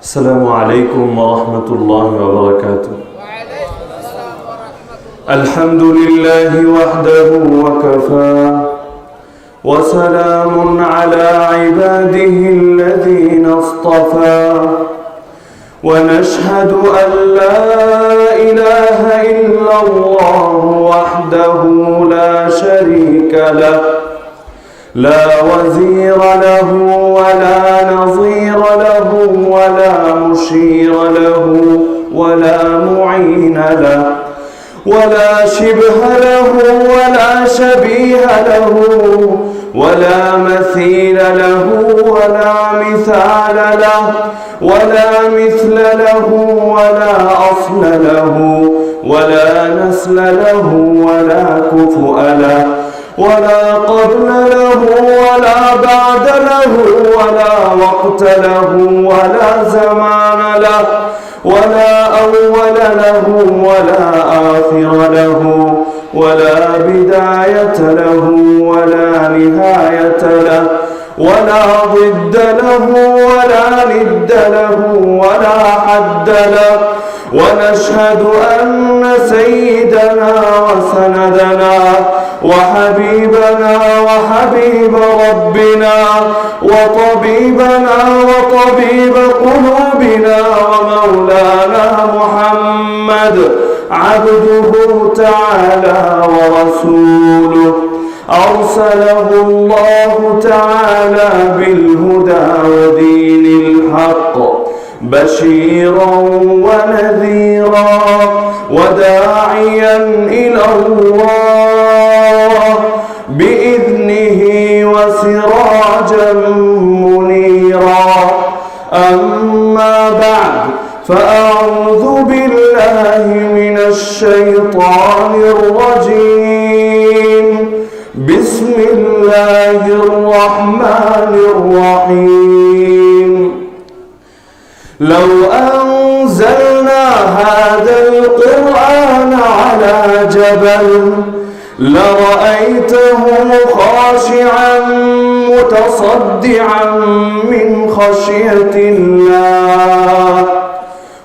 السلام عليكم ورحمة الله وبركاته. الحمد لله وحده وكفى وسلام على عباده الذين اصطفى ونشهد أن لا إله إلا الله وحده لا شريك له لا وزير له ولا نظير له ولا مشير له ولا معين له ولا شبه له ولا شبيه له ولا مثيل له ولا مثال له ولا مثل له ولا أصل له ولا نسل له ولا كفؤ له ولا قبل له ولا بعد له ولا وقت له ولا زمان له ولا أول له ولا آخر له ولا بداية له ولا نهاية له ولا ضد له ولا ند له ولا حد له ونشهد أن سيدنا وسندنا وحبيبنا وحبيب ربنا وطبيبنا وطبيب قلوبنا ومولانا محمد عبده تعالى ورسوله أرسله الله تعالى بالهدى ودين الحق بشيرا ونذيرا وداعيا إلى الله بإذنه وسراجا منيرا أما بعد فأعوذ بالله من الشيطان الرجيم بسم الله الرحمن الرحيم لو أنزلنا هذا القرآن على جبل لرأيته خاشعا متصدعا من خشية الله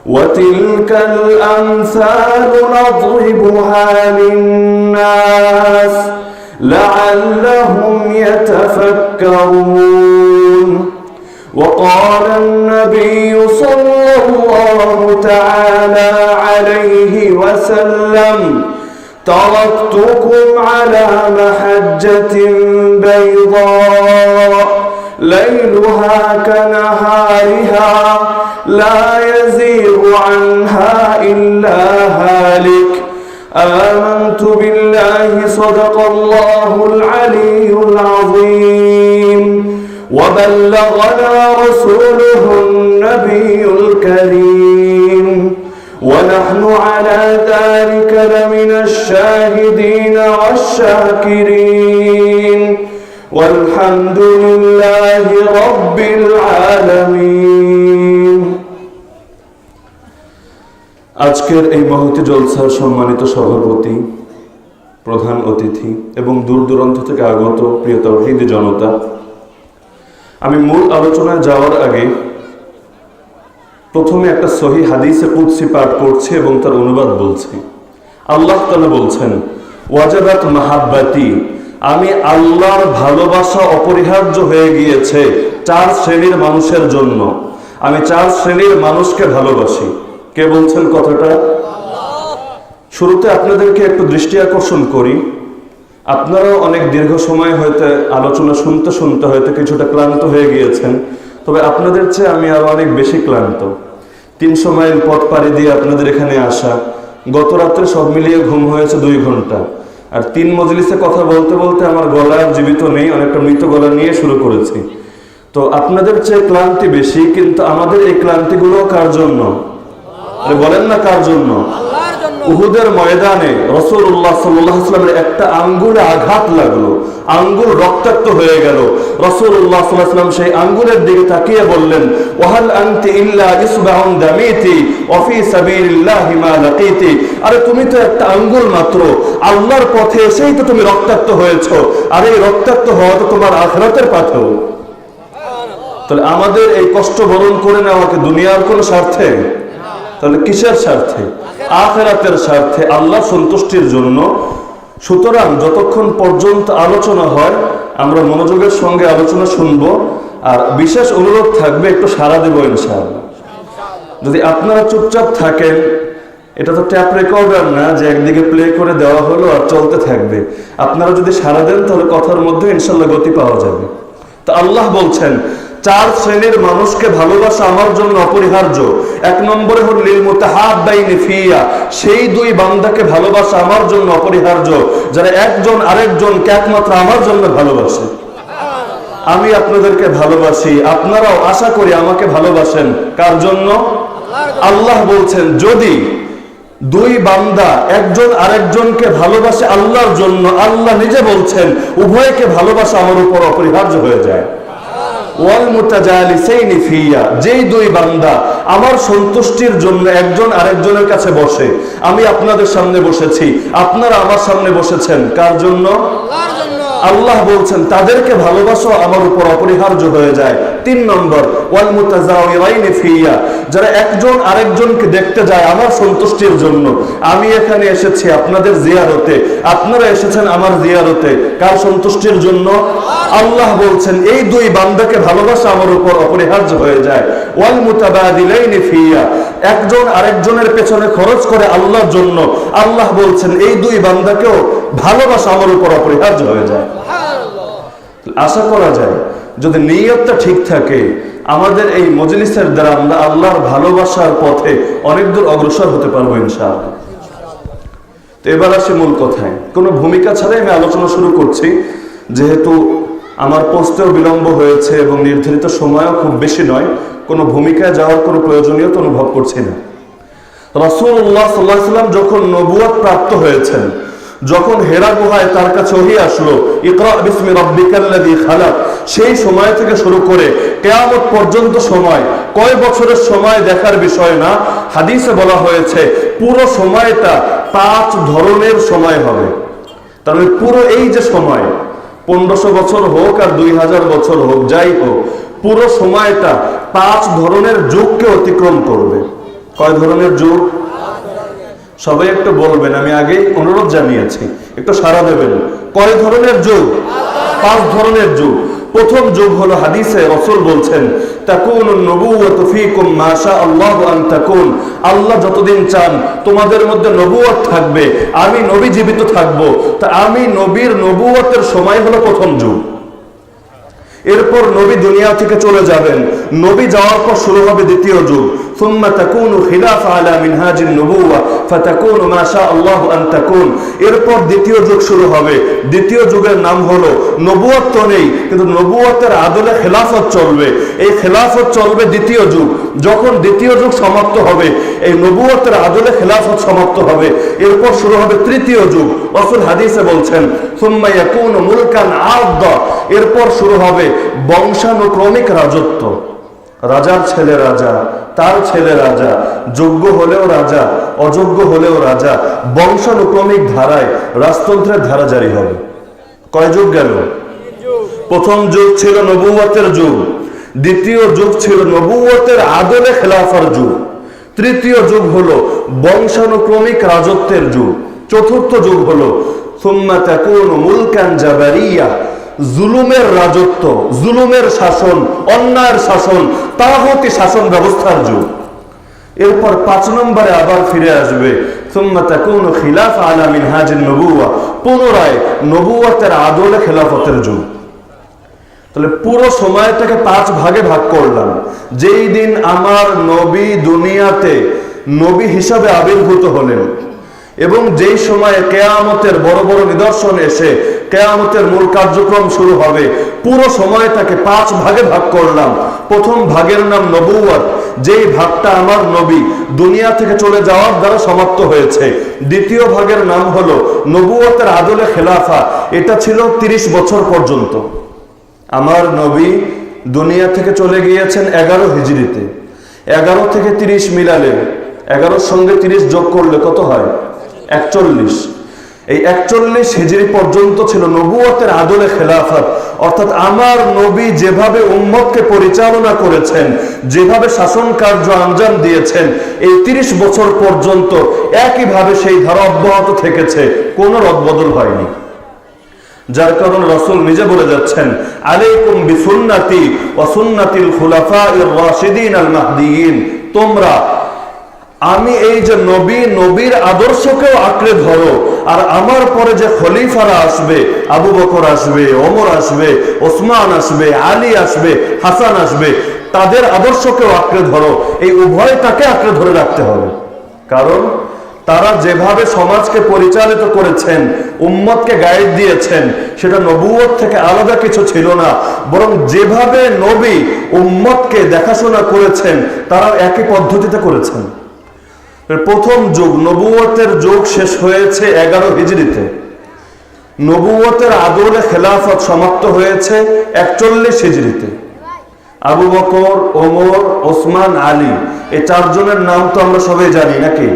وتلك الأمثال نضربها للناس لعلهم يتفكرون. وقال النبي صلى الله تعالى عليه وسلم تركتكم على محجة بيضاء ليلها كنهارها لا يزيغ عنها إلا هالك. آمنت بالله صدق الله العلي العظيم وبلغنا رسوله النبي الكريم ونحن على ذلك لمن الشاهدين والشاكرين والحمد لله رب العالمين. আজকের এই মহতী জলসার সম্মানিত সভাপতি, প্রধান অতিথি এবং দূর দূরান্ত থেকে আগত প্রিয় তাওহীদি জনতা, আমি মূল আলোচনায় যাওয়ার আগে প্রথমে একটা সহিহ হাদিসে কুদসি পাঠ করছি এবং তার অনুবাদ বলছি। আল্লাহ তাআলা বলছেন, ওয়াজাবাত মাহাব্বাতি, আমি আল্লাহর ভালোবাসা অপরিহার্য হয়ে গিয়েছে 4 শ্রেণীর মানুষের জন্য। আমি 4 শ্রেণীর মানুষকে ভালোবাসি। কে বলছেন কথাটা? শুরুতে আপনাদেরকে একটু দৃষ্টি আকর্ষণ করি। আপনারাও অনেক দীর্ঘ সময় হয়তো আলোচনা শুনতে শুনতে হয়তো কিছুটা ক্লান্ত হয়ে গিয়েছেন, তবে আপনাদের চেয়ে আমি আরো অনেক বেশি ক্লান্ত। 300 মাইল পথ পাড়ি দিয়ে আপনাদের এখানে আসা, গত রাত্রে সব মিলিয়ে ঘুম হয়েছে 2 ঘন্টা, আর 3 মজলিসে কথা বলতে বলতে আমার গলা জীবিত নেই, অনেকটা মৃত গলা নিয়ে শুরু করেছি। তো আপনাদের চেয়ে ক্লান্তি বেশি, কিন্তু আমাদের এই ক্লান্তিগুলো কার জন্য? আরে বলেন না কার জন্য? উহুদের ময়দানে রাসূলুল্লাহ সাল্লাল্লাহু আলাইহি ওয়াসাল্লামের একটা আঙ্গুলে আঘাত লাগলো, আঙ্গুল রক্তাক্ত হয়ে গেল। রাসূলুল্লাহ সাল্লাল্লাহু আলাইহি ওয়াসাল্লাম সেই আঙ্গুলের দিকে তাকিয়ে বললেন, ওয়াহাল আনতি ইল্লা ইসবাউন দামিতি ওয়া ফি সাবিলিল্লাহি মা লাকিতি। আরে তুমি তো একটা আঙ্গুল মাত্র, আল্লাহর পথে এসেই তো তুমি রক্তাক্ত হয়েছো, আর এই রক্তাক্ত হওয়া তো তোমার আখিরাতের পাথেও। তাহলে আমাদের এই কষ্ট বরণ করে নেওয়াকে দুনিয়ার কোনো স্বার্থে, তাহলে কিসের স্বার্থে? আখিরাতের স্বার্থে, আল্লাহ সন্তুষ্টির জন্য। সুতরাং যতক্ষণ পর্যন্ত আলোচনা হয় আমরা মনোযোগের সঙ্গে আলোচনা শুনবো, আর বিশেষ অনুরোধ থাকবে একটু সাড়া দেবো ইনশাআল্লাহ। যদি আপনারা চুপচাপ থাকেন, এটা তো ট্যাপ রেকর্ডার না যে একদিকে প্লে করে দেওয়া হলো আর চলতে থাকবে। আপনারা যদি সাড়া দেন তাহলে কথার মধ্যে ইনশাআল্লাহ গতি পাওয়া যাবে। তো আল্লাহ বলছেন 4 শ্রেণীর মানুষকে ভালোবাসা আমার জন্য অপরিহার্য। 1 নম্বরে হল লিল মুতাহাব্বাইনি ফিয়া, সেই 2 বান্দাকে ভালোবাসা আমার জন্য অপরিহার্য যারা একজন আরেকজনকে একমাত্র আমার জন্য ভালোবাসে। আমি আপনাদেরকে ভালোবাসি, আপনারাও আশা করি আমাকে ভালোবাসেন। কার জন্য? আল্লাহ বলছেন যদি 2 বান্দা একজন আরেকজনকে ভালোবাসে আল্লাহর জন্য, আল্লাহ নিজে বলছেন উভয়কে ভালোবাসা আমার উপর অপরিহার্য হয়ে যায়। ওয়াল মুতাজালিসাইনি ফিয়া, যেই 2 বান্দা আমার সন্তুষ্টির জন্য একজন আরেকজনের কাছে বসে, আমি আপনাদের সামনে বসেছি, আপনারা আমার সামনে বসেছেন, কার জন্য? আল্লাহর জন্য। আল্লাহ বলছেন তাদেরকে ভালোবাসা আমার উপর অপরিহার্য হয়ে যায়। 3 নম্বর ওয়াল মুতাজাওয়িরাইনি ফিয়া, যারা একজন আরেকজনকে দেখতে যায় আমার সন্তুষ্টির জন্য। আমি এখানে এসেছি আপনাদের জিয়ারতে, আপনারা এসেছেন আমার জিয়ারতে, কার সন্তুষ্টির জন্য? আল্লাহ বলছেন এই 2 বান্দাকে ভালোবাসা আমার উপর অপরিহার্য হয়ে যায়। ওয়াল মুতাবাদিলাইনি ফিয়া, একজন আরেকজনের পেছনে খরচ করে আল্লাহর জন্য, আল্লাহ বলছেন এই 2 বান্দাকেও ভালোবাসা আমার উপর অপরিহার্য হয়ে যায়। আশা করা যায় যদি নিয়তটা ঠিক থাকে আমাদের এই মজলিসের দ্বারা আমরা আল্লাহর ভালোবাসার পথে অনেক দূর অগ্রসর হতে পারবো ইনশাআল্লাহ। তো এবার আসি মূল কথায়। কোনো ভূমিকা ছাড়াই আমি আলোচনা শুরু করছি, যেহেতু আমার পৌঁছতেও বিলম্ব হয়েছে এবং নির্ধারিত সময়ও খুব বেশি নয়, কোনো ভূমিকায় যাওয়ার কোনো প্রয়োজনীয়তা অনুভব করছি না। রাসূলুল্লাহ সাল্লাল্লাহু আলাইহি ওয়াসাল্লাম যখন নবুয়ত প্রাপ্ত হয়েছেন, যখন হেরা গুহায় তার কাছে ওহী আসলো ইকরা বিসমি রাব্বিকাল্লাযী খালাক, সেই সময় থেকে শুরু করে কিয়ামত পর্যন্ত সময়, কয় বছরের সময় দেখার বিষয় না। হাদিসে বলা হয়েছে পুরো সময়টা 5 ধরনের সময় হবে। তার মানে পুরো এই যে সময় 1500 বছর হোক আর 2000 বছর হোক, যাই হোক, পুরো সময়টা 5 ধরনের যুগকে অতিক্রম করবে। কয় ধরনের যুগ? সবাই একটু বলবেন, আমি আগেই অনুরোধ জানিয়েছি, একটু সাড়া দেবেন। কয় ধরনের যুগ? 5 ধরনের যুগ। প্রথম যুগ হলো হাদিসে রাসূল বলছেন তাকুনুন নবুওয়াতু ফীকুম মা শা আল্লাহু আন তাকুন, আল্লাহ যতদিন চান তোমাদের মধ্যে নবুয়ত থাকবে, আমি নবী জীবিত থাকব। তা আমি নবীর নবুয়তের সময় হলো প্রথম যুগ। এরপর নবী দুনিয়া থেকে চলে যাবেন, নবী যাওয়ার পর শুরু হবে দ্বিতীয় যুগ। ثم تكون خلاف على منهاج النبوة فتكون ما شاء الله أن تكون, এরপর দ্বিতীয় যুগ শুরু হবে। দ্বিতীয় যুগের নাম হলো নবুয়ত তো নেই, কিন্তু নবুয়তের আদলে খেলাফত চলবে। এই খেলাফত চলবে দ্বিতীয় যুগ। যখন দ্বিতীয় যুগ সমাপ্ত হবে, এই নবুয়তের আদলে খেলাফত সমাপ্ত হবে। এরপর শুরু হবে তৃতীয় যুগ। রাসূল হাদিসে বলছেন ثم يكون ملكا عاضا, এরপর শুরু হবে বংশানুক্রমিক রাজত্ব। রাজার ছেলে রাজা, তার ছেলে রাজা, যোগ্য হলেও রাজা, অযোগ্য হলেও রাজা, বংশানুক্রমিক ধারায় রাজতন্ত্রের ধারা জারি হবে। কয় যুগ গেল? প্রথম যুগ ছিল নবুয়তের যুগ, দ্বিতীয় যুগ ছিল নবুয়তের আদলে খেলাফার যুগ, তৃতীয় যুগ হলো বংশানুক্রমিক রাজত্বের যুগ, চতুর্থ যুগ হলো সুম্মা তাকুনু মুলকান জাবারিয়া, জুলুমের রাজত্ব, জুলুমের শাসন, অন্যায়ের শাসন, তাগুতি শাসন ব্যবস্থার যুগ। এরপর 5 নম্বরে আবার ফিরে আসবে সুম্মা তাকুনু খিলাফা আলা মিনহাজিন নবুওয়া, পুনরায় নবুয়তের আদলে খেলাফতের যুগ। তাহলে পুরো সময়টাকে 5 ভাগে ভাগ করলাম। যেই দিন আমার নবী দুনিয়াতে নবী হিসাবে আবির্ভূত হলেন এবং যেই সময়ে কিয়ামতের বড় বড় নিদর্শন এসে কিয়ামতের মূল কার্যক্রম শুরু হবে, পুরো সময়টাকে 5 ভাগে ভাগ করলাম। প্রথম ভাগের নাম নবুয়ত, যেই ভাগটা আমার নবী দুনিয়া থেকে চলে যাওয়ার দ্বারা সমাপ্ত হয়েছে। দ্বিতীয় ভাগের নাম হলো নবুয়তের আদলে খেলাফা, এটা ছিল 30 বছর পর্যন্ত। আমার নবী দুনিয়া থেকে চলে গিয়েছেন 11 হিজরিতে। 11 থেকে 30 মিলালে 11 সঙ্গে 30 যোগ করলে কত হয়? 41। এই 41 হিজরি পর্যন্ত ছিল নবুয়তের আদলে খেলাফত, অর্থাৎ আমার নবী যেভাবে উম্মতকে পরিচালনা করেছেন, যেভাবে শাসন কার্য আঞ্জাম দিয়েছেন, এই 30 বছর পর্যন্ত একইভাবে সেই ধারা অব্যাহত থেকেছে, কোনো রদবদল হয়নি। যার কারণে রাসূল নিজে বলে যাচ্ছেন, আলাইকুম বিসুন্নতি ওয়া সুন্নাতিল খুলাফাইর রাশিদিন আল মাহদিয়িন, তোমরা আমি এই যে নবীর আদর্শকেও আঁকড়ে ধরো, আর আমার পরে যে খলিফারা আসবে, আবু বকর আসবে, ওমর আসবে, ওসমান আসবে, আলী আসবে, হাসান আসবে, তাদের আদর্শকেও আঁকড়ে ধরো। এই উভয়টাকে আঁকড়ে ধরে রাখতে হবে, কারণ তারা যেভাবে সমাজকে পরিচালিত করেছেন, উম্মতকে গাইড দিয়েছেন, সেটা নবুয়ত থেকে আলাদা কিছু ছিল না, বরং যেভাবে নবী উম্মতকে দেখাশোনা করেছেন, তারা একই পদ্ধতিতে করেছেন। প্রথম যুগ, নবুয়তের যুগ শেষ হয়েছে 11 হিজরিতে। নবুয়তের আদলে খেলাফত সমাপ্ত হয়েছে 41 হিজরিতে। আবু বকর, ওমর, ওসমান, আলী, এই 4 জনের নাম তো আমরা সবাই জানি নাকি?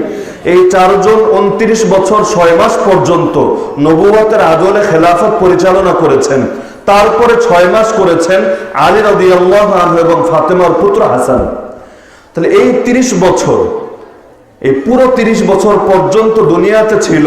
এই 4 জন 29 বছর 6 মাস পর্যন্ত নবুয়তের আদলে খেলাফত পরিচালনা করেছেন। তারপরে 6 মাস করেছেন আলী রাদিয়াল্লাহু আনহু এবং ফাতেমার পুত্র হাসান। তাহলে এই 30 বছর, এই পুরো 30 বছর পর্যন্ত দুনিয়াতে ছিল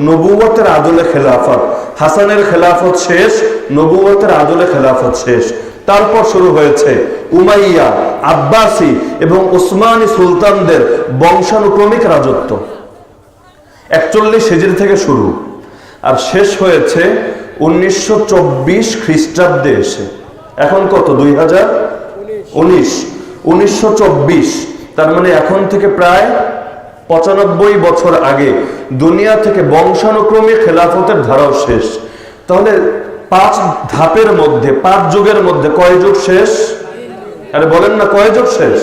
নবুয়তের আদলে খেলাফত। হাসানের খেলাফত শেষ, নবুয়তের আদলে খেলাফত শেষ। তারপর শুরু হয়েছে উমাইয়া, আব্বাসী এবং ওসমানী সুলতানদের বংশানুক্রমিক রাজত্ব। 41 হিজরি থেকে শুরু, আর শেষ হয়েছে 1924 খ্রিস্টাব্দে এসে। এখন কত? 2019, 1924। তার মানে এখন থেকে প্রায় 95 বছর আগে দুনিয়া থেকে বংশানুক্রমিক খেলাফতের ধারাও শেষ। তাহলে 5 ধাপের মধ্যে, 5 যুগের মধ্যে কয় যুগ শেষ? আরে বলেন না, কয় যুগ শেষ?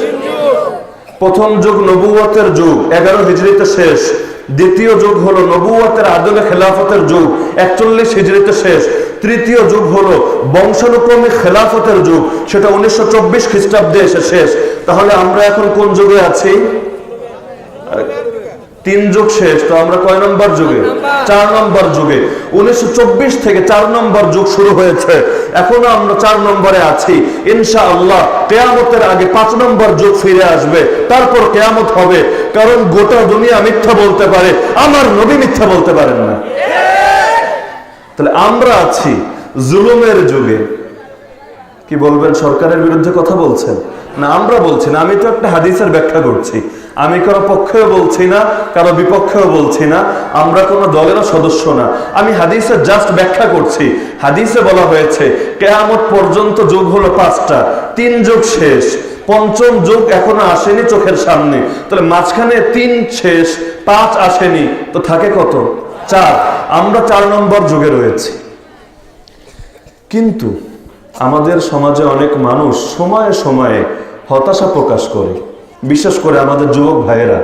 প্রথম যুগ নবুয়তের যুগ, 11 হিজরিতে শেষ। দ্বিতীয় যুগ হলো নবুয়তের আদলে খেলাফতের যুগ, 41 হিজরিতে শেষ। তৃতীয় যুগ হলো বংশানুক্রমিক খেলাফতের যুগ, সেটা 1924 খ্রিস্টাব্দে এসে শেষ। তাহলে আমরা এখন কোন যুগে আছি? 3 যুগ শেষ, তো আমরা কয় নম্বর যুগে? 4 নম্বর যুগে। 1924 থেকে 4 নম্বর যুগ শুরু হয়েছে, এখনো আমরা 4 নম্বরে আছি। ইনশাআল্লাহ কিয়ামতের আগে 5 নম্বর যুগ ফিরে আসবে, তারপর কিয়ামত হবে। কারণ গোটা দুনিয়া মিথ্যা বলতে পারে, আমার নবী মিথ্যা বলতে পারেন না। তাহলে আমরা আছি জুলুমের যুগে। কি বলবেন? সরকারের বিরুদ্ধে কথা বলছেন না? আমরা বলছি না, আমি তো একটা হাদিসের ব্যাখ্যা করছি। আমি কারো পক্ষেও বলছি না, কারো বিপক্ষেও বলছি না, আমরা কোনো দলেরও সদস্য না। আমি হাদিসের জাস্ট ব্যাখ্যা করছি। হাদিসে বলা হয়েছে কিয়ামত পর্যন্ত যুগ হলো 5টা, 3 যুগ শেষ, 5ম যুগ এখনো আসেনি চোখের সামনে। তাহলে মাঝখানে 3 শেষ, 5 আসেনি, তো থাকে কত? 4। আমরা 4 নম্বর যুগে রয়েছি। কিন্তু আমাদের সমাজে অনেক মানুষ সময়ে সময়ে হতাশা প্রকাশ করে, বিশেষ করে আমাদের যুবক ভাইয়েরা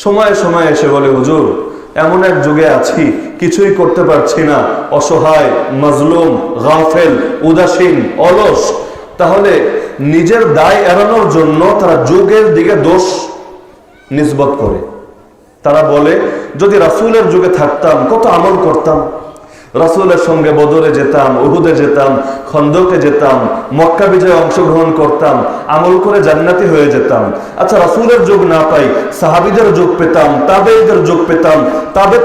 সময়ে সময়ে এসে বলে, হুজুর এমন এক যুগে আছি, কিছুই করতে পারছি না, অসহায়, মাজলুম, গাফেল, উদাসীন, অলস। তাহলে নিজের দায় এড়ানোর জন্য তারা যুগের দিকে দোষ নিসবত করে। তারা বলে, যদি রাসূলের যুগে থাকতাম কত আমল করতাম, রাসূলের সঙ্গে বদরে যেতাম, উহুদে যেতাম, খন্দকে যেতাম, মক্কা বিজয়ে অংশগ্রহণ করতাম, আমল করে জান্নাতি হয়ে যেতাম। আচ্ছা, রাসূলের যুগ না পাই, সাহাবীদের যুগ পেতাম, তাবেঈদের যুগ পেতাম,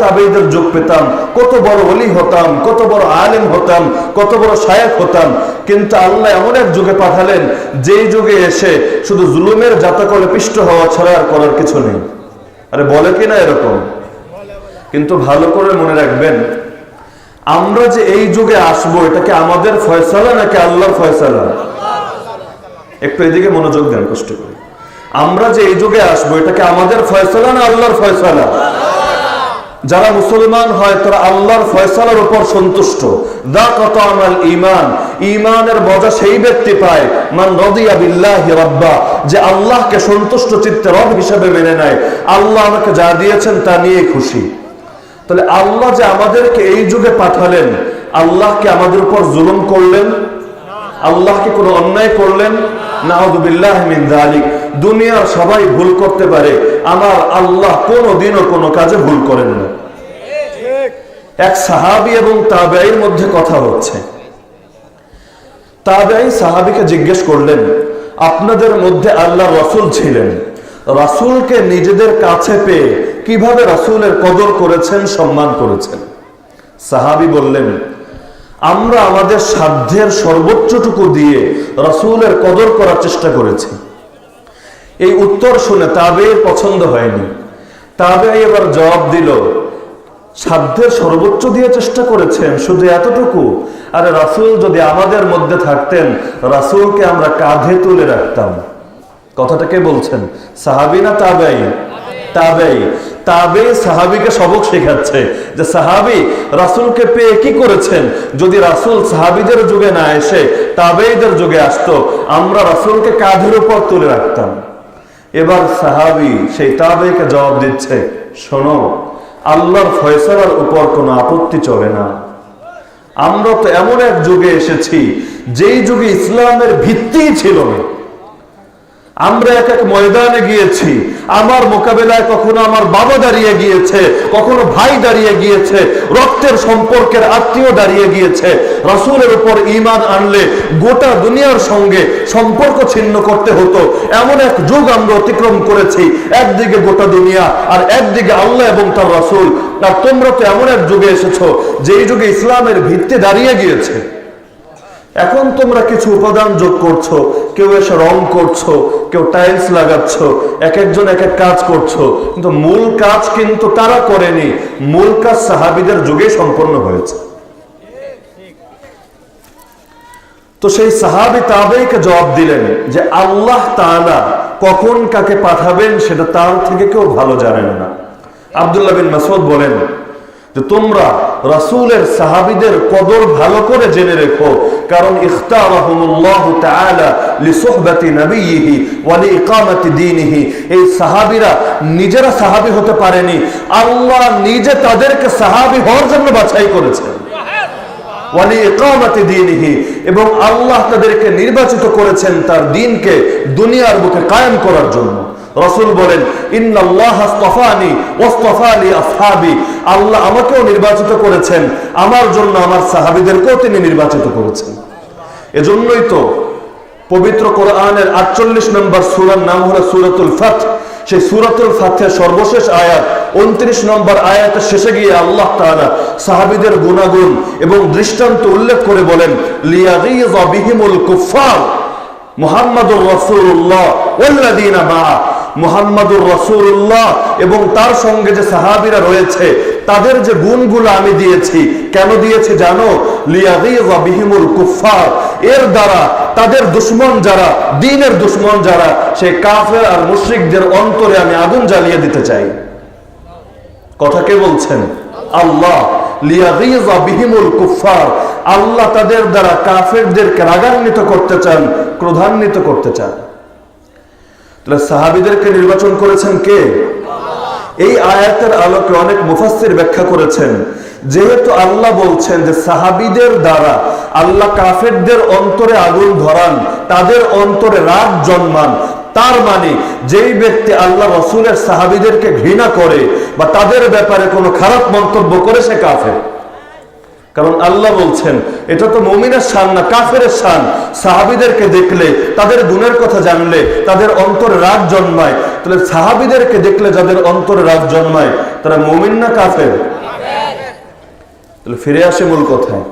তাবেঈদের যুগ পেতাম, কত বড় ওলি হতাম, কত বড় আলেম হতাম, কত বড় শায়েখ হতাম। কিন্তু আল্লাহ এমন এক যুগে পাঠালেন, যেই যুগে এসে শুধু জুলুমের জাতাকলে পিষ্ট হওয়া ছাড়া আর করার কিছু নেই। আরে বলে কিনা এরকম? কিন্তু ভালো করে মনে রাখবেন, আমরা যে এই যুগে আসবো, এটা কি আমাদের ফয়সালা নাকি আল্লাহর ফয়সালা? একটু এদিকে মনোযোগ দেন কষ্ট করে। আমরা যে এই যুগে আসবো, এটা কি আমাদের ফয়সালা না আল্লাহর ফয়সালা? যারা মুসলমান হয় তারা আল্লাহর ফয়সালার উপর সন্তুষ্ট। দাকাতানাল ঈমান, ঈমানের মজা সেই ব্যক্তি পায় মান রাদিয়া বিল্লাহি রাব্বা, যে আল্লাহকে সন্তুষ্ট চিত্তে রব হিসেবে মেনে নেয়। আল্লাহ আমাকে যা দিয়েছেন তা নিয়ে খুশি। তাহলে আল্লাহ যে আমাদেরকে এই যুগে পাঠালেন, আল্লাহ কি আমাদের উপর জুলুম করলেন? আল্লাহ কি কোনো অন্যায় করলেন? নাউযুবিল্লাহি মিন যালিক। দুনিয়ার সবাই ভুল করতে পারে, আমার আল্লাহ কোনোদিনও কোনো কাজে ভুল করেন না। এক সাহাবী এবং তাবেঈর মধ্যে কথা হচ্ছে। তাবেঈ সাহাবীকে জিজ্ঞেস করলেন, আপনাদের মধ্যে আল্লাহর রাসূল ছিলেন, রাসূলকে নিজেদের কাছে পেয়ে কিভাবে রাসূলের কদর করেছেন, সম্মান করেছেন? সাহাবী বললেন, আমরা আমাদের সাধ্যের সর্বোচ্চটুকু দিয়ে রাসূলের কদর করার চেষ্টা করেছি। এই উত্তর শুনে তাবেঈর পছন্দ হয়নি। তাবেঈ এবার জবাব দিল, সাধ্যের সর্বোচ্চ দিয়ে চেষ্টা করেছেন, শুধু এতটুকু? আরে রাসূল যদি আমাদের মধ্যে থাকতেন, রাসূলকে আমরা কাঁধে তুলে রাখতাম। কথাটা কে বলছেন, সাহাবী না তাবেঈ? তাবেঈ। তাবেঈ সাহাবীকে সবক শেখাচ্ছে যে সাহাবী রাসূলকে পেয়ে কি করেছেন। যদি রাসূল সাহাবীদের যুগে না এসে তাবেঈদের যুগে আসতো, আমরা রাসূলকে কাঁধের উপর তুলে রাখতাম। এবার সাহাবী সেই তাবেঈকে জবাব দিচ্ছে, শোনো, আল্লাহর ফয়সালার উপর কোনো আপত্তি চলে না। আমরা তো এমন এক যুগে এসেছি যেই যুগে ইসলামের ভিত্তিই ছিল না। আমরা এক এক ময়দানে গিয়েছি, আমার মোকাবেলায় কখনো আমার বাবা দাঁড়িয়ে গিয়েছে, কখনো ভাই দাঁড়িয়ে গিয়েছে, রক্তের সম্পর্কের আত্মীয় দাঁড়িয়ে গিয়েছে। রাসূলের উপর ঈমান আনলে গোটা দুনিয়ার সঙ্গে সম্পর্ক ছিন্ন করতে হতো, এমন এক যুগ আমরা অতিক্রম করেছি। একদিকে গোটা দুনিয়া আর একদিকে আল্লাহ এবং তার রাসূল। আর তোমরা তো এমন এক যুগে এসেছো যেই যুগে ইসলামের ভিত্তি দাঁড়িয়ে গিয়েছে। এখন তোমরা কিছু উপাদান যোগ করছো, কেউ এসে রং করছো, কেউ টাইলস লাগাচ্ছ, এক একজন এক এক কাজ করছো, কিন্তু মূল কাজ কিন্তু তারা করেনি। মূল কাজ সাহাবীদের যুগে সম্পন্ন হয়েছে। তো সেই সাহাবী তাবেঈকে জবাব দিলেন যে আল্লাহ তাআলা কখন কাকে পাঠাবেন সেটা তার থেকে কেউ ভালো জানেন না। আব্দুল্লাহ বিন মাসউদ বলেন যে তোমরা রাসূলের সাহাবীদের কদর ভালো করে জেনে রেখো, কারণ ইখতারাহুমুল্লাহু তাআলা লিসুহবাতি নবিয়িহি ওয়া লিইকামাতি দীনিহি। এই সাহাবীরা নিজেরা সাহাবী হতে পারেনি, আল্লাহ নিজে তাদেরকে সাহাবী হওয়ার জন্য বাছাই করেছেন। ওয়া লিইকামাতি দীনিহি, এবং আল্লাহ তাদেরকে নির্বাচিত করেছেন তার দ্বীনকে দুনিয়ার বুকে কায়েম করার জন্য। রাসূল বলেন, ইন্নাল্লাহা আসতাফানি ওয়াসতাফা লি আসহাবি, আল্লাহ আমাকেও নির্বাচিত করেছেন, আমার জন্য আমার সাহাবীদেরকেও তিনি নির্বাচিত করেছেন। এজন্যই তো পবিত্র কোরআনের 48 নম্বর সূরার নাম হলো সূরাতুল ফাত। সেই সূরাতুল ফাতের সর্বশেষ আয়াত 29 নম্বর আয়াতের শেষে গিয়ে আল্লাহ তাআলা সাহাবীদের গুনাগুণ এবং দৃষ্টান্ত উল্লেখ করে বলেন, লিয়াগীযা বিহিমুল কুফফার মুহাম্মাদুর রাসূলুল্লাহ ওয়াল্লাযীনা মা'a। মুহাম্মাদুর রাসূলুল্লাহ এবং তার সঙ্গে যে সাহাবীরা রয়েছে তাদের যে গুণগুলো আমি দিয়েছি, কেন দিয়েছি জানো? লিয়াগীযা বিহিমুল কুফফার, এর দ্বারা তাদের দুশমন যারা, দ্বীনের দুশমন যারা, সেই কাফের আর মুশরিকদের অন্তরে আমি আগুন জ্বালিয়ে দিতে চাই। কথা কে বলছেন? আল্লাহ। লিয়াগীযা বিহিমুল কুফফার, আল্লাহ তাদের দ্বারা কাফেরদেরকে রাগান্বিত করতে চান, ক্রোধান্বিত করতে চান। তাহলে সাহাবীদেরকে নির্বাচন করেছেন কে? এই আয়াতের আলোকে অনেক মুফাসসির ব্যাখ্যা করেছেন, যেহেতু আল্লাহ বলছেন যে সাহাবীদের দ্বারা আল্লাহ কাফেরদের অন্তরে আগুন ধরান, তাদের অন্তরে রাগ জন্মান, তার মানে যেই ব্যক্তি আল্লাহ রাসূলের সাহাবীদেরকে ঘৃণা করে বা তাদের ব্যাপারে কোনো খারাপ মন্তব্য করে সে কাফের। কারণ আল্লাহ বলছেন এটা তো মুমিনের শান না, কাফেরের শান। সাহাবীদেরকে দেখলে, তাদের গুণের কথা জানলে তাদের অন্তরে রাগ জন্মায়। তাহলে সাহাবীদেরকে দেখলে যাদের অন্তরে রাগ জন্মায় তারা মুমিন না কাফের? তাহলে ফিরে আসে মূল কথায়,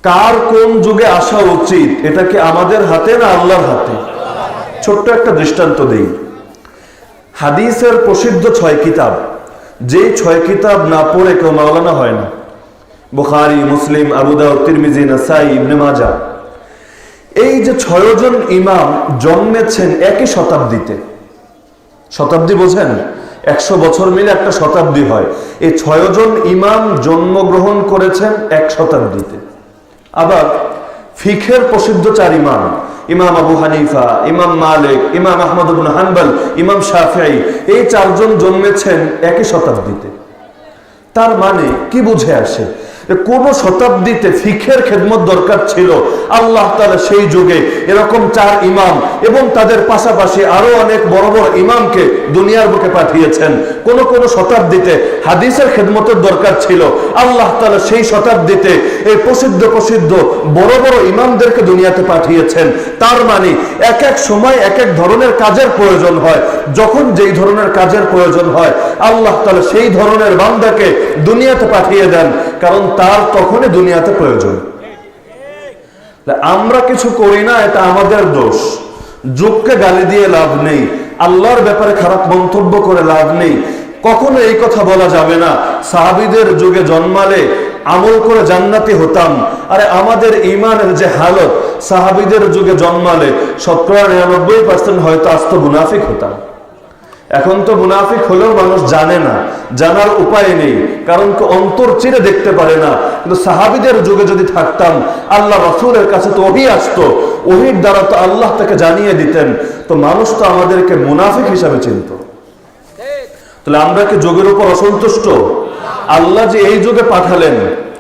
কার কোন যুগে আসা উচিত এটা কি আমাদের হাতে না আল্লাহর হাতে? ছোট্ট একটা দৃষ্টান্ত দেই। হাদিসের প্রসিদ্ধ 6 কিতাব, যে 6 কিতাব না পড়ে কেউ মাওলানা হয় না। বুখারী, মুসলিম, আবু দাউদ, তিরমিজি, নাসাই, ইবনে মাজাহ। এই যে 6 জন ইমাম জন্মেছেন একই শতাব্দীতে। শতাব্দী বোঝেন? 100 বছর মিলে একটা শতাব্দী হয়। এই 6 জন ইমাম জন্মগ্রহণ করেছেন এক শতাব্দীতে। আবার ফিকহের প্রসিদ্ধ 4 ইমাম, ইমাম আবু হানিফা, ইমাম মালিক, ইমাম আহমদ ইবনে হানবল, ইমাম শাফিঈ, এই 4 জন জন্মেছেন একই শতাব্দীতে। তার মানে কি বুঝে আসে? কোন শতাব্দীতে ফিকহের খেদমত দরকার ছিল, আল্লাহ তাআলা সেই যুগে এরকম 4 ইমাম এবং তাদের পাশাপাশি আরো অনেক বড় বড় ইমামকে দুনিয়ার বুকে পাঠিয়েছেন। কোন কোন শতাব্দীতে হাদিসের খেদমতের দরকার ছিল, আল্লাহ তাআলা সেই শতাব্দীতে এই প্রসিদ্ধ প্রসিদ্ধ বড় বড় ইমামদেরকে দুনিয়াতে পাঠিয়েছেন। তার মানে এক এক সময় এক এক ধরনের কাজের প্রয়োজন হয়, যখন যেই ধরনের কাজের প্রয়োজন হয় আল্লাহ তাআলা সেই ধরনের বান্দাকে দুনিয়াতে পাঠিয়ে দেন, কারণ তার তখনই দুনিয়াতে প্রয়োজন। আমরা কিছু করি না, এটা আমাদের দোষ। যুগকে গালি দিয়ে লাভ নেই, আল্লাহর ব্যাপারে খারাপ মন্তব্য করে লাভ নেই। কখনো এই কথা বলা যাবে না সাহাবীদের যুগে জন্মালে আমল করে জান্নাতি হতাম। আরে আমাদের ঈমানের যে হালত, সাহাবীদের যুগে জন্মালে 99% হয়তো আস্ত মুনাফিক হতাম। এখন তো মুনাফিক হলেও মানুষ জানে না, জানার উপায় নেই, কারণ অন্তর চিরে দেখতে পারে না। কিন্তু সাহাবীদের যুগে যদি থাকতাম, আল্লাহ রাসূলের কাছে তো ওহী আসতো, ওহীর দ্বারা তো আল্লাহ তাকে জানিয়ে দিতেন, তো মানুষ তো আমাদেরকে মুনাফিক হিসাবে চিনত। তাহলে আমরা কি যুগের উপর অসন্তুষ্ট? আল্লাহ যে এই যুগে পাঠালেন,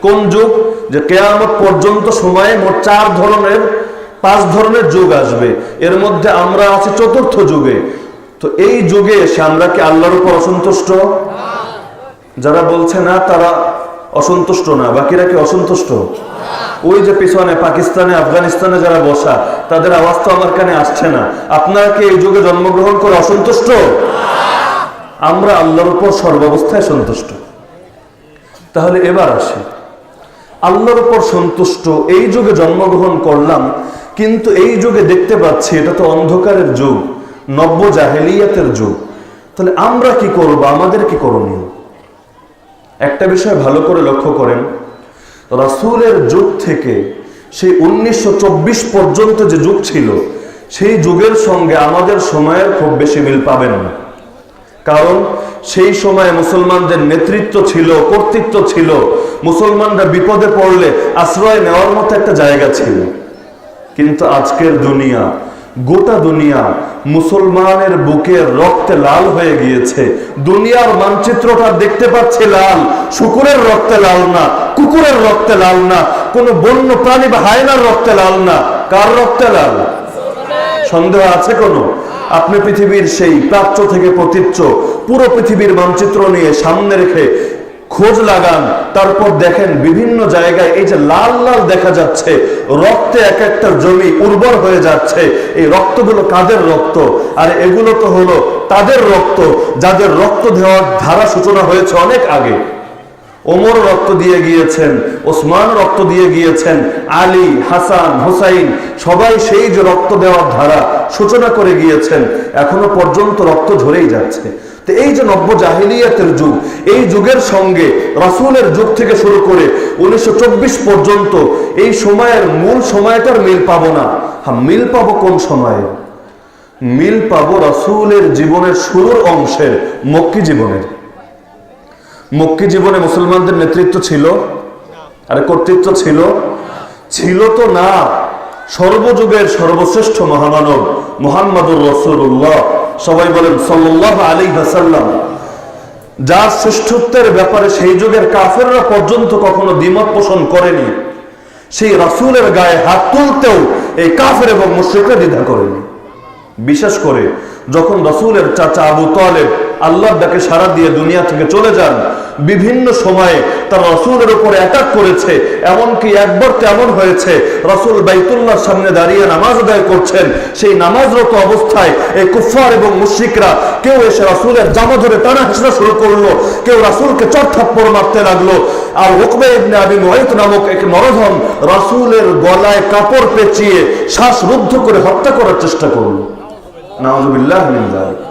কোন যুগ? যে কিয়ামত পর্যন্ত সময়ে মোট 5 ধরনের যুগ আসবে, এর মধ্যে আমরা আছি 4র্থ যুগে। তো এই যুগে এসে আমরা কি আল্লাহর উপর অসন্তুষ্ট? যারা বলছে না তারা অসন্তুষ্ট না, বাকিরা কি অসন্তুষ্ট? ওই যে পিছনে পাকিস্তানে আফগানিস্তানে যারা বসা, তাদের আওয়াজ তো আমার কানে আসছে না। আপনারা কি এই যুগে জন্মগ্রহণ করে অসন্তুষ্ট? আমরা আল্লাহর উপর সর্বাবস্থায় সন্তুষ্ট। তাহলে এবার আসি, আল্লাহর উপর সন্তুষ্ট এই যুগে জন্মগ্রহণ করলাম, কিন্তু এই যুগে দেখতে পাচ্ছি এটা তো অন্ধকারের যুগ, নব্য জাহেলিয়াতের যুগ। তাহলে আমরা কি করব? আমাদের কি করণীয়? একটা বিষয় ভালো করে লক্ষ্য করেন, রাসূলের যুগ থেকে সেই 1924 পর্যন্ত যে যুগ ছিল, সেই যুগের সঙ্গে আমাদের সময়ের খুব বেশি মিল পাবেন না। কারণ সেই সময়ে মুসলমানদের নেতৃত্ব ছিল, কর্তৃত্ব ছিল, মুসলমানরা বিপদে পড়লে আশ্রয় নেওয়ার মতো একটা জায়গা ছিল। কিন্তু আজকের দুনিয়া, গোটা দুনিয়া মুসলমানের বুকের রক্তে লাল হয়ে গিয়েছে। দুনিয়ার মানচিত্রটা দেখতে পাচ্ছে লাল, শূকরের রক্তে লাল না, কুকুরের রক্তে লাল না, কোন বন্য প্রাণী বা হায়নার রক্তে লাল না। কার রক্তে লাল? সন্দেহ আছে কোনো? আপনি পৃথিবীর সেই প্রাচ্য থেকে প্রতীচ্য পুরো পৃথিবীর মানচিত্র নিয়ে সামনে রেখে খোঁজ লাগান, তারপর দেখেন বিভিন্ন জায়গায় এই যে লাল লাল দেখা যাচ্ছে, রক্তে এক একটা জমি উর্বর হয়ে যাচ্ছে। এই রক্তগুলো কাদের রক্ত? আর এগুলো তো হলো তাদের রক্ত যাদের রক্ত দেওয়ার ধারা সূচনা হয়েছে অনেক আগে। ওমর রক্ত দিয়ে গিয়েছেন, ওসমান রক্ত দিয়ে গিয়েছেন, আলী, হাসান, হুসাইন সবাই সেই যে রক্ত দেওয়ার ধারা সূচনা করে গিয়েছেন, এখনো পর্যন্ত রক্ত ঝরেই যাচ্ছে। তো এই যে নব্য জাহিলিয়াতের যুগ, এই যুগের সঙ্গে রাসূলের যুগ থেকে শুরু করে 1924 পর্যন্ত এই সময়ের মূল সময়টার মিল পাবো না। হ্যাঁ, মিল পাবো কোন সময়ে? মিল পাবো রাসূলের জীবনের শুরুর অংশের, মক্কি জীবনের। মক্কি জীবনে মুসলমানদের নেতৃত্ব ছিল, আরে কর্তৃত্ব ছিল? ছিল তো না। সর্বযুগের সর্বশ্রেষ্ঠ মহামানব মুহাম্মদুর রাসূলুল্লাহ, সবাই বলেন সাল্লাল্লাহু আলাইহি ওয়াসাল্লাম, যার শ্রেষ্ঠত্বের ব্যাপারে সেই যুগের কাফেররা পর্যন্ত কখনো দ্বিমত পোষণ করেনি, সেই রাসূলের গায়ে হাত তুলতেও এই কাফের এবং মুশরিকরা দ্বিধা করেনি। বিশেষ করে যখন রাসূলের চাচা আবু তালেব আল্লাহর ডাকে সাড়া দিয়ে দুনিয়া থেকে চলে যান, বিভিন্ন সময়ে তার রাসূলের উপরে অ্যাটাক করেছে। এমনকি একবার তেমন হয়েছে, রাসূল বাইতুল্লাহর সামনে দাঁড়িয়ে নামাজ আদায় করছেন, সেই নামাজরত অবস্থায় এই কুফফার এবং মুশরিকরা কেউ এসে রাসূলের জামা ধরে টানা হেঁচড়া শুরু করলো, কেউ রাসূলকে চড় থাপ্পড় মারতে লাগলো। আর উকবা ইবনে আবি মুআইত নামক এক নরধম রাসূলের গলায় কাপড় পেঁচিয়ে শ্বাসরুদ্ধ করে হত্যা করার চেষ্টা করলো। নাউযুবিল্লাহ মিন যালিক।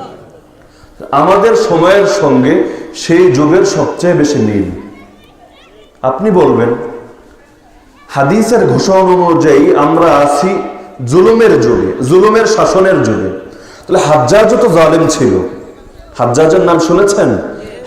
আমাদের সময়ের সঙ্গে সেই যুগের সবচেয়ে বেশি মিল। আপনি বলবেন হাদিসের ঘোষণা অনুযায়ী আমরা আছি জুলুমের যুগে, জুলুমের শাসনের যুগে। তাহলে হাজ্জাজও তো জালেম ছিল। হাজ্জাজের নাম শুনেছেন?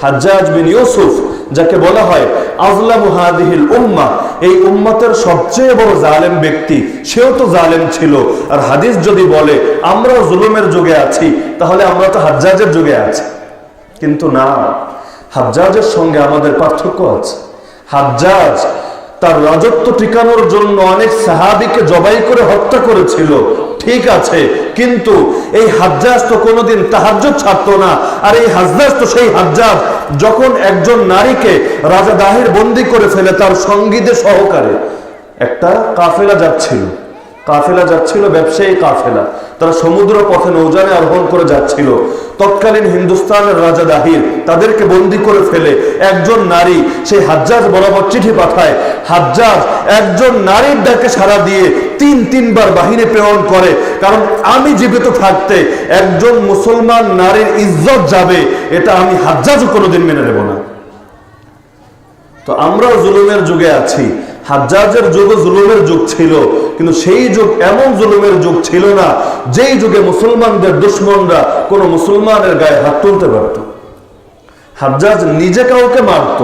হাজ্জাজ বিন ইউসুফ, যাকে বলা হয় আযলামু হাদিহিল উম্মাহ, এই উম্মতের সবচেয়ে বড় জালেম ব্যক্তি, সেও তো জালেম ছিল। আর হাদিস যদি বলে আমরা জুলুমের যুগে আছি, তাহলে আমরা তো হাজ্জাজের যুগে আছি। কিন্তু না, হাজ্জাজের সঙ্গে আমাদের পার্থক্য আছে। হাজ্জাজ তার রাজত্ব টিকানোর জন্য অনেক সাহাবীকে জবাই করে হত্যা করেছিল, ঠিক আছে, কিন্তু এই হাজ্জাজ তো কোনোদিন তাহাজ্জুদ ছাড়তো না। আর এই হাজ্জাজ তো সেই হাজ্জাজ যখন একজন নারীকে রাজা দাহির বন্দী করে ফেলে তার সঙ্গীদের সহকারে, একটা কাফেলা যাচ্ছিল ব্যবসায়ী কাফেলা, তারা সমুদ্র পথে নৌযানে আরোহণ করে যাচ্ছিল। তৎকালীন হিন্দুস্তানের রাজা দাহির তাদেরকে বন্দী করে ফেলে একজন নারী সেই হাজ্জাজ বরাবর চিঠি পাঠায়। হাজ্জাজ একজন নারীর ডাকে সাড়া দিয়ে তিনবার বাহিনী প্রেরণ করে, কারণ আমি জীবিত থাকতে একজন মুসলমান নারীর ইজ্জত যাবে, এটা আমি হাজ্জাজও কোনোদিন মেনে নেব না। তো আমরাও জুলুমের যুগে আছি। হাজ্জাজের যুগও জুলুমের যুগ ছিল, কিন্তু সেই যুগ এমন জুলুমের যুগ ছিল না যেই যুগে মুসলমানদের দুশ্মনরা কোনো মুসলমানের গায়ে হাত তুলতে পারত। হাজ্জাজ নিজে কাউকে মারত,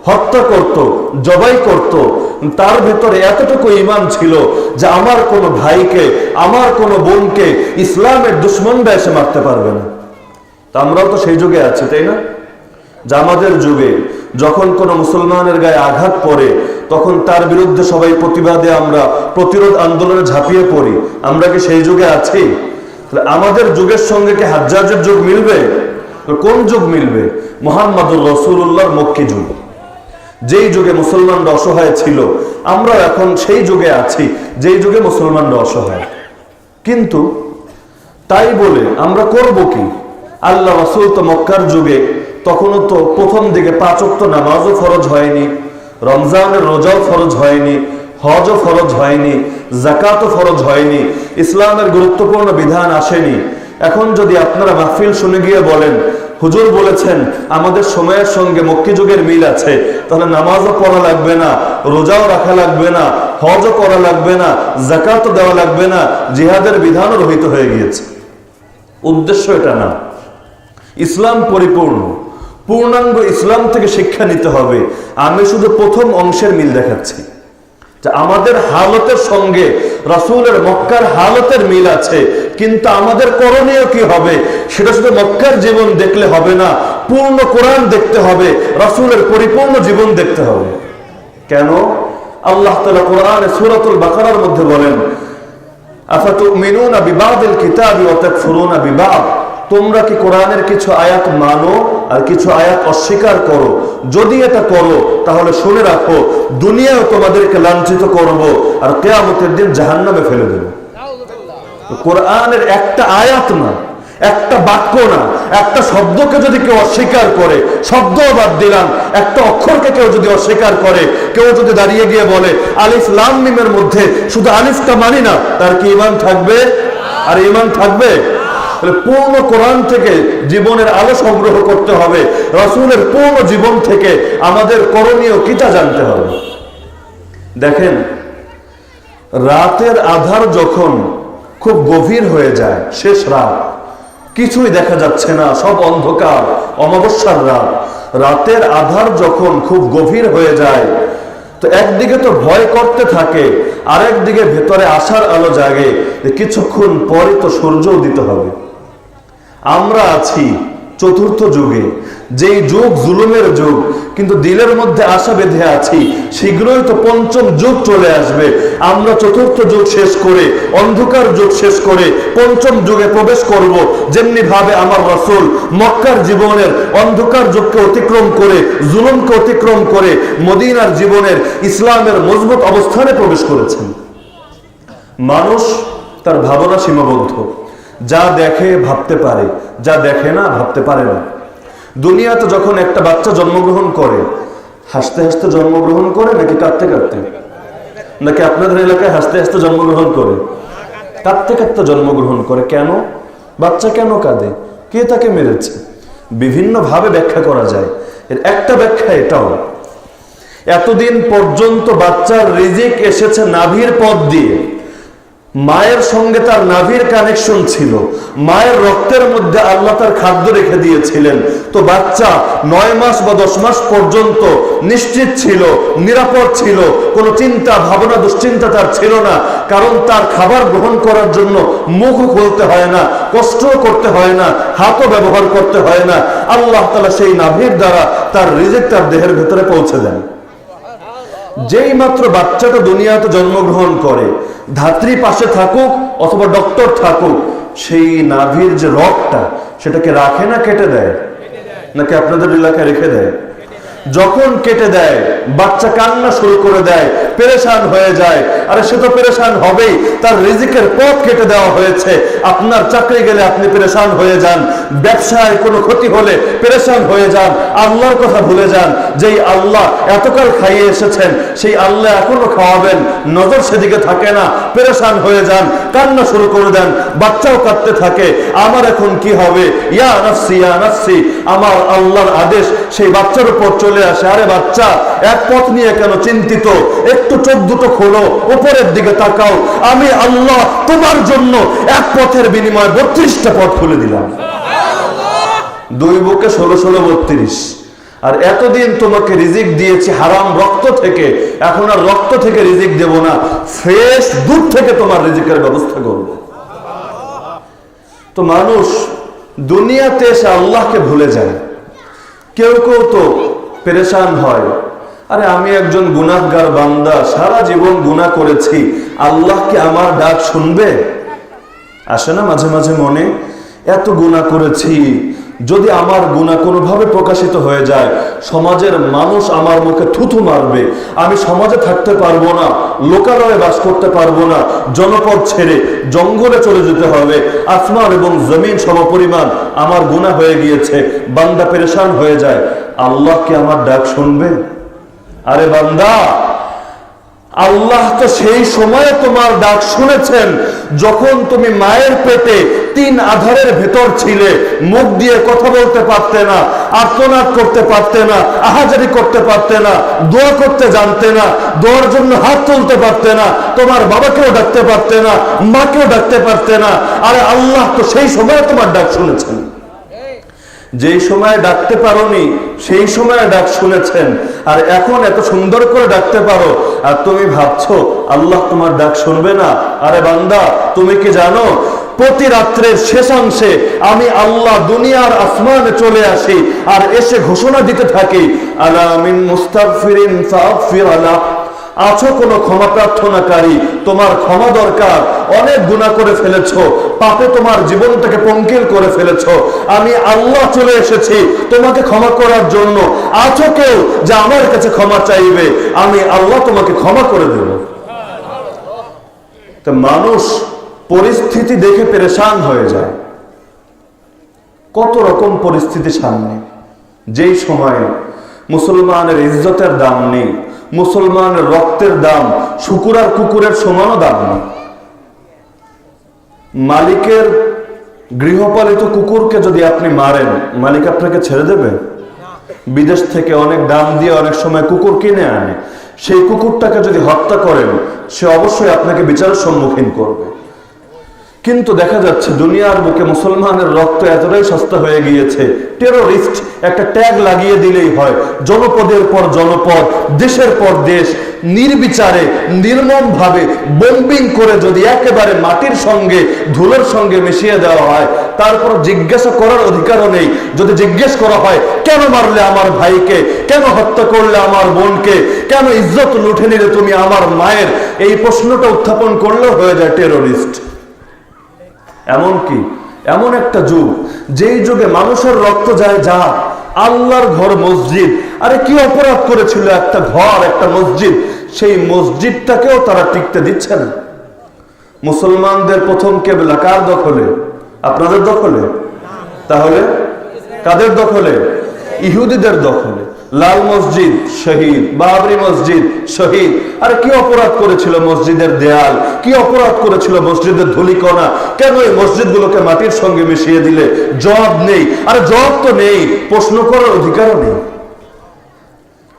হত্যা করত, জবাই করত, তার ভেতরে এতটুকু ঈমান ছিল যে আমার কোনো ভাইকে, আমার কোনো বোনকে ইসলামের দুশ্মনরা এসে মারতে পারবে না। তা আমরাও তো সেই যুগে আছি, তাই না? যে আমাদের যুগে যখন কোনো মুসলমানের গায়ে আঘাত পড়ে তখন তার বিরুদ্ধে সবাই প্রতিবাদে আমরা প্রতিরোধ আন্দোলনে ঝাঁপিয়ে পড়ি। আমরা কি সেই যুগে আছি? আমাদের যুগের সঙ্গে কি হাজ্জাজের যুগ মিলবে? কোন যুগ মিলবে? মুহাম্মদুর রাসূলুল্লাহর মক্কি যুগ, যেই যুগে মুসলমানরা অসহায় ছিল। আমরা এখন সেই যুগে আছি যেই যুগে মুসলমানরা অসহায়। কিন্তু তাই বলে আমরা করব কি? আল্লাহ রাসূল তো মক্কার যুগে তখনও তো প্রথম দিকে 5 ওয়াক্ত নামাজও ফরজ হয়নি, রমজানের রোজাও ফরজ হয়নি, হজও ফরজ হয়নি, যাকাতও ফরজ হয়নি, ইসলামের গুরুত্বপূর্ণ বিধান আসেনি। এখন যদি আপনারা মাহফিল শুনে গিয়ে বলেন হুজুর বলেছেন আমাদের সময়ের সঙ্গে মক্কি যুগের মিল আছে, তাহলে নামাজও পড়া লাগবে না, রোজাও রাখা লাগবে না, হজও করা লাগবে না, যাকাতও দেওয়া লাগবে না, জিহাদের বিধানও রহিত হয়ে গিয়েছে। উদ্দেশ্য এটা না। ইসলাম পরিপূর্ণ, পূর্ণাঙ্গ ইসলাম থেকে শিক্ষা নিতে হবে। আমি শুধু প্রথম অংশের মিল দেখাচ্ছি যে আমাদের হালতের সঙ্গে রাসূলের মক্কার হালতের মিল আছে, কিন্তু আমাদের করণীয় কি হবে সেটা শুধু মক্কার জীবন দেখলে হবে না, পূর্ণ কোরআন দেখতে হবে, রাসূলের পরিপূর্ণ জীবন দেখতে হবে। কেন? আল্লাহ তাআলা কোরআনে সূরাতুল বাকারার মধ্যে বলেন আফাতুমিনুনা বিবাদিল কিতাবি ওয়া তাকফুরুনা বিবাদ, তোমরা কি কোরআনের কিছু আয়াত মানো আর কিছু আয়াত অস্বীকার করো? যদি এটা করো তাহলে শুনে রাখো দুনিয়াও তোমাদেরকে লাঞ্ছিত করব আর কিয়ামতের দিন জাহান্নামে ফেলে দেব। কোরআনের একটা আয়াত না, একটা বাক্য না, একটা শব্দকে যদি কেউ অস্বীকার করে, শব্দ বাদ দিলাম, একটা অক্ষরকে কেউ যদি অস্বীকার করে, কেউ যদি দাঁড়িয়ে গিয়ে বলে আলিফ লাম মিমের মধ্যে শুধু আলিফটা মানি না, তার কি ঈমান থাকবে? আর ঈমান থাকবে? পূর্ণ কোরআন থেকে জীবনের আলো সংগ্রহ করতে হবে, রাসূলের পূর্ণ জীবন থেকে আমাদের করণীয় কিটা জানতে হবে। দেখেন, রাতের আধার যখন খুব গভীর হয়ে যায়, শেষ রাত, কিছুই দেখা যাচ্ছে না, সব অন্ধকার, অমাবস্যার রাত, রাতের আধার যখন খুব গভীর হয়ে যায় তো একদিকে তো ভয় করতে থাকে, আরেকদিকে ভেতরে আশার আলো জাগে যে কিছুক্ষণ পরে তো সূর্য উদিত হবে। আমরা আছি চতুর্থ যুগে, যেই যুগ জুলুমের যুগ, কিন্তু দিলের মধ্যে আশা বেঁধে আছি শীঘ্রই তো পঞ্চম যুগ চলে আসবে। আমরা চতুর্থ যুগ শেষ করে, অন্ধকার যুগ শেষ করে পঞ্চম যুগে প্রবেশ করব। যেমনি ভাবে আমার রাসূল মক্কার জীবনের অন্ধকার যুগকে অতিক্রম করে, জুলুমকে অতিক্রম করে মদিনার জীবনের ইসলামের মজবুত অবস্থানে প্রবেশ করেছেন। মানুষ তার ভাবনা সীমাবদ্ধ, যা দেখে ভাবতে পারে, যা দেখে না ভাবতে পারে না। দুনিয়াতে যখন একটা বাচ্চা জন্মগ্রহণ করে, হাসতে হাসতে জন্মগ্রহণ করে নাকি কাঁদতে কাঁদতে? নাকি আপনাদের এলাকায় হাসতে হাসতে জন্মগ্রহণ করে? কাঁদতে কাঁদতে জন্মগ্রহণ করে। কেন? বাচ্চা কেন কাঁদে? কে তাকে মেরেছে? বিভিন্ন ভাবে ব্যাখ্যা করা যায়। এর একটা ব্যাখ্যা এটাও, এতদিন পর্যন্ত বাচ্চার রিজিক এসেছে নাভির পথ দিয়ে, মায়ের সঙ্গে তার নাভির কানেকশন ছিল, মায়ের রক্তের মধ্যে আল্লাহ তার খাদ্য রেখে দিয়েছিলেন। তো বাচ্চা 9 মাস বা 10 মাস পর্যন্ত নিশ্চিত ছিল, নিরাপদ ছিল, কোনো চিন্তা ভাবনা দুশ্চিন্তা তার ছিল না, কারণ তার খাবার গ্রহণ করার জন্য মুখও খুলতে হয় না, কষ্টও করতে হয় না, হাতও ব্যবহার করতে হয় না। আল্লাহ তাআলা সেই নাভির দ্বারা তার রিজিক তার দেহের ভেতরে পৌঁছে দেন। যেই মাত্র বাচ্চাটা দুনিয়াতে জন্মগ্রহণ করে, ধাত্রী পাশে থাকুক অথবা ডক্টর থাকুক, সেই নাভির যে রগটা সেটাকে রাখে না কেটে দেয়? নাকি আপনাদের এলাকায় রেখে দেয়? যখন কেটে দেয় বাচ্চা কান্না শুরু করে দেয়, পেরেশান হয়ে যায়। আরে সে তো পেরেশান হবেই, তার রিজিকের পথ কেটে দেওয়া হয়েছে। আপনার চাকরি গেলে আপনি পেরেশান হয়ে যান, ব্যবসায় কোনো ক্ষতি হলে পেরেশান হয়ে যান, আল্লাহর কথা ভুলে যান। যেই আল্লাহ এতকাল খাইয়ে এসেছেন সেই আল্লাহ এখনো খাওয়াবেন, নজর সেদিকে থাকে না, পেরেশান হয়ে যান, কান্না শুরু করে দেন, বাচ্চাও কাঁদতে থাকে, আমার এখন কি হবে, ইয়া নাফসি ইয়া নাফসি। আমার আল্লাহর আদেশ সেই বাচ্চার উপর চলে আসে, আরে বাচ্চা এক পথ নিয়ে কেন চিন্তিত, একটু চোখ দুটো খোলো, উপরের দিকে তাকাও, আমি আল্লাহ তোমার জন্য এক পথের বিনিময়ে 32টা পথ খুলে দিলাম। দুই বুকে 16-16-32। আর এতদিন তোমাকে রিজিক দিয়েছি হারাম রক্ত থেকে, এখন আর রক্ত থেকে রিজিক দেব না, ফ্রেশ দুধ থেকে তোমার রিজিকের ব্যবস্থা করব। তো মানুষ দুনিয়াতে এসে আল্লাহকে ভুলে যায়। কেউ কেউ তো পেরেশান হয়, আরে আমি একজন গুনাহগার বান্দা, সারা জীবন গুনাহ করেছি, আল্লাহ কি আমার ডাক শুনবে? আসে না মাঝে মাঝে মনে, এত গুনাহ করেছি, যদি আমার গুনাহ কোনোভাবে প্রকাশিত হয়ে যায়, সমাজের মানুষ আমার মুখে থুথু মারবে, আমি সমাজে থাকতে পারবো না, লোকালয়ে বাস করতে পারবো না, জনপদ ছেড়ে জঙ্গলে চলে যেতে হবে, আসমান এবং জমিন সমপরিমাণ আমার গুনাহ হয়ে গিয়েছে। বান্দা পেরেশান হয়ে যায়, আল্লাহ কি আমার ডাক শুনবে? আরে বান্দা, আল্লাহ তো সেই সময়ে তোমার ডাক শুনেছেন যখন তুমি মায়ের পেটে 3 আধারের ভেতর ছিলে, মুখ দিয়ে কথা বলতে পারতে না, আর্তনাদ করতে পারতে না, আহাজারি করতে পারতে না, দোয়া করতে জানতে না, দোয়ার জন্য হাত তুলতে পারতে না, তোমার বাবাকেও ডাকতে পারতে না, মাকেও ডাকতে পারতে না। আরে আল্লাহ তো সেই সময়ে তোমার ডাক শুনেছেন। যেই সময় ডাকতে পারোনি সেই সময় ডাক শুনেছেন, আর এখন এত সুন্দর করে ডাকতে পারো, আর তুমি ভাবছো আল্লাহ তোমার ডাক শুনবে না। আরে বান্দা, তুমি কি জানো প্রতি রাত্রের শেষাংশে আমি আল্লাহ দুনিয়ার আসমানে চলে আসি আর এসে ঘোষণা দিতে থাকি, আলা মিন মুস্তাগফিরিন ফাগফির আলা, আছো কোনো ক্ষমা প্রার্থনাকারী, তোমার ক্ষমা দরকার, অনেক গুনাহ করে ফেলেছো, পাপে তোমার জীবনটাকে পঙ্কিল করে ফেলেছো, আমি আল্লাহ চলে এসেছি তোমাকে ক্ষমা করার জন্য, আছো কেউ যে আমার কাছে ক্ষমা চাইবে, আমি আল্লাহ তোমাকে ক্ষমা করে দেব। তো মানুষ পরিস্থিতি দেখে পেরেশান হয়ে যায়, কত রকম পরিস্থিতি সামনে, যেই সময়ে মুসলমানের ইজ্জতের দাম নেই, মুসলমানের রক্তের দাম শুকুর আর কুকুরের সমানও দাম নেই। মালিকের গৃহপালিত কুকুরকে যদি আপনি মারেন, মালিক আপনাকে ছেড়ে দেবে? বিদেশ থেকে অনেক দাম দিয়ে অনেক সময় কুকুর কিনে আনে, সেই কুকুরটাকে যদি হত্যা করেন, সে অবশ্যই আপনাকে বিচারের সম্মুখীন করবে। কিন্তু দেখা যাচ্ছে দুনিয়ার বুকে মুসলমানের রক্ত এতটাই সস্তা হয়ে গিয়েছে, টেরোরিস্ট একটা ট্যাগ লাগিয়ে দিলেই হয়, জনপদের পর জনপদ, দেশের পর দেশ, নির্বিচারে নির্মম ভাবে বোম্বিং করে যদি একেবারে মাটির সঙ্গে ধুলোর সঙ্গে মিশিয়ে দেওয়া হয়, তারপর জিজ্ঞাসা করার অধিকারও নেই। যদি জিজ্ঞেস করা হয় কেন মারলে আমার ভাইকে, কেন হত্যা করলে আমার বোনকে, কেন ইজ্জত লুঠে নিলে তুমি আমার মায়ের, এই প্রশ্নটা উত্থাপন করলেও হয়ে যায় টেরোরিস্ট। এমনকি এমন একটা যুগ, যেই যুগে মানুষের রক্ত যায় যা, আল্লাহর ঘর মসজিদ, আরে কি অপরাধ করেছিল একটা ঘর, একটা মসজিদ, সেই মসজিদটাকেও তারা টিকতে দিচ্ছে না। মুসলমানদের প্রথম কেবলা কার দখলে? আপনাদের দখলে? তাহলে কাদের দখলে? ইহুদিদের দখলে। লাল মসজিদ শহীদ, বাবরি মসজিদ শহীদ। আরে কি অপরাধ করেছিল মসজিদের দেয়াল, কি অপরাধ করেছিল মসজিদের ধুলিকণা, কেন এই মসজিদগুলোকে মাটির সঙ্গে মিশিয়ে দিলে? জবাব নেই। আরে জবাব তো নেই, প্রশ্ন করার অধিকারও নেই।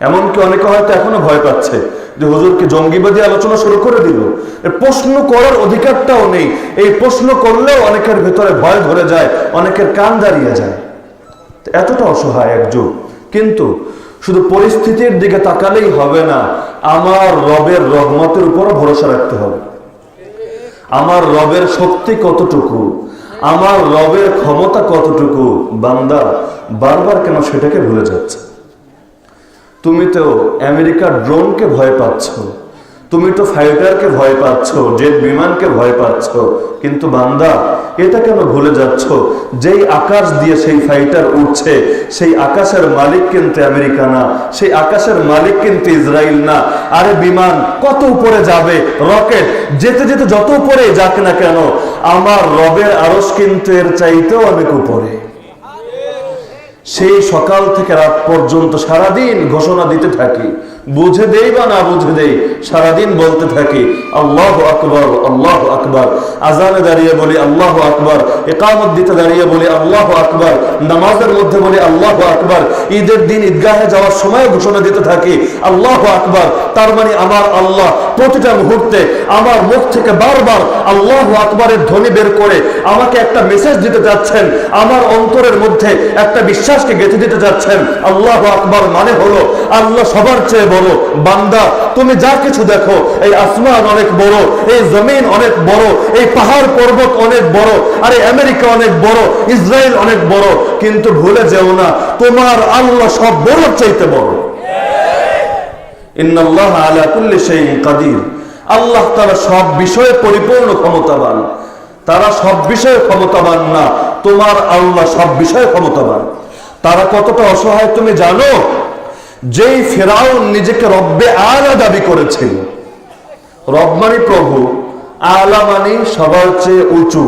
এমনকি অনেকে হয়তো এখনো ভয় পাচ্ছে যে হুজুরকে জঙ্গিবাদী আলোচনা শুরু করে দিল, প্রশ্ন করার অধিকারটাও নেই। এই প্রশ্ন করলেও অনেকের ভেতরে ভয় ধরে যায়, অনেকের কান দাঁড়িয়ে যায়। এতটা অসহায় এক যুগ। কিন্তু শুধু পরিস্থিতির দিকে তাকালেই হবে না, আমার রবের রহমতের উপরও ভরসা রাখতে হবে। আমার রবের শক্তি কতটুকু, আমার রবের ক্ষমতা কতটুকু, বান্দা বারবার কেন সেটাকে ভুলে যাচ্ছে? তুমি তো আমেরিকার ড্রোনকে ভয় পাচ্ছ, তুমি তো ফাইটারকে ভয় পাচ্ছ, জেট বিমানকে ভয় পাচ্ছ, কিন্তু বান্দা এটা কেন ভুলে যাচ্ছ যেই আকাশ দিয়ে সেই ফাইটার উঠছে সেই আকাশের মালিক কিন্তু আমেরিকা না, সেই আকাশের মালিক কিন্তু ইসরায়েল না। আরে বিমান কত উপরে যাবে, রকেট যেতে যেতে যত উপরে যাক না কেন, আমার রবের আরশ কিন্তু এর চাইতেও অনেক উপরে। সেই সকাল থেকে রাত পর্যন্ত সারাদিন ঘোষণা দিতে থাকি, বুঝে দেই বা না বুঝে দেই, সারাদিন বলতে থাকি আল্লাহু আকবার, আল্লাহু আকবার। আজানে দাঁড়িয়ে বলি আল্লাহু আকবার, ইকামত দিতে দাঁড়িয়ে বলি আল্লাহু আকবার, নামাজের মধ্যে বলি আল্লাহু আকবার, ঈদের দিন ঈদগাহে যাওয়ার সময় ঘোষণা দিতে থাকি আল্লাহু আকবার। তার মানে আমার আল্লাহ প্রতিটা মুহূর্তে আমার মুখ থেকে বারবার আল্লাহু আকবারের ধ্বনি বের করে আমাকে একটা মেসেজ দিতে যাচ্ছেন, আমার অন্তরের মধ্যে একটা বিশ্বাসকে গেঁথে দিতে যাচ্ছেন। আল্লাহু আকবার মানে হলো আল্লাহ সবার চেয়ে বড়। বান্দা তুমি যা কিছু দেখো, এই আসমান অনেক বড়, এই জমিন অনেক বড়, এই পাহাড় পর্বত অনেক বড়, আরে আমেরিকা অনেক বড়, ইসরায়েল অনেক বড়, কিন্তু ভুলে যেও না তোমার আল্লাহ সব বড় চাইতে বড়। ইন্নাল্লাহ আলা কুল্লি শাইইন কাদির। আল্লাহ তাআলা সব বিষয়ে পরিপূর্ণ ক্ষমতাবান। তারা সব বিষয়ে ক্ষমতাবান না, তোমার আল্লাহ সব বিষয়ে ক্ষমতাবান। তারা কতটা অসহায় তুমি জানো? যেই ফেরাউন নিজেকে রব্বে আলা দাবি করেছিল, রব মানে প্রভু, আলা মানে সবার চেয়ে উঁচু,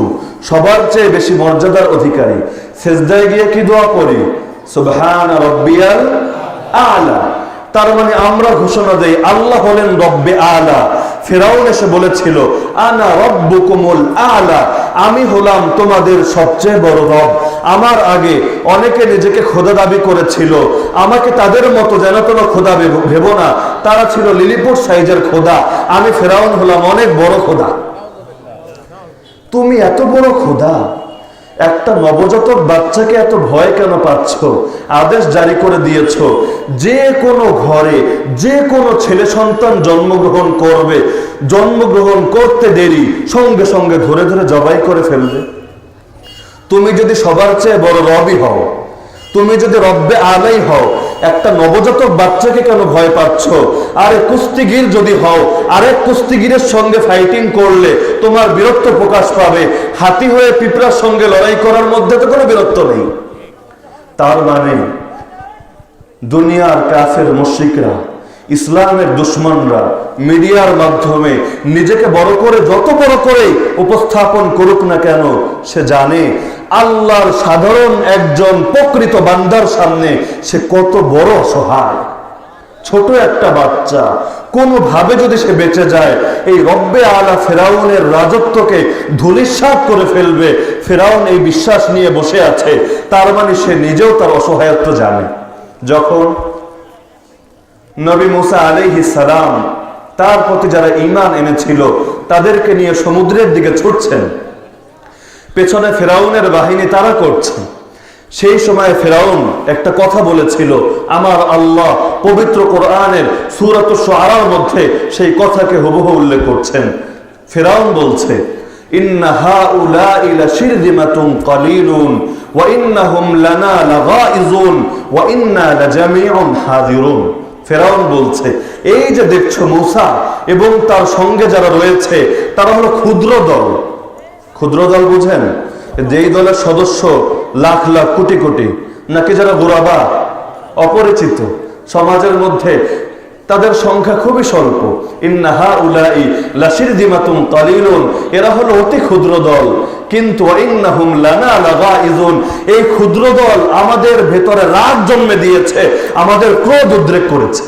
সবার চেয়ে বেশি মর্যাদার অধিকারী। সেজদায় গিয়ে কি দোয়া করি? সুবহান রাব্বিয়াল আলা। তার মানে আমরা ঘোষণা দেই আল্লাহ হলেন রব্বে আলা। ফেরাউন এসে বলেছিল আনা রব্বুকুমুল আলা, আমি হলাম তোমাদের সবচেয়ে বড় রব। আমার আগে অনেকে নিজেকে খোদা দাবি করেছিল, আমাকে তাদের মতো যেন কোনো খোদা ভেবো না, তারা ছিল লিলিপুট সাইজের খোদা, আমি ফেরাউন হলাম অনেক বড় খোদা। তুমি এত বড় খোদা, একটা নবজাতক বাচ্চাকে এত ভয় কেন পাচ্ছ? আদেশ জারি করে দিয়েছ যে কোনো ঘরে যে কোনো ছেলে সন্তান জন্মগ্রহণ করবে, জন্মগ্রহণ করতে দেরি সঙ্গে সঙ্গে ধরে ধরে জবাই করে ফেলবে। তুমি যদি সবার চেয়ে বড় রবই হও, তুমি যদি রব্বে আলাই হও, একটা নবজাতক বাচ্চাকে কেন ভয় পাচ্ছ? আরে কুস্তিগির যদি হও, আরেক কুস্তিগিরের সঙ্গে ফাইটিং করলে তোমার বীরত্ব প্রকাশ পাবে। হাতি হয়ে পিঁপড়ার সঙ্গে লড়াই করার মধ্যে তো কোনো বীরত্ব নেই। তার মানে দুনিয়ার কাফের মুশরিকরা, ইসলামের দুশ্মনরা মিডিয়ার মাধ্যমে নিজেকে বড় করে যত বড় করে উপস্থাপন করুক না কেন, সে জানে আল্লাহর সাধারণ একজন প্রকৃত বান্দার সামনে সে কত বড় অসহায়। ছোট একটা বাচ্চা কোনোভাবে যদি সে বেঁচে যায়, এই রব্বে আলা ফেরাউনের রাজত্বকে ধূলিসাৎ করে ফেলবে। ফেরাউন এই বিশ্বাস নিয়ে বসে আছে, তার মানে সে নিজেও তার অসহায়ত্ব জানে। যখন নবী মুসা আলাইহিস সালাম তার প্রতি যারা ঈমান এনেছিল তাদেরকে নিয়ে সমুদ্রের দিকে ছুটছেন, পেছনে ফেরাউনের বাহিনী তারা করছে, সেই সময় ফেরাউন একটা কথা বলেছিল, আমার আল্লাহ পবিত্র কোরআনের সূরাতুশ শুআরার মধ্যে সেই কথাকে হুবহু উল্লেখ করছেন। ফেরাউন বলছে ইন্না হাউলাই লাশিরযিমাতুন কালিলুন ওয়া ইন্নাহুম লানা লাগাইজুন ওয়া ইন্না লাজামিউন হাযিরুন। ফেরাউন বলছে এই যে দেখছো মূসা এবং তার সঙ্গে যারা রয়েছে তারা হলো ক্ষুদ্র দল। ক্ষুদ্র দল বুঝেন? যেই দলের সদস্য লাখ লাখ কোটি কোটি, নাকি যারা গুরাবা অপরিচিত সমাজের মধ্যে, তাদের সংখ্যা খুবই স্বল্প। ইন্না হাউলাই লাশিরযিমাতুন কালিলুন, এরা হলো অতি ক্ষুদ্র দল। কিন্তু ইন্নাহুম লানা লাগাইজুন, এই ক্ষুদ্র দল আমাদের ভেতরে রাগ জন্মে দিয়েছে, আমাদের ক্রোধ উদ্রেক করেছে।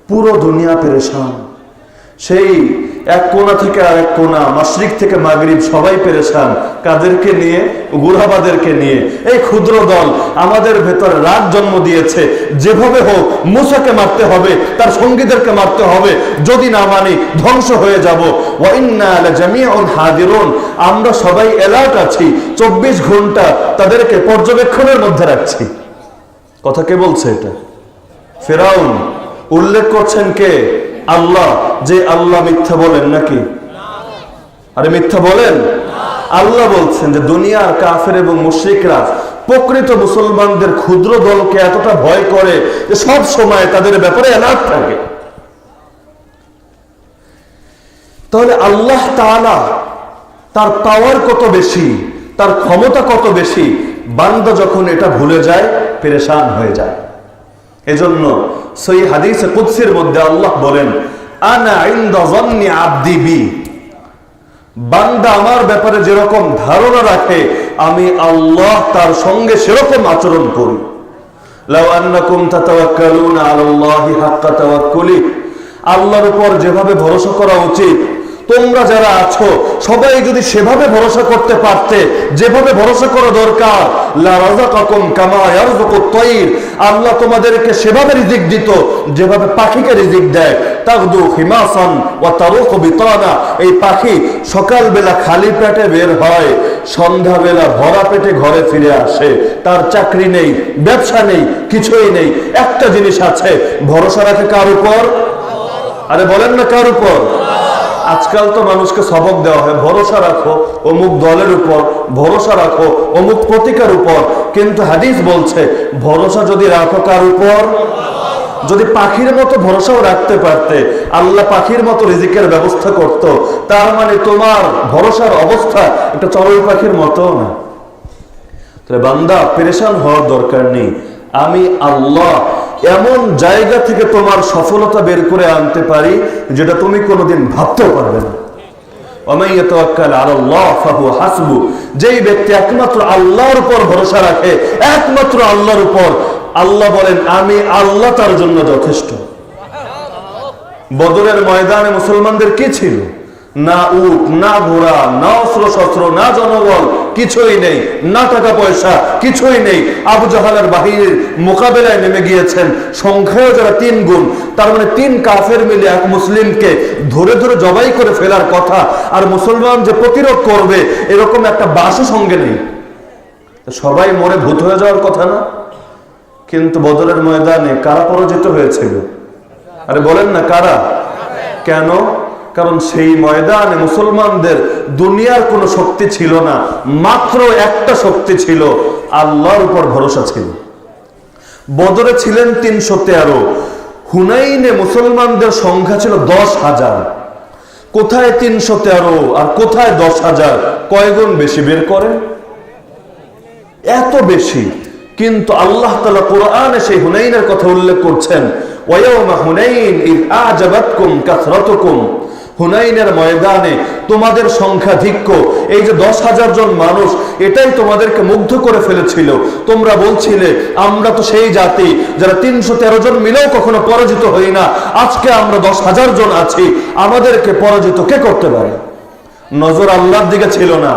পুরো দুনিয়া পেরেশান, সেই এক কোণা থেকে আর এক কোণা, মাশরিক থেকে মাগরিব সবাই পেরেশান। কাদেরকে নিয়ে? গুরাবাদেরকে নিয়ে। এই ক্ষুদ্র দল আমাদের ভেতরে রাগ জন্ম দিয়েছে, যেভাবে হোক মূসাকে মারতে হবে, তার সঙ্গীদেরকে মারতে হবে, যদি না মানি ধ্বংস হয়ে যাব। ওয়া ইন্না লাজামিউন হাযিরুন, আমরা সবাই অ্যালার্ট আছি, 24 ঘন্টা তাদেরকে পর্যবেক্ষণের মধ্যে রাখছি। কথা কে বলছে এটা? ফেরাউন। উল্লেখ করছেন কে? আল্লাহ। যে আল্লাহ মিথ্যা বলেন নাকি? আরে মিথ্যা বলেন? আল্লাহ বলছেন যে দুনিয়ার কাফের এবং মুশরিকরা প্রকৃত মুসলমানদের ক্ষুদ্র দলকে এতটা ভয় করে যে সব সময় তাদের ব্যাপারে অ্যালার্ট থাকে। তাহলে আল্লাহ তাআলা তার পাওয়ার কত বেশি, তার ক্ষমতা কত বেশি, বান্দা যখন এটা ভুলে যায় পেরেশান হয়ে যায়। এজন্য সহিহ হাদিসে কুদসির মধ্যে আল্লাহ বলেন, আনা ইনদা যান্নি আবদি বি, বান্দা আমার ব্যাপারে যেরকম ধারণা রাখে আমি আল্লাহ তার সঙ্গে সেরকম আচরণ করি। লাউ আন্নাকুম তাতাওয়াক্কালুনা আলাল্লাহি হাক্কা তাওয়াক্কুলি, আল্লাহর উপর যেভাবে ভরসা করা উচিত তোমরা যারা আছো সবাই যদি সেভাবে ভরসা করতে পারতে, যেভাবে ভরসা করা দরকার, লা রাযাকাকুম কামা ইয়ারযুকুত তায়র, আল্লাহ তোমাদেরকে সেভাবে রিজিক দিত যেভাবে পাখিকে রিজিক দেয়। তাগদু হিমাসান ওয়া তারুকু বিতানা, এই পাখি সকালবেলা খালি পেটে বের হয়, সন্ধ্যাবেলা ভরা পেটে ঘরে ফিরে আসে। তার চাকরি নেই, ব্যবসা নেই, কিছুই নেই, একটা জিনিস আছে, ভরসা রাখে কার উপর? আরে বলেন না কার উপর? আজকাল তো মানুষকে সবক দেওয়া হয়, ভরসা রাখো অমুক দলের উপর, ভরসা রাখো অমুক প্রতীকের উপর, কিন্তু হাদিস বলছে ভরসা যদি রাখো কার উপর? যদি পাখির মতো ভরসাও রাখতে পারতে, আল্লাহ পাখির মতো রিজিকের ব্যবস্থা করত, তার মানে তোমার ভরসার অবস্থা একটা চড়ুই পাখির মতো না। তাহলে বান্দা পেরেশান হওয়ার দরকার নেই। আমি আল্লাহ এমন জায়গা থেকে তোমার সফলতা বের করে আনতে পারি যেটা তুমি কোনোদিন ভাবতেও পারবে না। ওয়ামান ইয়াতাওয়াক্কাল আলাল্লাহ ফাহুয়া হাসবু, যেই ব্যক্তি একমাত্র আল্লাহর উপর ভরসা রাখে, একমাত্র আল্লাহর উপর, আল্লাহ বলেন আমি আল্লাহ তার জন্য যথেষ্ট। বদরের ময়দানে মুসলমানদের কি ছিল? না উট, না ঘোড়া, না অস্ত্র শস্ত্র, না জনবল, কিছুই নেই, না টাকা পয়সা, কিছুই নেই। আবু জাহালের বাহিনীর মোকাবেলায় নেমে গিয়েছেন, সংখ্যায় যারা 3 গুণ, তার মানে 3 কাফের মিলে এক মুসলিমকে ধরে ধরে জবাই করে ফেলার কথা, আর মুসলমান যে প্রতিরোধ করবে এরকম একটা বাসও সঙ্গে নেই। সবাই মরে ভূত হয়ে যাওয়ার কথা না? কিন্তু বদরের ময়দানে কারা পরাজিত হয়েছিল? আরে বলেন না কারা? কেন? কারণ সেই ময়দানে মুসলমানদের দুনিয়ার কোনো শক্তি ছিল না, মাত্র একটা শক্তি ছিল, আল্লাহর উপর ভরসা ছিল। বদরে ছিলেন 313, হুনাইনে মুসলমানদের সংখ্যা ছিল 10,000। কোথায় 313 আর কোথায় 10,000? কয় গুণ বেশি বের করেন? এত বেশি। কিন্তু আল্লাহ তাআলা কোরআনে সেই হুনাইনের কথা উল্লেখ করছেন, ওয়ায়াউমা হুনাইন ইয আ'জাবাতকুম কাসরাতুকুম, হুনাইনের ময়দানে তোমাদের সংখ্যাধিক্য, এই যে 10,000 জন মানুষ, এটাই তোমাদেরকে মুগ্ধ করে ফেলেছিল। তোমরা বলছিলে আমরা তো সেই জাতি যারা 313 জন মিলেও কখনো পরাজিত হই না, আজকে আমরা 10,000 জন আছি, আমাদেরকে পরাজিত কে করতে পারে? নজর আল্লাহর দিকে ছিল না,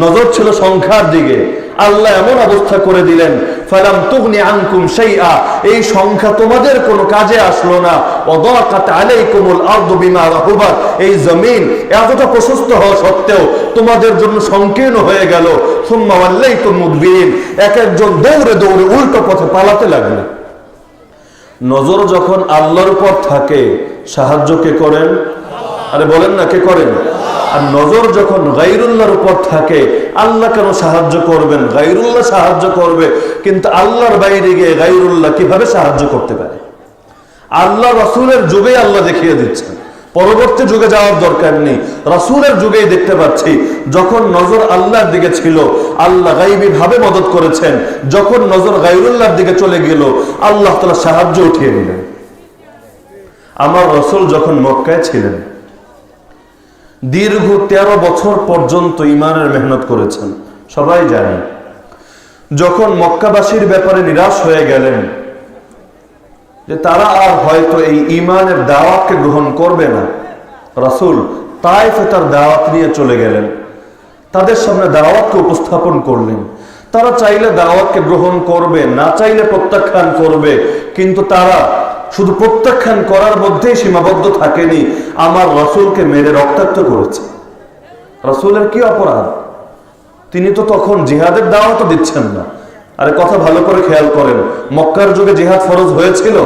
নজর ছিল সংখ্যার দিকে। আল্লাহ এমন অবস্থা করে দিলেন, ফালাম তুগনি আনকুম শাইআ, এই সংখ্যা তোমাদের কোনো কাজে আসলো না। ওয়াদাকাত আলাইকুমুল আরদু বিমা রাহুবাত, এই জমিন এতটা প্রশস্ত হওয়া সত্ত্বেও তোমাদের জন্য সংকীর্ণ হয়ে গেল। সুম্মা ওয়াল্লাইতুম মুদবিরিন, এক একজন দৌড়ে দৌড়ে উল্টো পথে পালাতে লাগলো। নজর যখন আল্লাহর উপর থাকে, সাহায্য কে করেন? আরে বলেন না কে করেন? আর নজর যখন গায়রুল্লাহর উপর থাকে, আল্লাহ কেন সাহায্য করবেন? গায়রুল্লাহ সাহায্য করবে, কিন্তু আল্লাহর বাইরে গিয়ে গায়রুল্লাহ কিভাবে সাহায্য করতে পারে? আল্লাহ রাসূলের যুগে আল্লাহ দেখিয়ে দিচ্ছেন, পরবর্তী যুগে যাওয়ার দরকার নেই। রাসূলের যুগেই দেখতে পাচ্ছি, যখন নজর আল্লাহর দিকে ছিল আল্লাহ গায়বী ভাবে মদদ করেছেন, যখন নজর গায়রুল্লাহর দিকে চলে গেল আল্লাহ তাআলা সাহায্য উঠিয়ে নিলেন। আমার রাসূল যখন মক্কায় ছিলেন, দীর্ঘ 13 বছর পর্যন্ত ইমানের মেহনত করেছেন, সবাই জানে। যখন মক্কাবাসীর ব্যাপারে নিরাশ হয়ে গেলেন যে তারা আর হয়তো এই ইমানের দাওয়াতকে গ্রহণ করবে না, রাসূল তায়েফে তার দাওয়াত নিয়ে চলে গেলেন, তাদের সামনে দাওয়াতকে উপস্থাপন করলেন। তারা চাইলে দাওয়াতকে গ্রহণ করবে, না চাইলে প্রত্যাখ্যান করবে, কিন্তু তারা শুধু প্রত্যাখ্যান করার মধ্যেই সীমাবদ্ধ থাকেনি, আমার রাসূলকে মেরে রক্তাক্ত করেছে। রাসূলের কি অপরাধ? তিনি তো তখন জিহাদের দাওয়াতও দিচ্ছেন না, আরে কথা ভালো করে খেয়াল করেন, মক্কার যুগে জিহাদ ফরজ হয়েছিল?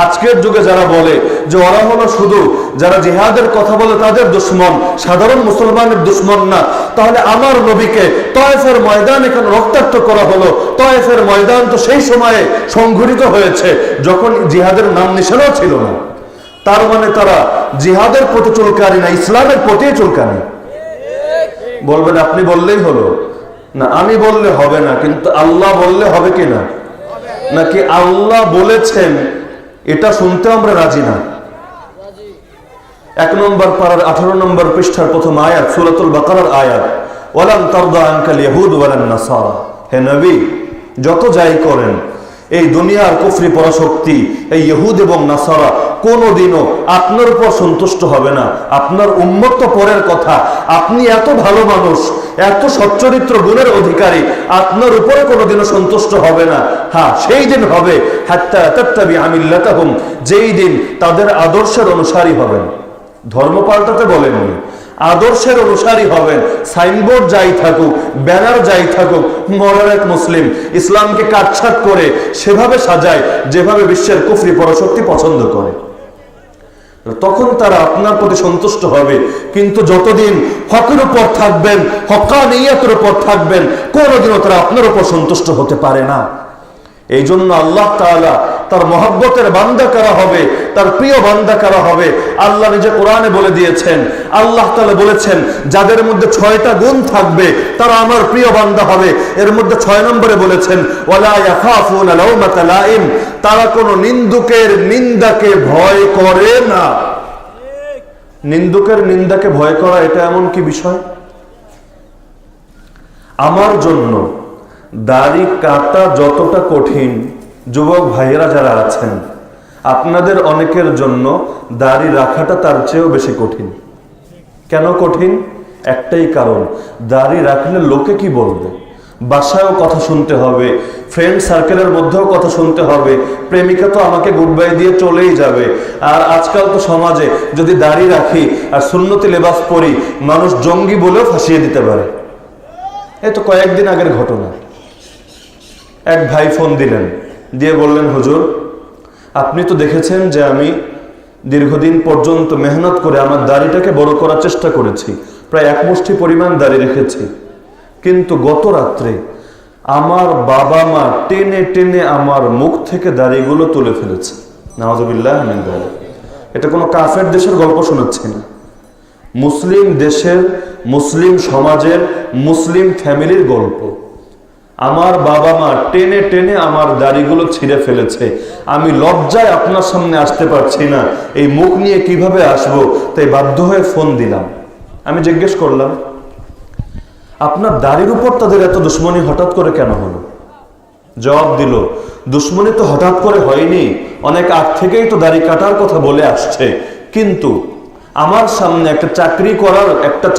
আজকের যুগে যারা বলে যে ওরা হলো শুধু যারা জিহাদের কথা বলে তাদের দুশমন, সাধারণ মুসলমানের দুশমন না, তাহলে আমার নবীকে তয়েফের ময়দানে কেন রক্তাক্ত করা হলো? তয়েফের ময়দান তো সেই সময়ে সংঘটিত হয়েছে যখন জিহাদের নাম নিশানাও ছিল না। তার মানে তারা জিহাদের প্রতি চুলকানি না, ইসলামের প্রতি চুলকানি। বলবেন আপনি বললেই হলো না, আমি বললে হবে না, কিন্তু আল্লাহ বললে হবে কিনা? নাকি আল্লাহ বলেছেন এটা শুনতে আমরা রাজি না? 1 নম্বর পারার 18 নম্বর পৃষ্ঠার প্রথম আয়াত, সূরাতুল বাকারার আয়াত, ওয়ালান তারদা আনকাল ইয়াহুদ ওয়ালান নাসারা। হে নবী, যত যাই করেন এই দুনিয়ার কুফরি পরাশক্তি এই ইহুদ এবং নাসারা কোনোদিনও আপনার উপর সন্তুষ্ট হবে না। আপনার উম্মত তো পরের কথা, আপনি এত ভালো মানুষ, এত সচ্চরিত্র গুণের অধিকারী, আপনার উপরে কোনোদিনও সন্তুষ্ট হবে না। হ্যাঁ, সেই দিন হবে হাত্তা তাত্তাবিআ মিল্লাতাহুম, যেই দিন তাদের আদর্শের অনুসারী হবেন। ধর্ম পাল্টাতে বলেননি, আদর্শের অনুসারী হবেন। সাইনবোর্ড যাই থাকুক, ব্যানার যাই থাকুক, মরার এক মুসলিম ইসলামকে কাটছাট করে সেভাবে সাজায় যেভাবে বিশ্বের কুফরি পরাশক্তি পছন্দ করে, তখন তারা আপনার প্রতি সন্তুষ্ট হবে। কিন্তু যতদিন হকের উপর থাকবেন, হক্কানিয়তের উপর থাকবেন, কোনোদিনও তারা আপনার উপর সন্তুষ্ট হতে পারে না। এই জন্য আল্লাহ তাআলা তার মহব্বতের বান্দা কারা হবে, তার প্রিয় বান্দা কারা হবে, আল্লাহ নিজে কোরআনে বলে দিয়েছেন। আল্লাহ তাআলা বলেছেন যাদের মধ্যে 6টা গুণ থাকবে তারা আমার প্রিয় বান্দা হবে। এর মধ্যে 6 নম্বরে বলেছেন ওয়ালা ইয়াখাফুনা লাউমাতা লাইম, তারা কোনো নিন্দুকের নিন্দাকে ভয় করে না। নিন্দুকের নিন্দাকে ভয় করা এটা এমন কি বিষয়? আমার জন্য দাড়ি কাটা যতটা কঠিন, যুবক ভাইয়েরা যারা আছেন আপনাদের অনেকের জন্য দাড়ি রাখাটা তার চেয়েও বেশি কঠিন। কেন কঠিন? একটাই কারণ, দাড়ি রাখলে লোকে কি বলবে। বাসায়ও কথা শুনতে হবে, ফ্রেন্ড সার্কেলের মধ্যেও কথা শুনতে হবে, প্রেমিকা তো আমাকে গুড বাই দিয়ে চলেই যাবে। আর আজকাল তো সমাজে যদি দাড়ি রাখি আর সুন্নতি লেবাস পরি, মানুষ জঙ্গি বলেও ফাঁসিয়ে দিতে পারে। এই তো কয়েকদিন আগের ঘটনা। এক ভাই ফোন দিলেন, দিয়ে বললেন হুজুর, আপনি তো দেখেছেন যে আমি দীর্ঘদিন পর্যন্ত মেহনত করে আমার দাড়িটাকে বড় করার চেষ্টা করেছি, প্রায় 1 মুষ্টি পরিমাণ দাড়ি রেখেছি, কিন্তু গত রাত্রে আমার বাবা মা টেনে টেনে আমার মুখ থেকে দাড়িগুলো তুলে ফেলেছে। নাউযুবিল্লাহ মিন যালিক। এটা কোনো কাফের দেশের গল্প শোনাচ্ছি না, মুসলিম দেশের, মুসলিম সমাজের, মুসলিম ফ্যামিলির গল্প। আমার বাবা মা টেনে টেনে আমার দাড়িগুলো ছিঁড়ে ফেলেছে। আমি লজ্জায় আপনার সামনে আসতে পারছি না, এই মুখ নিয়ে কিভাবে আসবো, তাই বাধ্য হয়ে ফোন দিলাম। আমি জিজ্ঞেস করলাম, আপনার দাড়ির উপর তাদের এত দুশ্মনী হঠাৎ করে কেন হলো? জবাব দিল, দুশ্মনী তো হঠাৎ করে হয়নি, অনেক আগ থেকেই তো দাড়ি কাটার কথা বলে আসছে, কিন্তু আমার সামনে একটা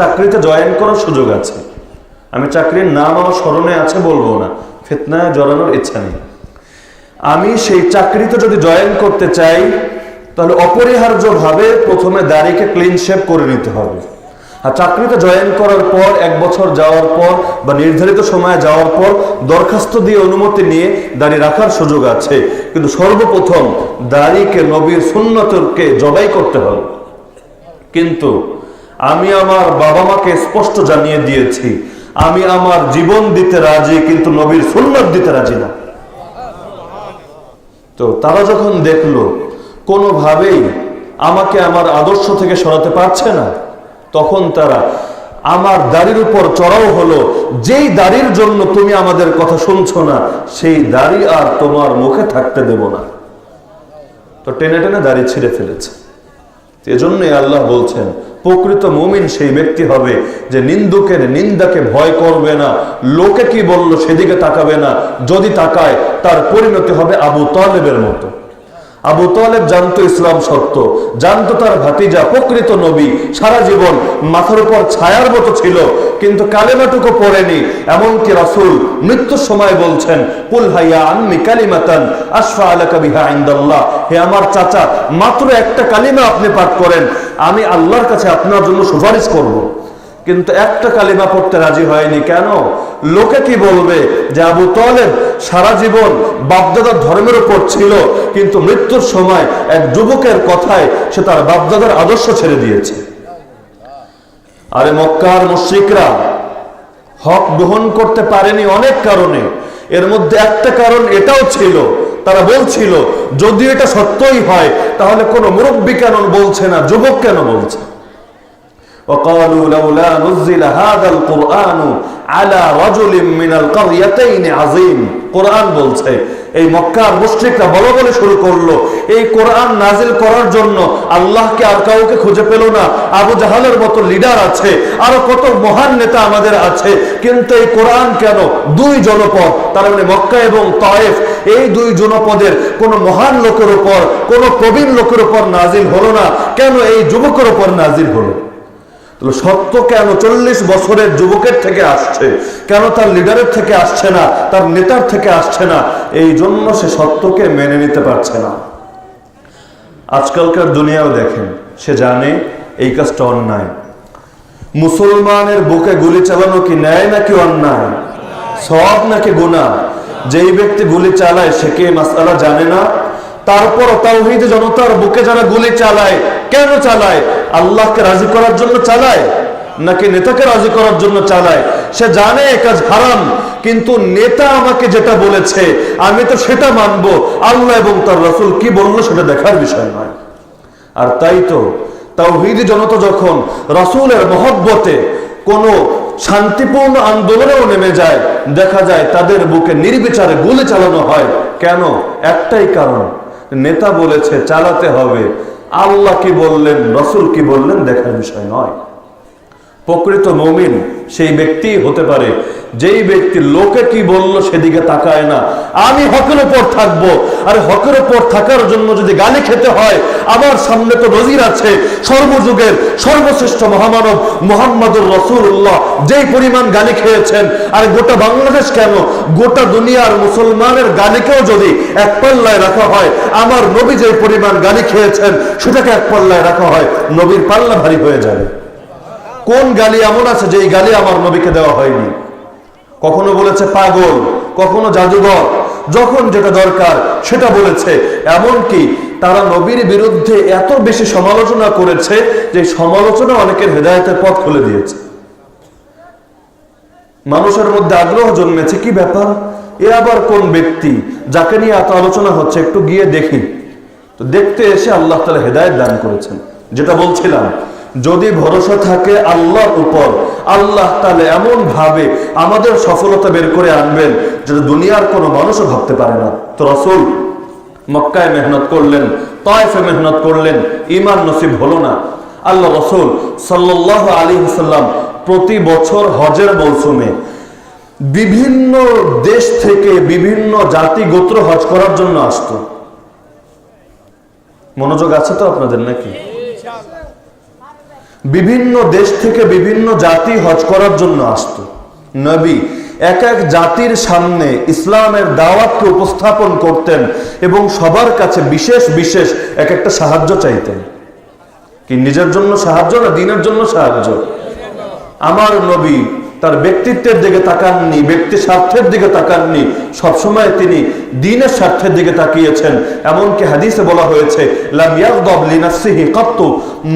চাকরিতে জয়েন করার সুযোগ আছে। আমি চাকরির নাম আমার স্মরণে আছে, বলবো না, ফিতনায় জড়ানোর ইচ্ছা নেই। আমি সেই চাকরিতে যদি জয়েন করতে চাই তাহলে অপরিহার্যভাবে প্রথমে দাড়িকে ক্লিন শেভ করে নিতে হবে। আর চাকরিতে জয়েন করার পর 1 বছর যাওয়ার পর বা নির্ধারিত সময়ে যাওয়ার পর দরখাস্ত দিয়ে অনুমতি নিয়ে দাড়ি রাখার সুযোগ আছে, কিন্তু সর্বপ্রথম দাড়িকে নবীর সুন্নতকে জবাই করতে হবে। কিন্তু আমি আমার বাবা মাকে স্পষ্ট জানিয়ে দিয়েছি আমি আমার জীবন দিতে রাজি, কিন্তু নবীর সুন্নত দিতে রাজি না। তো তারা যখন দেখলো কোনোভাবেই আমাকে আমার আদর্শ থেকে সরাতে পারছে না, তখন তারা আমার দাড়ির উপর চড়াও হলো, যেই দাড়ির জন্য তুমি আমাদের কথা শুনছো না সেই দাড়ি আর তোমার মুখে থাকতে দেব না। তো টেনে টেনে দাড়ি ছিঁড়ে ফেলেছে। এজন্যই আল্লাহ বলছেন প্রকৃত মুমিন সেই ব্যক্তি হবে যে নিন্দুকের নিন্দাকে ভয় করবে না, লোকে কি বললো সেদিকে তাকাবে না। যদি তাকায় তার পরিণতি হবে আবু তালেবের মতো। আবু তালেব জানতো ইসলাম সত্য, জানতো তার ভাতিজা প্রকৃত নবী, সারা জীবন মাথার উপর ছায়ার মতো ছিল, কিন্তু কালেমাটুকু পড়েনি। এমনকি রাসূল মৃত্যুর সময় বলছেন কুল হাইয়া আম্মি কালিমাতান আশফা আলাকা বিহা ইনদাল্লাহ, হে আমার চাচা মাত্র একটা কালিমা আপনি পাঠ করেন, আমি আল্লাহর কাছে আপনার জন্য সুপারিশ করব। কিন্তু একটা কালিমা পড়তে রাজি হয়নি। কেন? লোকে কি বলবে যে আবু তালেব সারা জীবন বাপদাদার ধর্মের উপর ছিল, কিন্তু মৃত্যুর সময় এক যুবকের কথায় সে তার বাপদাদার আদর্শ ছেড়ে দিয়েছে। আরে মক্কার মুশরিকরা হক গ্রহণ করতে পারেনি অনেক কারণে, এর মধ্যে একটা কারণ এটাও ছিল, তারা বলছিল যদি এটা সত্যই হয় তাহলে কোনো মুরব্বী কেন বলছে না, যুবক কেন বলছে। وقالوا لولا نزل هذا القرآن على رجل من القريتين عظيم। কোরআন বলছে এই মক্কার মুশরিকরা বলা বলে শুরু করলো, এই কোরআন নাজিল করার জন্য আল্লাহকে আর কাউকে খুঁজে পেল না। আবু জাহালের মতো লিডার আছে, আরো কত মহান নেতা আমাদের আছে, কিন্তু এই কোরআন কেন দুই জনপদ, তার মানে মক্কা এবং তায়েফ, এই দুই জনপদের কোন মহান লোকের উপর, কোন প্রবীণ লোকের উপর নাজিল হলো না, কেন এই যুবকের উপর নাজিল হলো? সত্য কেন 40 বছরের যুবকের থেকে আসছে, কেন তার লিডারের থেকে আসছে না, তার নেতার থেকে আসছে না? এই জন্য সে সত্যকে মেনে নিতে পারছে না। আজকালকার দুনিয়াও দেখেন, সে জানে এই কাজটা অন্যায়। মুসলমানের বুকে গুলি চালানো কি ন্যায় নাকি অন্যায়, সওয়াব নাকি গুনাহ? যেই ব্যক্তি গুলি চালায় সে কি মাসআলা জানে না? তারপর তাওহীদে জনতার বুকে যারা গুলি চালায়, কেন চালায়? আল্লাহকে রাজি করার জন্য চালায় নাকি নেতাকে রাজি করার জন্য চালায়? সে জানে এ কাজ হারাম, কিন্তু নেতা আমাকে যেটা বলেছে আমি তো সেটা মানবো, আল্লাহ এবং তার রাসূল কি বললো সেটা দেখার বিষয় নয়। আর তাই তো তাওহীদি জনতা যখন রাসূলের মহব্বতে কোনো শান্তিপূর্ণ আন্দোলনেও নেমে যায়, দেখা যায় তাদের বুকে নির্বিচারে গুলি চালানো হয়। কেন? একটাই কারণ, নেতা বলেছে চালাতে হবে, আল্লাহ কি বললেন রাসূল কি বললেন দেখার বিষয় নয়। প্রকৃত মুমিন সেই ব্যক্তি হতে পারে যেই ব্যক্তি লোকে কি বললো সেদিকে তাকায় না, আমি হকের উপর থাকবো। আর হকের উপর থাকার জন্য যদি গালি খেতে হয়, আমার সামনে তো নজির আছে, সর্বযুগের সর্বশ্রেষ্ঠ মহামানব মুহাম্মদুর রাসূলুল্লাহ যেই পরিমাণ গালি খেয়েছেন, আর গোটা বাংলাদেশ কেন গোটা দুনিয়ার মুসলমানের গালিকেও যদি এক পাল্লায় রাখা হয়, আমার নবী যেই পরিমাণ গালি খেয়েছেন সেটাকে এক পাল্লায় রাখা হয়, নবীর পাল্লা ভারী হয়ে যাবে। কোন গালি এমন আছে যেই গালি আমার নবীকে দেওয়া হয়নি? কখনো বলেছে পাগল, কখনো জাদুঘর, যখন যেটা দরকার সেটা বলেছে। এমনকি তারা নবীর বিরুদ্ধে এত বেশি সমালোচনা করেছে যে সমালোচনা অনেকের হেদায়েতের পথ খুলে দিয়েছে। মানুষের মধ্যে আগ্রহ জন্মেছে, কি ব্যাপার, এ আবার কোন ব্যক্তি যাকে নিয়ে এত আলোচনা হচ্ছে, একটু গিয়ে দেখি। তো দেখতে এসে আল্লাহ তাআলা হেদায়েত দান করেছেন। যেটা বলছিলাম, যদি ভরসা থাকে আল্লাহর উপর, আল্লাহ তাআলা এমন ভাবে আমাদের সফলতা বের করে আনবেন যেটা দুনিয়ার কোনো মানুষও ভাবতে পারে না। তো রাসূল মক্কায় মেহনত করলেন, তায়েফে মেহনত করলেন, ঈমান নসিব হলো না। আল্লাহ রাসূল সাল্লাল্লাহু আলাইহি ওয়াসাল্লাম প্রতি বছর হজের মৌসুমে বিভিন্ন দেশ থেকে বিভিন্ন জাতি গোত্র হজ করার জন্য আসতো। মনোযোগ আছে তো আপনাদের নাকি? বিভিন্ন দেশ থেকে বিভিন্ন জাতি হজ করার জন্য আসতো। নবী এক এক জাতির সামনে ইসলামের দাওয়াতকে উপস্থাপন করতেন এবং সবার কাছে বিশেষ বিশেষ এক একটা সাহায্য চাইতেন। কি নিজের জন্য সাহায্য না দ্বীনের জন্য সাহায্য? আমার নবী তার ব্যক্তিত্বের দিকে তাকাননি, ব্যক্তি স্বার্থের দিকে তাকাননি, সবসময় তিনি দ্বীনের স্বার্থের দিকে তাকিয়েছেন। এমনকি হাদিসে বলা হয়েছে লাম ইয়াগদাব লিনাফসিহি কাত্তু,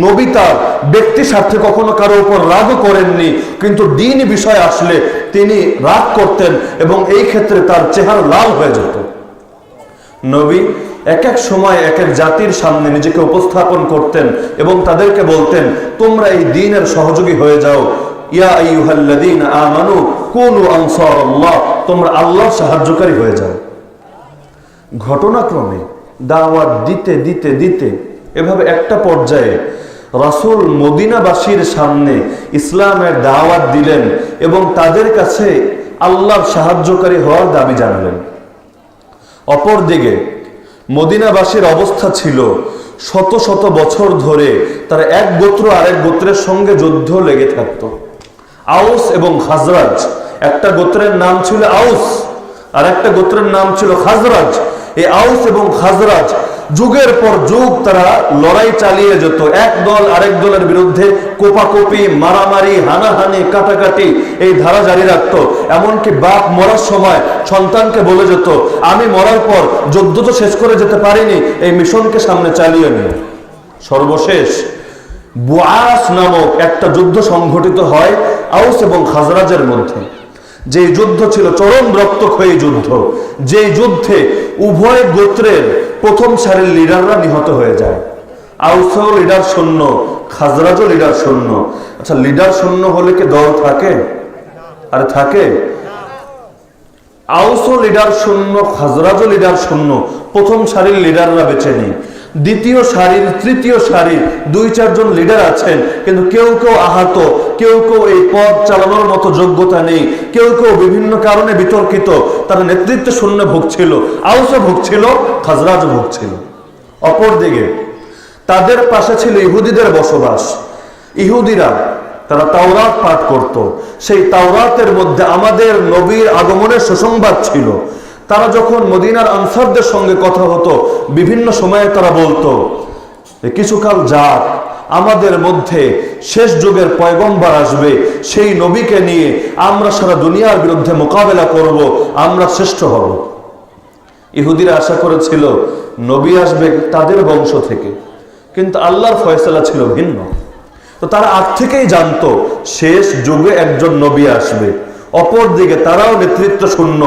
নবী তার ব্যক্তি স্বার্থে কখনো কারো উপর রাগও করেননি, কিন্তু দ্বীনি বিষয় আসলে তিনি রাগ করতেন এবং এই ক্ষেত্রে তার চেহারা লাল হয়ে যেত। নবী এক এক সময় এক এক জাতির সামনে নিজেকে উপস্থাপন করতেন এবং তাদেরকে বলতেন তোমরা এই দ্বীনের সহযোগী হয়ে যাও। ইয়া আইয়ুহাল্লাযীনা আমানু কুনু আনসারাল্লাহ, তোমরা আল্লাহর সাহায্যকারী হয়ে যাও। ঘটনাক্রমে দাওয়াত দিতে দিতে দিতে এভাবে একটা পর্যায়ে রাসূল মদিনাবাসীর সামনে ইসলামের দাওয়াত দিলেন এবং তাদের কাছে আল্লাহর সাহায্যকারী হওয়ার দাবি জানালেন। অপরদিকে মদিনাবাসীর অবস্থা ছিল শত শত বছর ধরে তারা এক গোত্র আরেক গোত্রের সঙ্গে যুদ্ধ লেগে থাকত। আউস এবং খাজরাজ, একটা গোত্রের নাম ছিল আউস আর একটা গোত্রের নাম ছিল খাজরাজ। এই আউস এবং খাজরাজ যুগের পর যুগ তারা লড়াই চালিয়ে যেত, এক দল আরেক দলের বিরুদ্ধে কোপাকুপি, মারামারি, হানাহানি, কাটাকাটি এই ধারা জারি রাখত। এমনকি বাপ মরার সময় সন্তানকে বলে যেত, আমি মরার পর যুদ্ধ তো শেষ করে যেতে পারিনি, এই মিশনকে সামনে চালিয়ে নিও। সর্বশেষ বুআস নামক একটা যুদ্ধ সংঘটিত হয় আউস এবং খাজরাজের মধ্যে। যে যুদ্ধ ছিল চরম রক্তক্ষয়ী যুদ্ধ, যে যুদ্ধে উভয় গোত্রের প্রথম সারির লিডাররা নিহত হয়ে যায়। আউসও লিডার শূন্য, খাজরাজও লিডার শূন্য। আচ্ছা, লিডার শূন্য হলে কি দল থাকে? আরে থাকে। আউসও লিডার শূন্য, খাজরাজও লিডার শূন্য, প্রথম সারির লিডাররা বেঁচে নেই। দ্বিতীয় সারির, তৃতীয় সারির 2-4 জন লিডার আছেন, কিন্তু কেউ কেউ আহত, কেউ কেউ এই পদ চালানোর মতো যোগ্যতা নেই, কেউ কেউ বিভিন্ন কারণে বিতর্কিত, তারা নেতৃত্ব শূন্য ভুগছিল। আউসও ভুগছিল, খাজরাজও ভুগছিল। অপরদিকে তাদের পাশে ছিল ইহুদিদের বসবাস। ইহুদিরা তারা তাওরাত পাঠ করত। সেই তাওরাতের মধ্যে আমাদের নবীর আগমনের সুসংবাদ ছিল। তারা যখন মদিনার আনসারদের সঙ্গে কথা হতো, বিভিন্ন সময়ে তারা বলতো, কিছুকাল যাক, আমাদের মধ্যে শেষ যুগের পয়গম্বর আসবে, সেই নবীকে নিয়ে আমরা সারা দুনিয়ার বিরুদ্ধে মোকাবেলা করব, আমরা শ্রেষ্ঠ হব। ইহুদিরা আশা করেছিল নবী আসবে তাদের বংশ থেকে, কিন্তু আল্লাহর ফয়সালা ছিল ভিন্ন। তো তারা আগ থেকেই জানতো শেষ যুগে একজন নবী আসবে। অপরদিকে তারাও নেতৃত্ব শূন্য।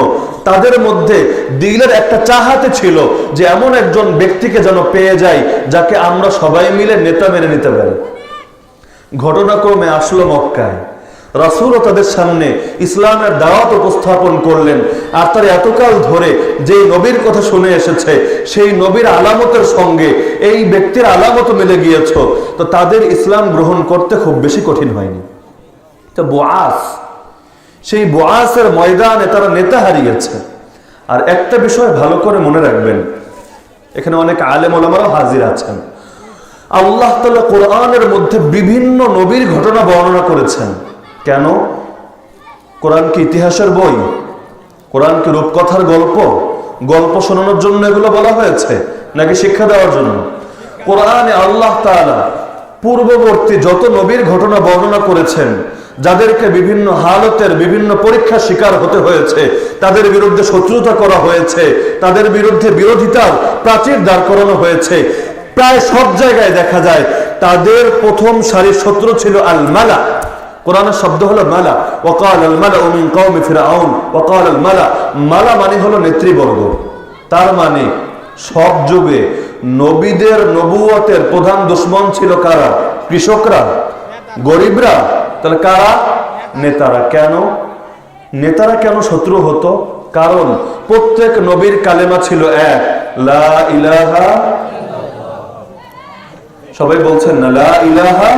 তাদের মধ্যে দিলের একটা চাহাতে ছিল যে এমন একজন ব্যক্তিকে যেন পেয়ে যায় যাকে আমরা সবাই মিলে নেতা মেনে নিতে পারি। ঘটনাক্রমে আসলো মক্কায়। রাসূলও তাদের সামনে ইসলামের দাওয়াত উপস্থাপন করলেন। আর তারা এতকাল ধরে যে নবীর কথা শুনে এসেছে, সেই নবীর আলামতের সঙ্গে এই ব্যক্তির আলামত মিলে গিয়েছে, তো তাদের ইসলাম গ্রহণ করতে খুব বেশি কঠিন হয়নি। তো বুআস, সেই বুআসের ময়দানে তারা নেতা হারিয়েছে। আর একটা বিষয় ভালো করে মনে রাখবেন, এখানে অনেক আলেম ওলামারা হাজির আছেন। আল্লাহ তাআলা কোরআনের মধ্যে বিভিন্ন নবীর ঘটনা বর্ণনা করেছেন। কেন? কোরআন কি ইতিহাসের বই? কোরআন কি রূপকথার গল্প? গল্প শোনানোর জন্য এগুলো বলা হয়েছে, নাকি শিক্ষা দেওয়ার জন্য? কোরআনে আল্লাহ তাআলা পূর্ববর্তী যত নবীর ঘটনা বর্ণনা করেছেন, যাদেরকে বিভিন্ন হালতের বিভিন্ন পরীক্ষার শিকার হতে হয়েছে, তাদের বিরুদ্ধে শত্রুতা করা হয়েছে, তাদের বিরুদ্ধে বিরোধিতার প্রাচীর দাঁড় করানো হয়েছে, প্রায় সব জায়গায় দেখা যায় তাদের প্রথম সারির শত্রু ছিল আল মালা। কোরআনের শব্দ হলো মালা। ওয়াকাল আল মালা মিন কওমি ফিরআউন ওয়াকাল আল মালা। মালা মানে হলো নেতৃবর্গ। তার মানে সব যুগে নবীদের নবুয়তের প্রধান দুশমন ছিল কারা? কৃষকরা, গরিবরা। তাহলে কারা? নেতারা। কেন নেতারা কেন শত্রু হতো? কারণ প্রত্যেক নবীর কালেমা ছিল এক, লা ইলাহা। সবাই বলছেন না লা ইলাহা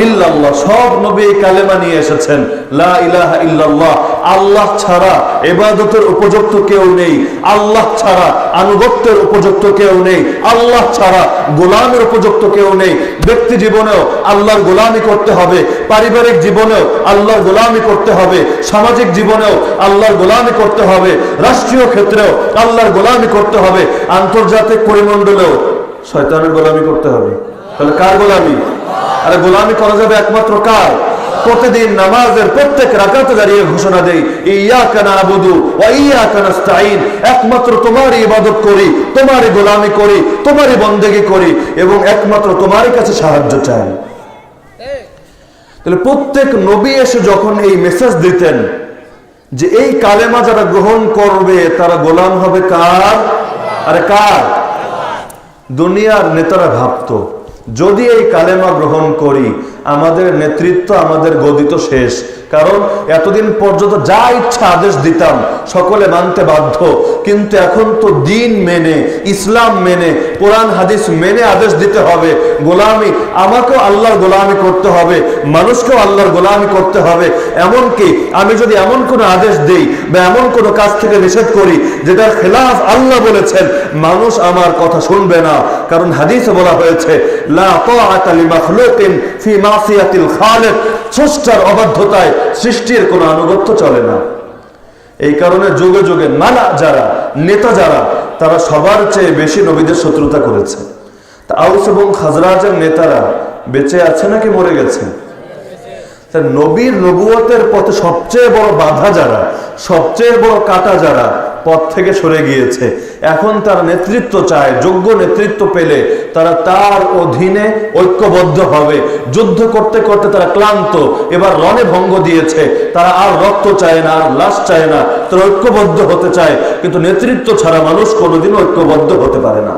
ইল্লাল্লাহ। সব নবী কালেমা নিয়ে এসেছেন, লা ইলাহা ইল্লাল্লাহ। আল্লাহ ছাড়া ইবাদতের উপযুক্ত কেউ নেই, আল্লাহ ছাড়া আনুগত্যের উপযুক্ত কেউ নেই, আল্লাহ ছাড়া গোলামের উপযুক্ত কেউ নেই। ব্যক্তি জীবনেও আল্লাহর গোলামি করতে হবে, পারিবারিক জীবনেও আল্লাহর গোলামি করতে হবে, সামাজিক জীবনেও আল্লাহর গোলামি করতে হবে, রাষ্ট্রীয় ক্ষেত্রেও আল্লাহর গোলামি করতে হবে, আন্তর্জাতিক পরিমণ্ডলেও শয়তানের গোলামি করতে হবে। তাহলে কার গোলামি? আরে গোলামি করা যাবে একমাত্র কার? প্রতিদিন নামাজের প্রত্যেক রাকাতে দাঁড়িয়ে ঘোষণা দেই, ইয়াকা না'বুদু ওয়া ইয়াকা নাস্তাঈন। একমাত্র তোমারই ইবাদত করি, তোমারই গোলামি করি, তোমারই বন্দেগী করি এবং একমাত্র তোমারই কাছে সাহায্য চাই। তাহলে প্রত্যেক নবী এসে যখন এই মেসেজ দিতেন যে এই কালেমা যারা গ্রহণ করবে তারা গোলাম হবে কার? আরে কার? দুনিয়ার নেতারা ভাবতো যদি এই কালেমা গ্রহণ করি আমাদের নেতৃত্ব, আমাদের গদি তো শেষ। কারণ এতদিন পর্যন্ত যা ইচ্ছা আদেশ দিতাম সকলে মানতে বাধ্য, কিন্তু এখন তো দিন মেনে, ইসলাম মেনে, কোরআন হাদিস মেনে আদেশ দিতে হবে। গোলামি, আমাকেও আল্লাহর গোলামি করতে হবে, মানুষকেও আল্লাহর গোলামি করতে হবে। এমনকি আমি যদি এমন কোনো আদেশ দেই বা এমন কোনো কাজ থেকে নিষেধ করি যেটার খেলাফ আল্লাহ বলেছেন, মানুষ আমার কথা শুনবে না। কারণ হাদিসে বলা হয়েছে লা তাআতা লিমাখলুকিন ফি মাসিয়াতিল খালিক। স্রষ্টার অবাধ্যতায় সৃষ্টির কোনো আনুগত্য চলে না। এই কারণে যুগে যুগে মালা যারা, নেতা যারা, তারা সবার চেয়ে বেশি নবীদের শত্রুতা করেছে। তা আউস এবং খাজরাজের নেতারা বেঁচে আছে নাকি মরে গেছে? নবীর নবুয়তের পথে সবচেয়ে বড় বাধা যারা, সবচেয়ে বড় কাটা যারা পথ থেকে সরে গিয়েছে, এখন তার নেতৃত্ব চায়। যোগ্য নেতৃত্ব পেলে তারা তার অধীনে ঐক্যবদ্ধ হবে। যুদ্ধ করতে করতে তারা ক্লান্ত, এবার রণে ভঙ্গ দিয়েছে, তারা আর রক্ত চায় না, আর লাশ চায় না, তারা ঐক্যবদ্ধ হতে চায়। কিন্তু নেতৃত্ব ছাড়া মানুষ কোনোদিনও ঐক্যবদ্ধ হতে পারে না।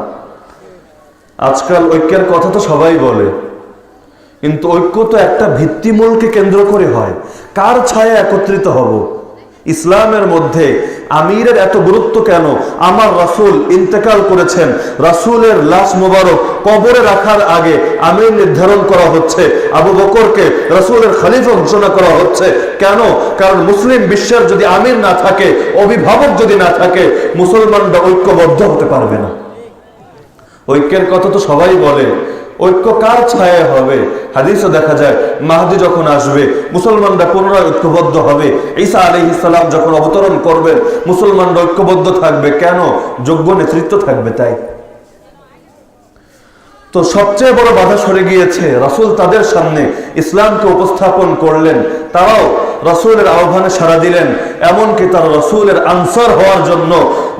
আজকাল ঐক্যের কথা তো সবাই বলে, কিন্তু ঐক্য তো একটা ভিত্তিমূলকে কেন্দ্র করে হয়। কার ছায়া একত্রিত হব? ইসলামের মধ্যে আমিরের এত গুরুত্ব কেন? আমার রাসূল ইন্তেকাল করেছেন, রাসূলের লাশ মোবারক কবরে রাখার আগে আমির নির্ধারণ করা হচ্ছে, আবু বকরকে রাসূলের খলিফা ঘোষণা করা হচ্ছে। কেন? কারণ মুসলিম বিশ্বের যদি আমির না থাকে, অভিভাবক যদি না থাকে, মুসলমানরা ঐক্যবদ্ধ হতে পারবে না। ঐক্যের কথা তো সবাই বলে, ঐক্য কার ছায়া হবে? হাদিসে দেখা যায় মাহদী যখন আসবে মুসলমানরা পুনরায় ঐক্যবদ্ধ হবে। ঈসা আলাইহিস সালাম যখন অবতরণ করবেন মুসলমানরা ঐক্যবদ্ধ থাকবে। কেন? যোগ্য নেতৃত্ব থাকবে তাই। তো সবচেয়ে বড় বাধা সরে গিয়েছে। রাসূল তাদের সামনে ইসলামকে উপস্থাপন করলেন, তারাও রাসূলের আহ্বানে সাড়া দিলেন। এমনকি তারা রাসূলের আনসার হওয়ার জন্য,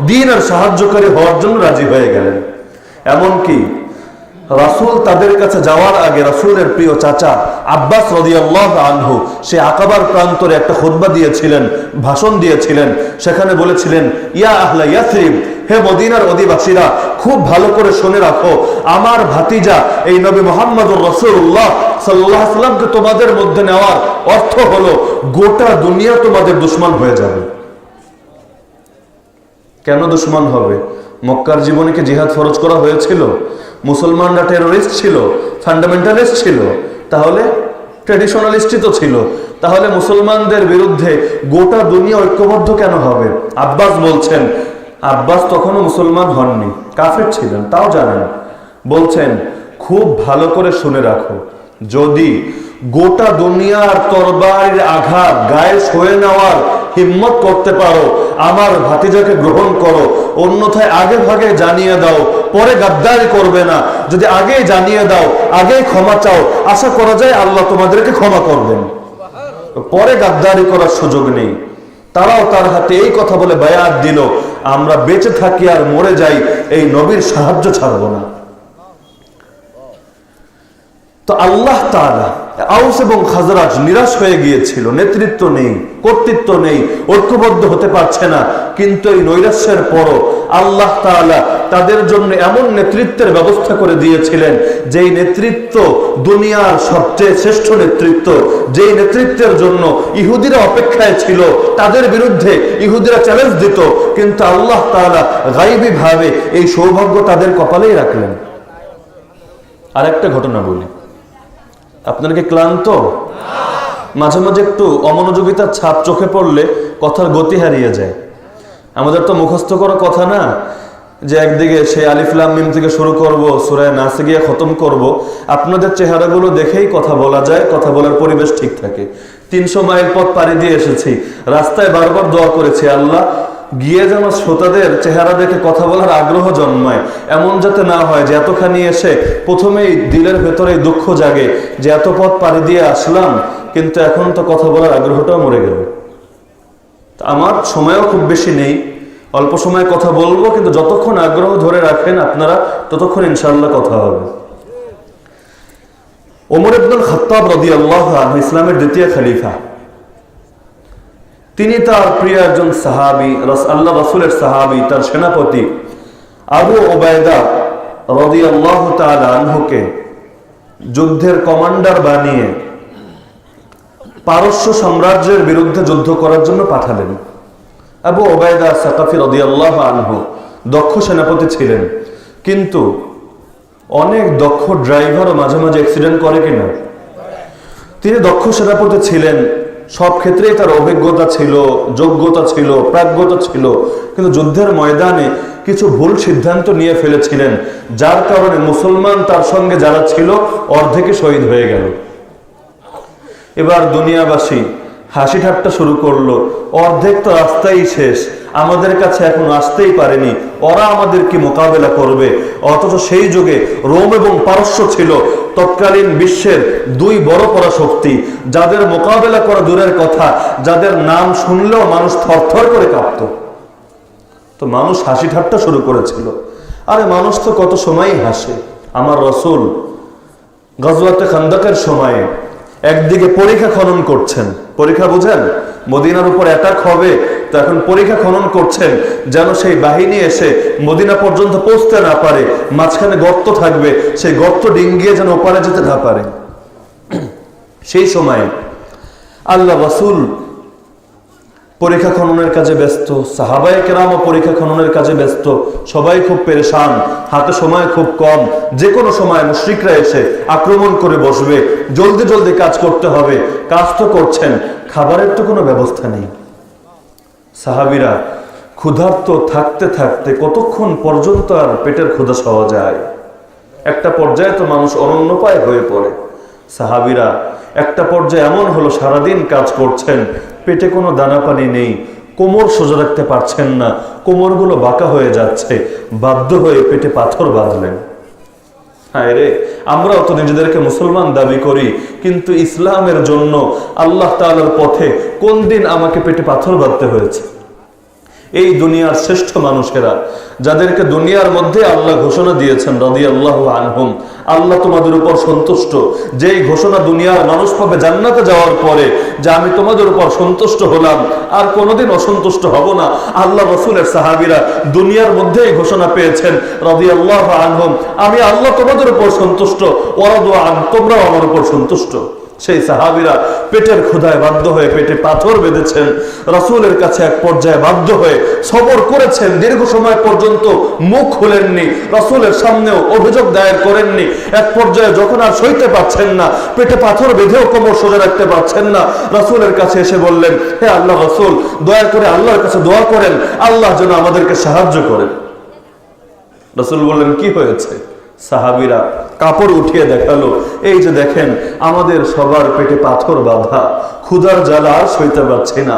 দ্বীনের সাহায্যকারী হওয়ার জন্য রাজি হয়ে গেলেন। এমনকি রাসূল তাদের কাছে যাওয়ার আগে রাসূলের প্রিয় চাচা আব্বাস রাদিয়াল্লাহু আনহু সে আকাবার প্রান্তরে একটা খুতবা দিয়েছিলেন, ভাষণ দিয়েছিলেন। সেখানে বলেছিলেন, ইয়া আহলা ইয়াসরিব, হে মদিনার অধিবাসীরা, খুব ভালো করে শুনে রাখো, আমার ভাতিজা এই নবী মুহাম্মদুর রাসূলুল্লাহ সাল্লাল্লাহু আলাইহি ওয়াসাল্লামকে তোমাদের মধ্যে নেওয়ার অর্থ হলো গোটা দুনিয়া তোমাদের দুশমন হয়ে যাবে। কেন দুশমন হবে? মক্কার জীবনে কি জিহাদ ফরজ করা হয়েছিল? মুসলমানরা টেরোরিস্ট ছিল, ফান্ডামেন্টালিস্ট ছিল, তাহলে ট্রেডিশনালিস্টই তো ছিল। তাহলে মুসলমানদের বিরুদ্ধে গোটা দুনিয়া ঐক্যবদ্ধ কেন হবে? আব্বাস বলছেন, আব্বাস তখনও মুসলমান হননি, কাফের ছিলেন, তাও জানেন। বলছেন, খুব ভালো করে শুনে রাখো, যদি গোটা দুনিয়ার তরবারির আঘাত গায়ে সয়ে নেওয়ার হিম্মত করতে পারো, আমার ভাতিজাকে গ্রহণ করো, অন্যথায় আগে ভাগে জানিয়ে দাও, পরে গাদ্দারি করবে না। যদি আগেই জানিয়ে দাও, আগেই ক্ষমা চাও, আশা করা যায় আল্লাহ তোমাদেরকে ক্ষমা করবেন, পরে গাদ্দারি করার সুযোগ নেই। তারাও তার হাতে এই কথা বলে বায়াত দিল, আমরা বেঁচে থাকি আর মরে যাই, এই নবীর সাহায্য ছাড়ব না। তো আল্লাহ তাআলা আউস এবং খাজরাজ নিরাশ হয়ে গিয়েছিল, নেতৃত্ব নেই, কর্তৃত্ব নেই, ঐক্যবদ্ধ হতে পারছে না। কিন্তু এই নৈরাশ্যের পরও আল্লাহ তাআলা তাদের জন্য এমন নেতৃত্বের ব্যবস্থা করে দিয়েছিলেন, যেই নেতৃত্ব দুনিয়ার সবচেয়ে শ্রেষ্ঠ নেতৃত্ব, যেই নেতৃত্বের জন্য ইহুদিরা অপেক্ষায় ছিল, তাদের বিরুদ্ধে ইহুদিরা চ্যালেঞ্জ দিত, কিন্তু আল্লাহ তাআলা গায়বী ভাবে এই সৌভাগ্য তাদের কপালেই রাখলেন। আরেকটা ঘটনা বলি, আপনারা কি ক্লান্ত? মাঝে মাঝে একটু অমনোযোগিতার ছাপ চোখে পড়লে কথার গতি হারিয়ে যায়। আমাদের তো মুখস্থ করা কথা না যে একদিকে সেই আলিফ লাম মিম থেকে শুরু করব, সূরা নাসে গিয়ে খতম করব। আপনাদের চেহারাগুলো দেখেই কথা বলা যায়, কথা বলার পরিবেশ ঠিক থাকে। 300 মাইল পথ পাড়ি দিয়ে এসেছি, রাস্তায় বারবার দোয়া করেছি, আল্লাহ গিয়ে যেন শ্রোতাদের চেহারা দেখে কথা বলার আগ্রহ জন্মায়। এমন যাতে না হয় যে এতখানি এসে প্রথমেই দিলের ভেতরে দুঃখ জাগে যে এত পথ পাড়ি দিয়ে আসলাম, কিন্তু এখন তো কথা বলার আগ্রহটাও মরে গেল। আমার সময়ও খুব বেশি নেই, অল্প সময় কথা বলবো, কিন্তু যতক্ষণ আগ্রহ ধরে রাখেন আপনারা ততক্ষণ ইনশাআল্লাহ কথা হবে। ওমর ইবনুল খাত্তাব রাদিয়াল্লাহু আনহু ইসলামের দ্বিতীয় খলিফা, তিনি তার প্রিয় একজন সাহাবী, আল্লাহ রাসূলের সাহাবী, তার সেনাপতি আবু উবাইদা রাদিয়াল্লাহু তাআলা আনহুকে যুদ্ধের কমান্ডার বানিয়ে পারস্য সাম্রাজ্যের বিরুদ্ধে যুদ্ধ করার জন্য পাঠালেন। আবু উবাইদা সাকাফি রাদিয়াল্লাহু আনহু দক্ষ সেনাপতি ছিলেন, কিন্তু অনেক দক্ষ ড্রাইভারও মাঝে মাঝে অ্যাক্সিডেন্ট করে কিনা? তিনি দক্ষ সেনাপতি ছিলেন, সব ক্ষেত্রেই তার অভিজ্ঞতা ছিল, যোগ্যতা ছিল, প্রাজ্ঞতা ছিল, কিন্তু যুদ্ধের ময়দানে কিছু ভুল সিদ্ধান্ত নিয়ে ফেলেছিলেন, যার কারণে মুসলমান তার সঙ্গে যারা ছিল অর্ধেকে শহীদ হয়ে গেল। এবার দুনিয়াবাসী হাসি ঠাট্টা শুরু করলো, অর্ধেক তো রাস্তাই শেষ, আমাদের কাছে এখন আসতেই পারেনি, ওরা আমাদেরকে মোকাবেলা করবে। অথচ সেই যুগে রোম এবং পারস্য ছিল তৎকালীন বিশ্বের দুই বড় পরাশক্তি, যাদের মোকাবেলা করা দূরের কথা, যাদের নাম শুনলেও মানুষ থরথর করে কাঁপত। তো মানুষ হাসি ঠাট্টা শুরু করেছিল। আরে মানুষ তো কত সময়ই হাসে। আমার রাসূল গজওয়াতে খান্দাকের সময়ে একদিকে পরীক্ষা খনন করছেন, পরীক্ষা বুঝেন, মদিনার উপর অ্যাটাক হবে, তো এখন পরীক্ষা খনন করছেন যেন সেই বাহিনী এসে মদিনা পর্যন্ত পৌঁছতে না পারে, মাঝখানে গর্ত থাকবে, সেই গর্ত ডিঙ্গিয়ে যেন ওপারে যেতে না পারে। সেই সময় আল্লাহ রাসূল পরীক্ষা খননের কাজে ব্যস্ত, সাহাবায়ে কেরামও পরীক্ষা খননের কাজে ব্যস্ত, সবাই খুব পেরেশান, হাতে সময় খুব কম, যে কোনো সময় মুশরিকরা এসে আক্রমণ করে বসবে, জলদি জলদি কাজ করতে হবে। কাজ তো করছেন, খাবারের তো কোনো ব্যবস্থা নেই। সাহাবীরা ক্ষুধার্ত থাকতে থাকতে কতক্ষণ পর্যন্ত আর পেটের ক্ষুধা সওয়া যায়? একটা পর্যায়ে তো মানুষ অনন্যপায় হয়ে পড়ে। সাহাবীরা একটা পর্যায়ে এমন হলো, সারাদিন কাজ করছেন, পেটে কোনো দানা পানি নেই, কোমর সোজা রাখতে পারছেন না, কোমরগুলো বাঁকা হয়ে যাচ্ছে, বাধ্য হয়ে পেটে পাথর বাঁধলেন। হায় রে, আমরাও তো নিজেদেরকে মুসলমান দাবি করি, কিন্তু ইসলামের জন্য আল্লাহ তাআলার পথে কোন দিন আমাকে পেটে পাথর বাঁধতে হয়েছে? এই দুনিয়ার শ্রেষ্ঠ মানুষেরা, যাদেরকে দুনিয়ার মধ্যে আল্লাহ ঘোষণা দিয়েছেন রাদিয়াল্লাহু আনহুম, আল্লাহ তোমাদের উপর সন্তুষ্ট, যেই ঘোষণা দুনিয়ার মানুষ পাবে জান্নাতে যাওয়ার পরে, যে আমি তোমাদের উপর সন্তুষ্ট হলাম, আর কোনোদিন অসন্তুষ্ট হব না। আল্লাহ রাসূলের সাহাবীরা দুনিয়ার মধ্যেই ঘোষণা পেয়েছেন রাদিয়াল্লাহু আনহুম, আমি আল্লাহ তোমাদের উপর সন্তুষ্ট, ওয়ারাদু আন, তোমরাও আমার উপর সন্তুষ্ট। সেই সাহাবীরা পেটের ক্ষুধায় বাধ্য হয়ে পেটে পাথর বেঁধেছেন, রাসূলের কাছে এক পর্যায়ে বাধ্য হয়ে সবর করেছেন, দীর্ঘ সময় পর্যন্ত মুখ খুলেননি, রাসূলের সামনেও অভিযোগ দায়ের করেননি। এক পর্যায়ে যখন আর সইতে পারছেন না, পেটে পাথর বেঁধেও কোমর সোজা রাখতে পারছেন না, রাসূলের কাছে এসে বললেন, হে আল্লাহ রাসূল, দয়া করে আল্লাহর কাছে দোয়া করেন, আল্লাহ যেন আমাদেরকে সাহায্য করেন। রাসূল বললেন, কি হয়েছে? সাহাবীরা কাপড় উঠিয়ে দেখালো, এই যে দেখেন, আমাদের সবার পেটে পাথর বাঁধা, ক্ষুধার জ্বালা আর সইতে পারছে না।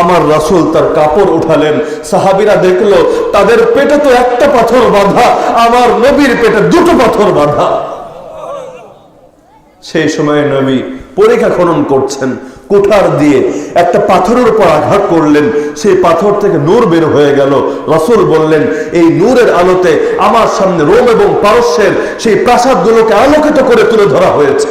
আমার রাসূল তার কাপড় উঠালেন, সাহাবীরা দেখলো তাদের পেটে তো একটা পাথর বাঁধা, আমার নবীর পেটে দুটো পাথর বাঁধা। সেই সময় নবী পরীক্ষা খনন করছেন, কুঠার দিয়ে একটা পাথরের উপর আঘাত করলেন, সেই পাথর থেকে নূর বের হয়ে গেল। রাসূল বললেন, এই নূরের আলোতে আমার সামনে রোম এবং পারস্যের সেই প্রাসাদগুলোকে আলোকিত করে তুলে ধরা হয়েছে।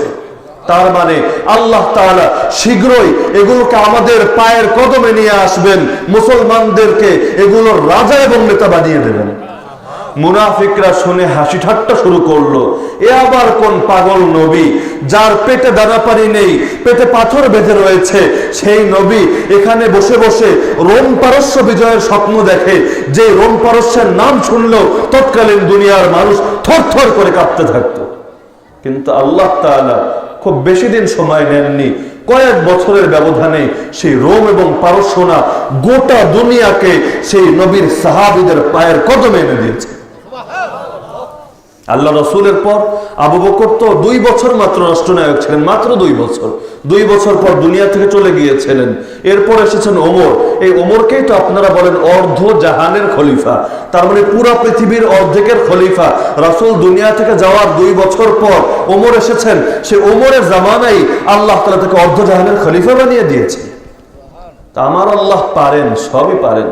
তার মানে আল্লাহ তাআলা শীঘ্রই এগুলোকে আমাদের পায়ের কদমে নিয়ে আসবেন, মুসলমানদেরকে এগুলোর রাজা এবং নেতা বানিয়ে দেবেন। মুনাফিকরা শুনে হাসি ঠাট্টা শুরু করলো, এ আবার কোন পাগল নবী, যার পেটে দানা পানি নেই, পেটে পাথর বেঁধে রয়েছে, সেই নবী এখানে বসে বসে রোম পারস্য বিজয়ের স্বপ্ন দেখে, যে রোম পারস্যের নাম শুনলেও তৎকালীন দুনিয়ার মানুষ থরথর করে কাঁপতে থাকতো। কিন্তু আল্লাহ তাআলা খুব বেশি দিন সময় নেননি, কয়েক বছরের ব্যবধানে সেই রোম এবং পারস্য না, গোটা দুনিয়াকে সেই নবীর সাহাবীদের পায়ের কদমে এনে দিয়েছে। আল্লাহ রাসূলের পর আবু বকর তো 2 বছর মাত্র রাষ্ট্রনায়ক ছিলেন, মাত্র 2 বছর। 2 বছর পর দুনিয়া থেকে চলে গিয়েছিলেন। এরপর এসেছেন ওমর। এই ওমরকেই তো আপনারা বলেন অর্ধ জাহানের খলিফা, তার মানে পুরো পৃথিবীর অর্ধেকের খলিফা। রাসূল দুনিয়া থেকে যাওয়ার 2 বছর পর ওমর এসেছেন, সে ওমরের জামানায় আল্লাহ তাআলা তাকে অর্ধ জাহানের খলিফা বানিয়ে দিয়েছে। তা আমার আল্লাহ পারেন, সবই পারেন।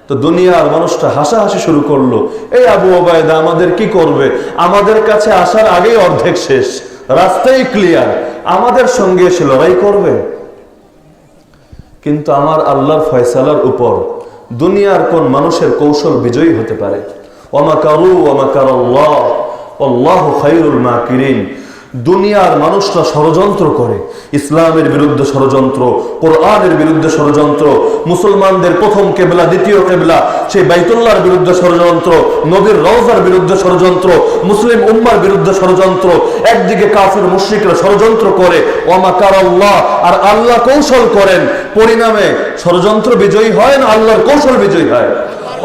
তো দুনিয়ার মানুষটা হাসাহাসি শুরু করলো, এই আবু ওবায়দা আমাদের কি করবে, আমাদের কাছে আসার আগেই অর্ধেক শেষ, রাস্তাই ক্লিয়ার, আমাদের সঙ্গে এসে লড়াই করবে। কিন্তু আমার আল্লাহর ফয়সালার উপর দুনিয়ার কোন মানুষের কৌশল বিজয়ী হতে পারে? ওয়ামাকারু ওয়ামাকারাল্লাহ আল্লাহু খায়রুল মাকিরিন। দুনিয়ার মানুষরা ষড়যন্ত্র করে, ইসলামের বিরুদ্ধে ষড়যন্ত্র, কোরআনের বিরুদ্ধে ষড়যন্ত্র, মুসলমানদের প্রথম কেবলা দ্বিতীয় কেবলা সেই বাইতুল্লাহর বিরুদ্ধে ষড়যন্ত্র, নবীর রওজার বিরুদ্ধে ষড়যন্ত্র, মুসলিম উম্মার বিরুদ্ধে ষড়যন্ত্র। একদিকে কাফির মুশরিকরা ষড়যন্ত্র করে, ওয়ামাকারাল্লাহ, আর আল্লাহ কৌশল করেন। পরিণামে ষড়যন্ত্র বিজয়ী হয় না, আল্লাহর কৌশল বিজয়ী হয়।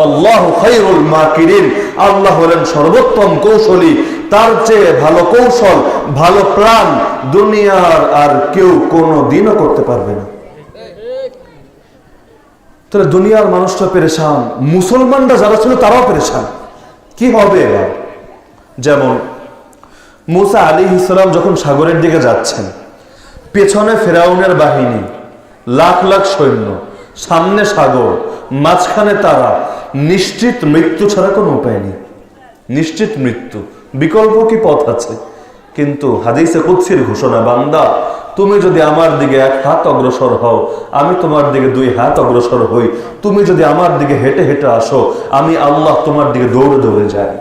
আল্লাহু খায়রুল মাকিরিন, আল্লাহ হলেন সর্বোত্তম কৌশলী। তার চেয়ে ভালো কৌশল, ভালো প্ল্যান দুনিয়ার আর কেউ কোনো দিনও করতে পারবে না। তাহলে দুনিয়ার মানুষটা পেরেশান, মুসলমানরা যারা ছিল তারাও পেরেশান, কি হবে এবার? যেমন মুসা আলাইহিস সালাম যখন সাগরের দিকে যাচ্ছেন, পেছনে ফেরাউনের বাহিনী, লাখ লাখ সৈন্য, সামনে সাগর, মাঝখানে তারা, নিশ্চিত মৃত্যু ছাড়া কোনো উপায় নেই, নিশ্চিত মৃত্যু, বিকল্প কি পথ আছে? কিন্তু হাদিসে কুদসির ঘোষণা, বান্দা তুমি যদি আমার দিকে 1 হাত অগ্রসর হও, আমি তোমার দিকে 2 হাত অগ্রসর হই, তুমি যদি আমার দিকে হেঁটে হেঁটে আসো, আমি আল্লাহ তোমার দিকে দৌড়ে দৌড়ে যাই।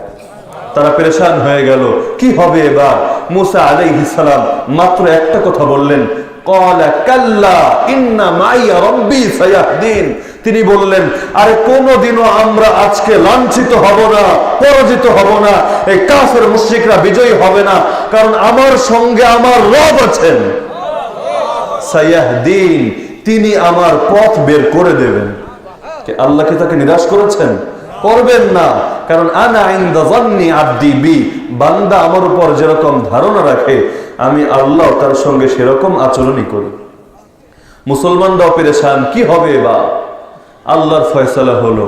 তারা পেরেশান হয়ে গেল, কি হবে এবার? মুসা আলাইহিস সালাম মাত্র একটা কথা বললেন, ক্বালা কাল্লা ইন্না মাইয়া রাব্বি সায়াহদিন। তিনি বললেন, আরে কোনদিনও আমরা আজকে লাঞ্ছিত হব না, পরাজিত হব না, এই কাফের মুশরিকরা বিজয়ী হবে না, কারণ আমার সঙ্গে আমার রব আছেন। সায়াহদিন, তিনি আমার পথ বের করে দেবেন। আল্লাহ কি তাকে নিরাশ করেছেন? করবেন না, কারণ আনা ইনদা যান্নি আবদি বি, বান্দা আমার উপর যেরকম ধারণা রাখে আমি আল্লাহ তার সঙ্গে সেরকম আচরণই করি। মুসলমানরাও পেরেশান, কি হবে এবার? আল্লাহর ফয়সালা হলো,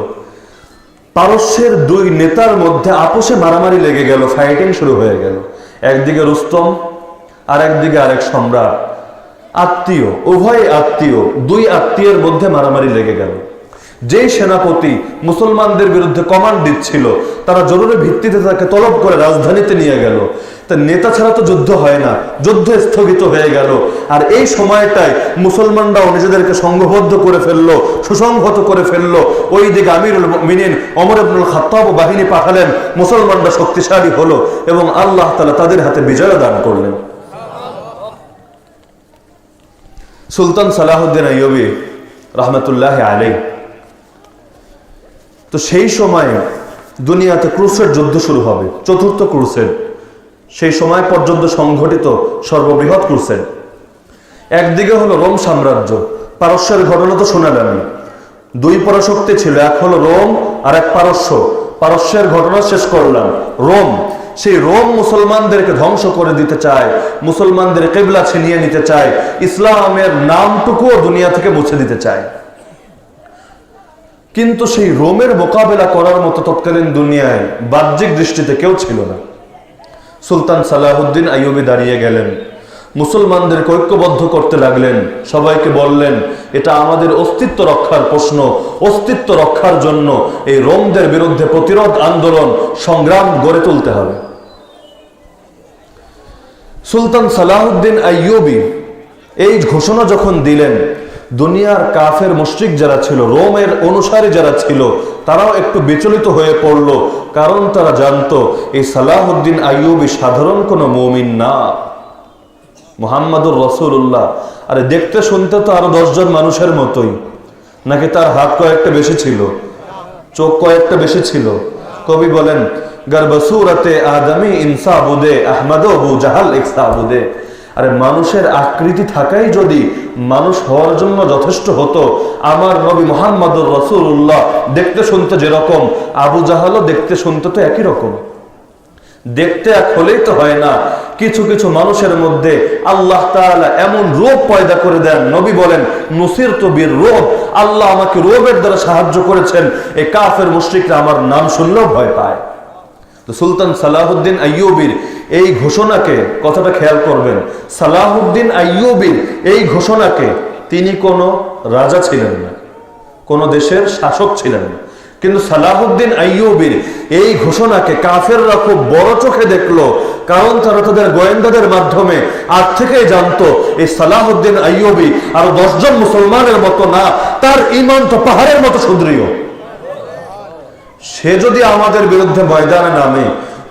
পারস্যের 2 নেতার মধ্যে আপোষে মারামারি লেগে গেল, ফাইটিং শুরু হয়ে গেল। একদিকে রুস্তম আর একদিকে আরেক সম্রাট, আত্মীয়, উভয় আত্মীয়, 2 আত্মীয়ের মধ্যে মারামারি লেগে গেল। যেই সেনাপতি মুসলমানদের বিরুদ্ধে কমান্ড দিচ্ছিল, তারা জরুরি ভিত্তিতে তাকে তলব করে রাজধানীতে নিয়ে গেল। তা নেতা ছাড়া তো যুদ্ধ হয় না, যুদ্ধ স্থগিত হয়ে গেল। আর এই সময়টায় মুসলমানরাও নিজেদেরকে সংঘবদ্ধ করে ফেললো, সুসংহত করে ফেললো। ওই দিকে আমিরুল মুমিনিন ওমর ইবনুল খাত্তাব বাহিনী পাঠালেন, মুসলমানরা শক্তিশালী হলো এবং আল্লাহ তাআলা তাদের হাতে বিজয় দান করলেন। সুলতান সালাহুদ্দিন আইয়ুবী রাহমাতুল্লাহি আলাইহি, তো সেই সময় দুনিয়াতে ক্রুসেড যুদ্ধ শুরু হবে, 4th ক্রুসেড, সেই সময় পর্যন্ত সংঘটিত সর্ববৃহৎ ক্রুসেড। একদিকে হলো রোম সাম্রাজ্য, পারস্যের ঘটনা তো শোনালেন, 2 পরাশক্তি ছিল, এক হলো রোম আর এক পারস্য। পারস্যের ঘটনা শেষ করলাম, রোম, সেই রোম মুসলমানদেরকে ধ্বংস করে দিতে চায়, মুসলমানদের কিবলা ছিনিয়ে নিতে চায়, ইসলামের নামটুকুও দুনিয়া থেকে মুছে দিতে চায়। কিন্তু সেই রোমের মোকাবেলা করার মতো তৎকালীন দুনিয়ায় বাহ্যিক দৃষ্টিতে কেউ ছিল না। সুলতান সালাহুদ্দিন আইয়ুবী দাঁড়িয়ে গেলেন, মুসলমানদেরকে ঐক্যবদ্ধ করতে লাগলেন, সবাইকে বললেন, এটা আমাদের অস্তিত্ব রক্ষার প্রশ্ন, অস্তিত্ব রক্ষার জন্য এই রোমদের বিরুদ্ধে প্রতিরোধ আন্দোলন সংগ্রাম গড়ে তুলতে হবে। সুলতান সালাহুদ্দিন আইয়ুবী এই ঘোষণা যখন দিলেন, দুনিয়ার কাফের মুশরিক যারা ছিল, রোমের অনুসারী যারা ছিল, তারাও একটু বিচলিত হয়ে পড়ল, কারণ তারা জানতো এই সালাহুদ্দিন আইয়ুবী সাধারণ কোনো মুমিন না, মুহাম্মাদুর রাসূলুল্লাহ। আরে দেখতে শুনতে তো আরো 10 জন মানুষের মতোই, নাকি তার হাত কয়েকটা বেশি ছিল, চোখ কয়েকটা বেশি ছিল? কবি বলেন, গর্বসুরতে আদমি ইনসাবুদে আহমদ আবু জাহাল ইকসাবুদে। আরে মানুষের আকৃতি থাকাই যদি মানুষ হওয়ার জন্য যথেষ্ট হতো, আমার নবী মুহাম্মাদুর রাসূলুল্লাহ দেখতে শুনতে যেরকম, আবু জাহালও দেখতে শুনতে তো একই রকম। দেখতে এক হলেই তো হয় না, কিছু কিছু মানুষের মধ্যে আল্লাহ তাআলা এমন রূপ পয়দা করে দেন, নবী বলেন, নুসিরতু বির রূব, আল্লাহ আমাকে রূপের দ্বারা সাহায্য করেছেন, এই কাফের মুশরিকরা আমার নাম শুনলেও ভয় পায়। তো সুলতান সালাহুদ্দিন আইয়ুবীর এই ঘোষণাকে, কথাটা খেয়াল করবেন, সালাহুদ্দিন আইয়ুবীর এই ঘোষণাকে, তিনি কোনো রাজা ছিলেন না, কোন দেশের শাসক ছিলেন না, কিন্তু সালাহুদ্দিন আইয়ুবীর এই ঘোষণাকে কাফেররা খুব বড় চোখে দেখলো, কারণ তারা তাদের গোয়েন্দাদের মাধ্যমে আজ থেকেই জানতো এই সালাহুদ্দিন আইয়ুবী আর 10 জন মুসলমানের মতো না, তার ঈমান তো পাহাড়ের মতো সুদৃঢ়। সে যদি আমাদের বিরুদ্ধে ময়দানে নামে,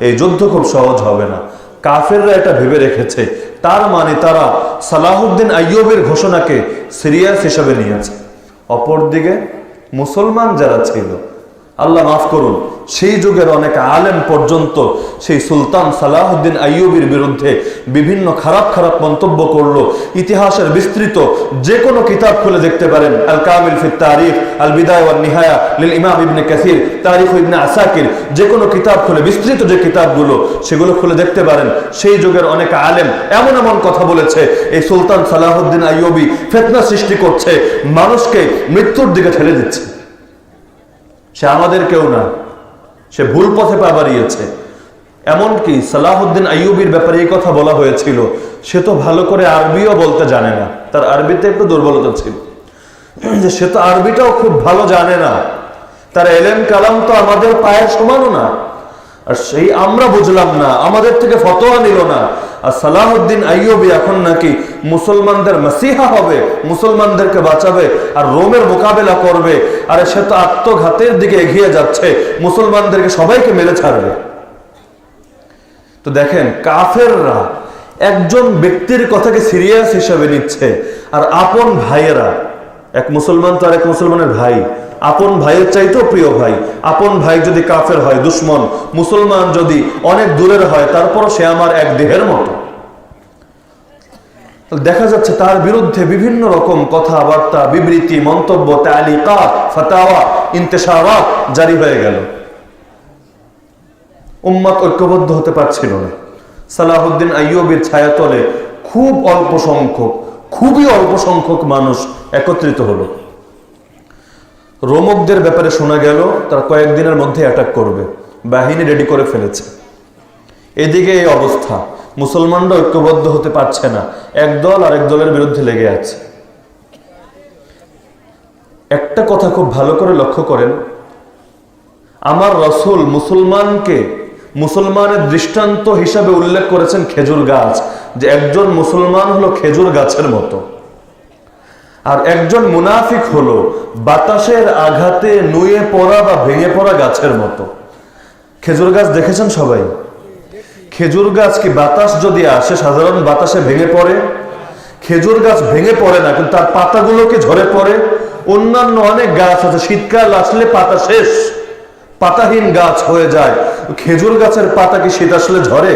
এই যুদ্ধ খুব সহজ হবে না। কাফেররা এটা ভেবে রেখেছে, তার মানে তারা সালাহুদ্দিন আইয়ুবীর ঘোষণাকে সিরিয়াস হিসেবে নিয়েছে। অপরদিকে মুসলমান যারা ছিল, আল্লাহ মাফ করুন, সেই যুগের অনেক আলেম পর্যন্ত সেই সুলতান সালাহুদ্দিন আইয়ুবীর বিরুদ্ধে বিভিন্ন খারাপ খারাপ মন্তব্য করলো। ইতিহাসের বিস্তৃত যে কোনো কিতাব খুলে দেখতে পারেন, আল কামিল ফি তারিখ, আল বিদায়া ওয়ান নিহায়া লিল ইমাম ইবনে কাসির, তারিখ ইবনে আসাকির, যে কোনো কিতাব খুলে, বিস্তৃত যে কিতাবগুলো সেগুলো খুলে দেখতে পারেন। সেই যুগের অনেক আলেম এমন এমন কথা বলেছে, এই সুলতান সালাহুদ্দিন আইয়ুবী ফিতনা সৃষ্টি করছে, মানুষকে মৃত্যুর দিকে ঠেলে দিচ্ছে। সে আমাদের কেউ না, সে ভুল পথে পা বাড়িয়েছে। এমনকি সালাহুদ্দিন আইয়ুবীর ব্যাপারে এই কথা বলা হয়েছিল, সে তো ভালো করে আরবিও বলতে জানে না, তার আরবিতে একটু দুর্বলতা ছিল, যে সে তো আরবিটাও খুব ভালো জানে না, তার এলেম কালাম তো আমাদের পায়ের সমানও না। আর সেই আমরা বুঝলাম না, আমাদের থেকে ফতোয়া নিল না। আর সালাহুদ্দিন আইয়ুবী এখন নাকি মুসলমানদের মাসিহা হবে, মুসলমানদেরকে বাঁচাবে আর রোমের মোকাবেলা করবে। আর সে তো আত্মঘাতের দিকে এগিয়ে যাচ্ছে, মুসলমানদেরকে সবাইকে মেরে ছাড়বে। তো দেখেন, কাফেররা একজন ব্যক্তির কথাকে সিরিয়াস হিসেবে নিচ্ছে, আর আপন ভাইয়েরা, এক মুসলমান তো আর এক মুসলমানের ভাই, আপন ভাইয়ের চাইতেও প্রিয় ভাই, আপন ভাই যদি কাফের হয়, দুশ্মন, মুসলমান যদি অনেক দূরের হয়, তারপরও সে আমার এক দেহের মতো। দেখা যাচ্ছে তার বিরুদ্ধে বিভিন্ন রকম কথাবার্তা, বিবৃতি, মন্তব্য, তালিকাত, ফাতাওয়া, ইন্তেশারাত জারি হয়ে গেল। উম্মত ঐক্যবদ্ধ হতে পারছিল না। সালাহুদ্দিন আইয়ুবীর ছায়াতলে খুব অল্প সংখ্যক, খুবই অল্প সংখ্যক মানুষ একত্রিত হলো। রোমকদের ব্যাপারে শোনা গেল তারা কয়েকদিনের মধ্যে অ্যাটাক করবে, বাহিনী রেডি করে ফেলেছে। এদিকে এই অবস্থা, মুসলমানরা ঐক্যবদ্ধ হতে পারছে না, এক দল আরেক দলের বিরুদ্ধে লেগে আছে। একটা কথা খুব ভালো করে লক্ষ্য করেন, আমার রাসূল মুসলমানকে, মুসলমানের দৃষ্টান্ত হিসাবে উল্লেখ করেছেন খেজুর গাছ, যে একজন মুসলমান হলো খেজুর গাছের মতো, আর একজন মুনাফিক হলো বাতাসের আঘাতে নুয়ে পড়া বা ভেঙে পড়া গাছের মতো। খেজুর গাছ দেখেছেন সবাই? খেজুর গাছ কি বাতাস যদি আসে সাধারণ বাতাসে ভেঙে পড়ে? খেজুর গাছ ভেঙে পড়ে না, কিন্তু তার পাতাগুলোকে ঝরে পড়ে। অন্যান্য অনেক গাছ আছে, শীতকাল আসলে পাতা শেষ, পাতাহীন গাছ হয়ে যায়। খেজুর গাছের পাতা কি শীত আসলে ঝরে?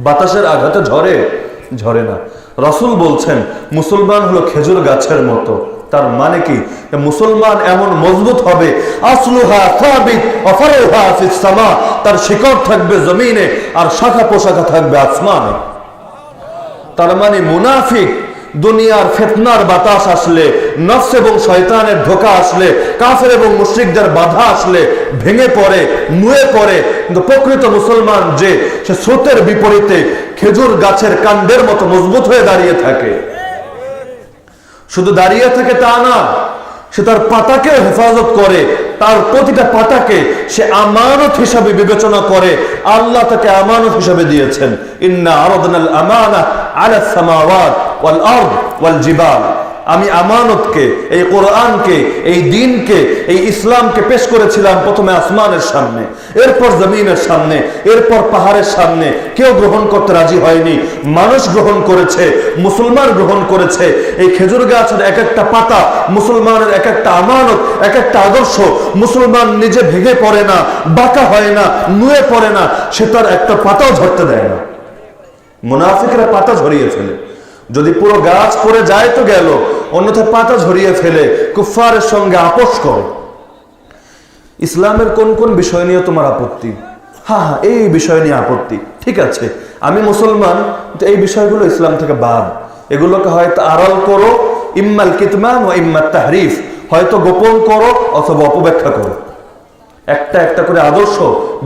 বাতাসের আঘাতে ঝরে? ঝরে না। রাসূল বলছেন মুসলমান হলো খেজুর গাছের মতো। তার মানে কি? মুসলমান এমন মজবুত হবে, আসলুহা সাবিত ওয়া ফারউহা ফিস সামা, তার শিকড় থাকবে জমিনে আর শাখা পোশাখা থাকবে আসমানে। তার মানে মুনাফিক দুনিয়ার ফিতনার বাতাস আসলে, নফস এবং শয়তানের ধোঁকা আসলে, কাফের এবং মুশরিকদের বাধা আসলে ভেঙে পড়ে, নুয়ে পড়ে। কিন্তু প্রকৃত মুসলমান যে, সে স্রোতের বিপরীতে খেজুর গাছের কাণ্ডের মতো মজবুত হয়ে দাঁড়িয়ে থাকে। শুধু দাঁড়িয়ে থাকে তা না, সে তার পাতাকে হেফাজত করে, তার প্রতিটা পাতাকে সে আমানত হিসাবে বিবেচনা করে। আল্লাহ তাকে আমানত হিসাবে দিয়েছেন, ইন্না আরাদনাল আমানা আলা সামাওয়াত ওয়াল আরদ ওয়াল জিবাল। আমি আমানতকে, এই কোরআনকে, এই দ্বীনকে, এই ইসলামকে পেশ করেছিলাম প্রথমে আসমানের সামনে, এরপর জমিনের সামনে, এরপর পাহাড়ের সামনে। কেউ গ্রহণ করতে রাজি হয়নি, মানুষ গ্রহণ করেছে, মুসলমান গ্রহণ করেছে। এই খেজুর গাছের এক একটা পাতা মুসলমানের এক একটা আমানত, এক একটা আদর্শ। মুসলমান নিজে ভেঙে পড়ে না, বাঁকা হয় না, নুয়ে পড়ে না, সে তার একটা পাতাও ঝরতে দেয় না। মুনাফিকরা পাতা ঝরিয়ে ফেলে, যদি পুরো গাছ পড়ে যায় তো গেল, অন্যথায় পাতা ঝরিয়ে ফেলে, কুফফারের সঙ্গে আপোষ করে। ইসলামের কোন কোন বিষয় নিয়ে তোমার আপত্তি? হ্যাঁ, এই বিষয় নিয়ে আপত্তি, ঠিক আছে, আমি মুসলমান, তো এই বিষয়গুলো ইসলাম থেকে বাদ। এগুলোকে হয়তো আড়াল করো, ইম্মাল কিতমান ওয়া ইম্মাত তাহরিফ, হয়তো গোপন করো অথবা অপব্যাখ্যা করো। একটা একটা করে আদর্শ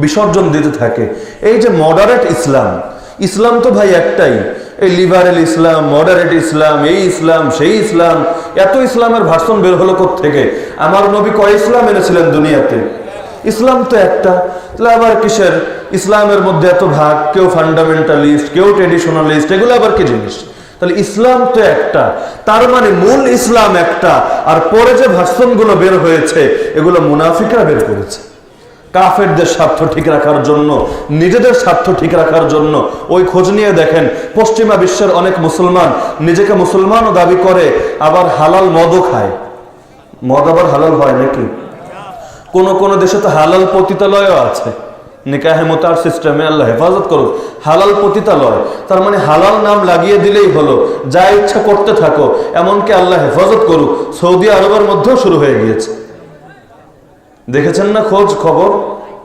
বিসর্জন দিতে থাকে। এই যে মডারেট ইসলাম, ইসলাম তো ভাই একটাই, এই লিবারেল ইসলাম, মডারেট ইসলাম, এই ইসলাম, সেই ইসলাম, এত ইসলামের ভার্সন বের হলো কোত্থেকে? আমার নবী কয় ইসলাম এনেছিলেন দুনিয়াতে? ইসলাম তো একটা, তাহলে আবার কিসের ইসলামের মধ্যে এত ভাগ? কেউ ফান্ডামেন্টালিস্ট, কেউ ট্রেডিশনালিস্ট, এগুলো আবার কি জিনিস? তাহলে ইসলাম তো একটা, তার মানে মূল ইসলাম একটা, আর পরে যে ভার্সন গুলো বের হয়েছে এগুলো মুনাফিকরা বের করেছে কাফেরদের স্বার্থ ঠিক রাখার জন্য, নিজেদের স্বার্থ ঠিক রাখার জন্য। ওই খোঁজ নিয়ে দেখেন, পশ্চিমা বিশ্বের অনেক মুসলমান নিজেকে মুসলমানও দাবি করে, আবার হালাল মদও খায়। মদ আবার হালাল হয় নাকি? কোন দেশে তো হালাল পতিতালয়ও আছে, নিকাহে মোতার সিস্টেমে, আল্লাহ হেফাজত করুক। হালাল পতিতালয়, তার মানে হালাল নাম লাগিয়ে দিলেই হলো, যা ইচ্ছা করতে থাকো। এমনকি আল্লাহ হেফাজত করুক, সৌদি আরবের মধ্যেও শুরু হয়ে গিয়েছে। দেখেছেন না খোঁজ খবর?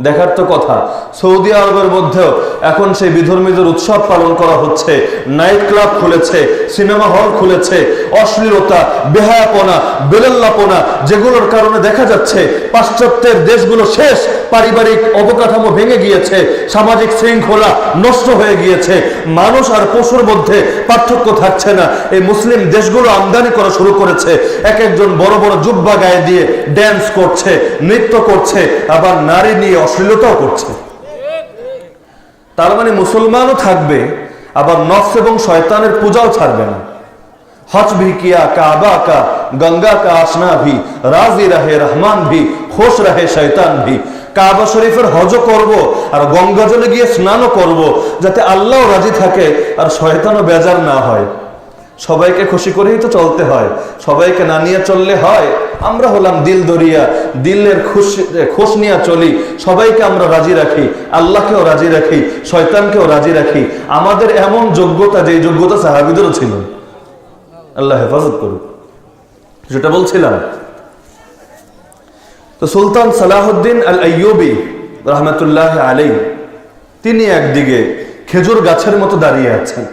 দেখার তো কথা। সৌদি আরবের মধ্যেও এখন সেই বিধর্মীদের উৎসব পালন করা হচ্ছে, নাইট ক্লাব খুলেছে, সিনেমা হল খুলেছে, অশ্লীলতা, বেহায়াপনা, বেলাল্লাপনা, যেগুলোর কারণে দেখা যাচ্ছে পাশ্চাত্যের দেশগুলো শেষ, পারিবারিক অবকাঠামো ভেঙে গিয়েছে, সামাজিক শৃঙ্খলা নষ্ট হয়ে গিয়েছে, মানুষ আর পশুর মধ্যে পার্থক্য থাকছে না। এই মুসলিম দেশগুলো আমদানি করা শুরু করেছে, এক একজন বড় বড় জুব্বা গায়ে দিয়ে ড্যান্স করছে, নৃত্য করছে, আবার নারী নিয়ে অশ্লীলতাও করছে। তার মানে মুসলমানও থাকবে, আবার নফস এবং শয়তানের পূজাও ছাড়বে না। হজ ভি কিয়া কাবা কা, গঙ্গা কা আশনা ভি, রাজি রহে রহমান ভি, খুশ রহে শয়তান ভি। কাবা শরীফের হজও করব, আর গঙ্গা জলে গিয়ে স্নানও করব, যাতে আল্লাহ রাজি থাকে আর শয়তানও বেজার না হয়। সবাইকে খুশি করেই তো চলতে হয়, সবাইকে না নিয়ে চললে হয়? আমরা হলাম দিল দরিয়া, দিলের খুশ নিয়ে চলি, সবাইকে আমরা রাজি রাখি, আল্লাহকেও রাজি রাখি, শয়তানকেও রাজি রাখি। আমাদের এমন যোগ্যতা, যে যোগ্যতা সাহাবীদেরও ছিল। আল্লাহ হেফাজত করুক। যেটা বলছিলাম, তো সুলতান সালাহুদ্দিন আল আইয়ুবী রহমতুল্লাহ আলাইহি, তিনি একদিকে খেজুর গাছের মতো দাঁড়িয়ে আছেন,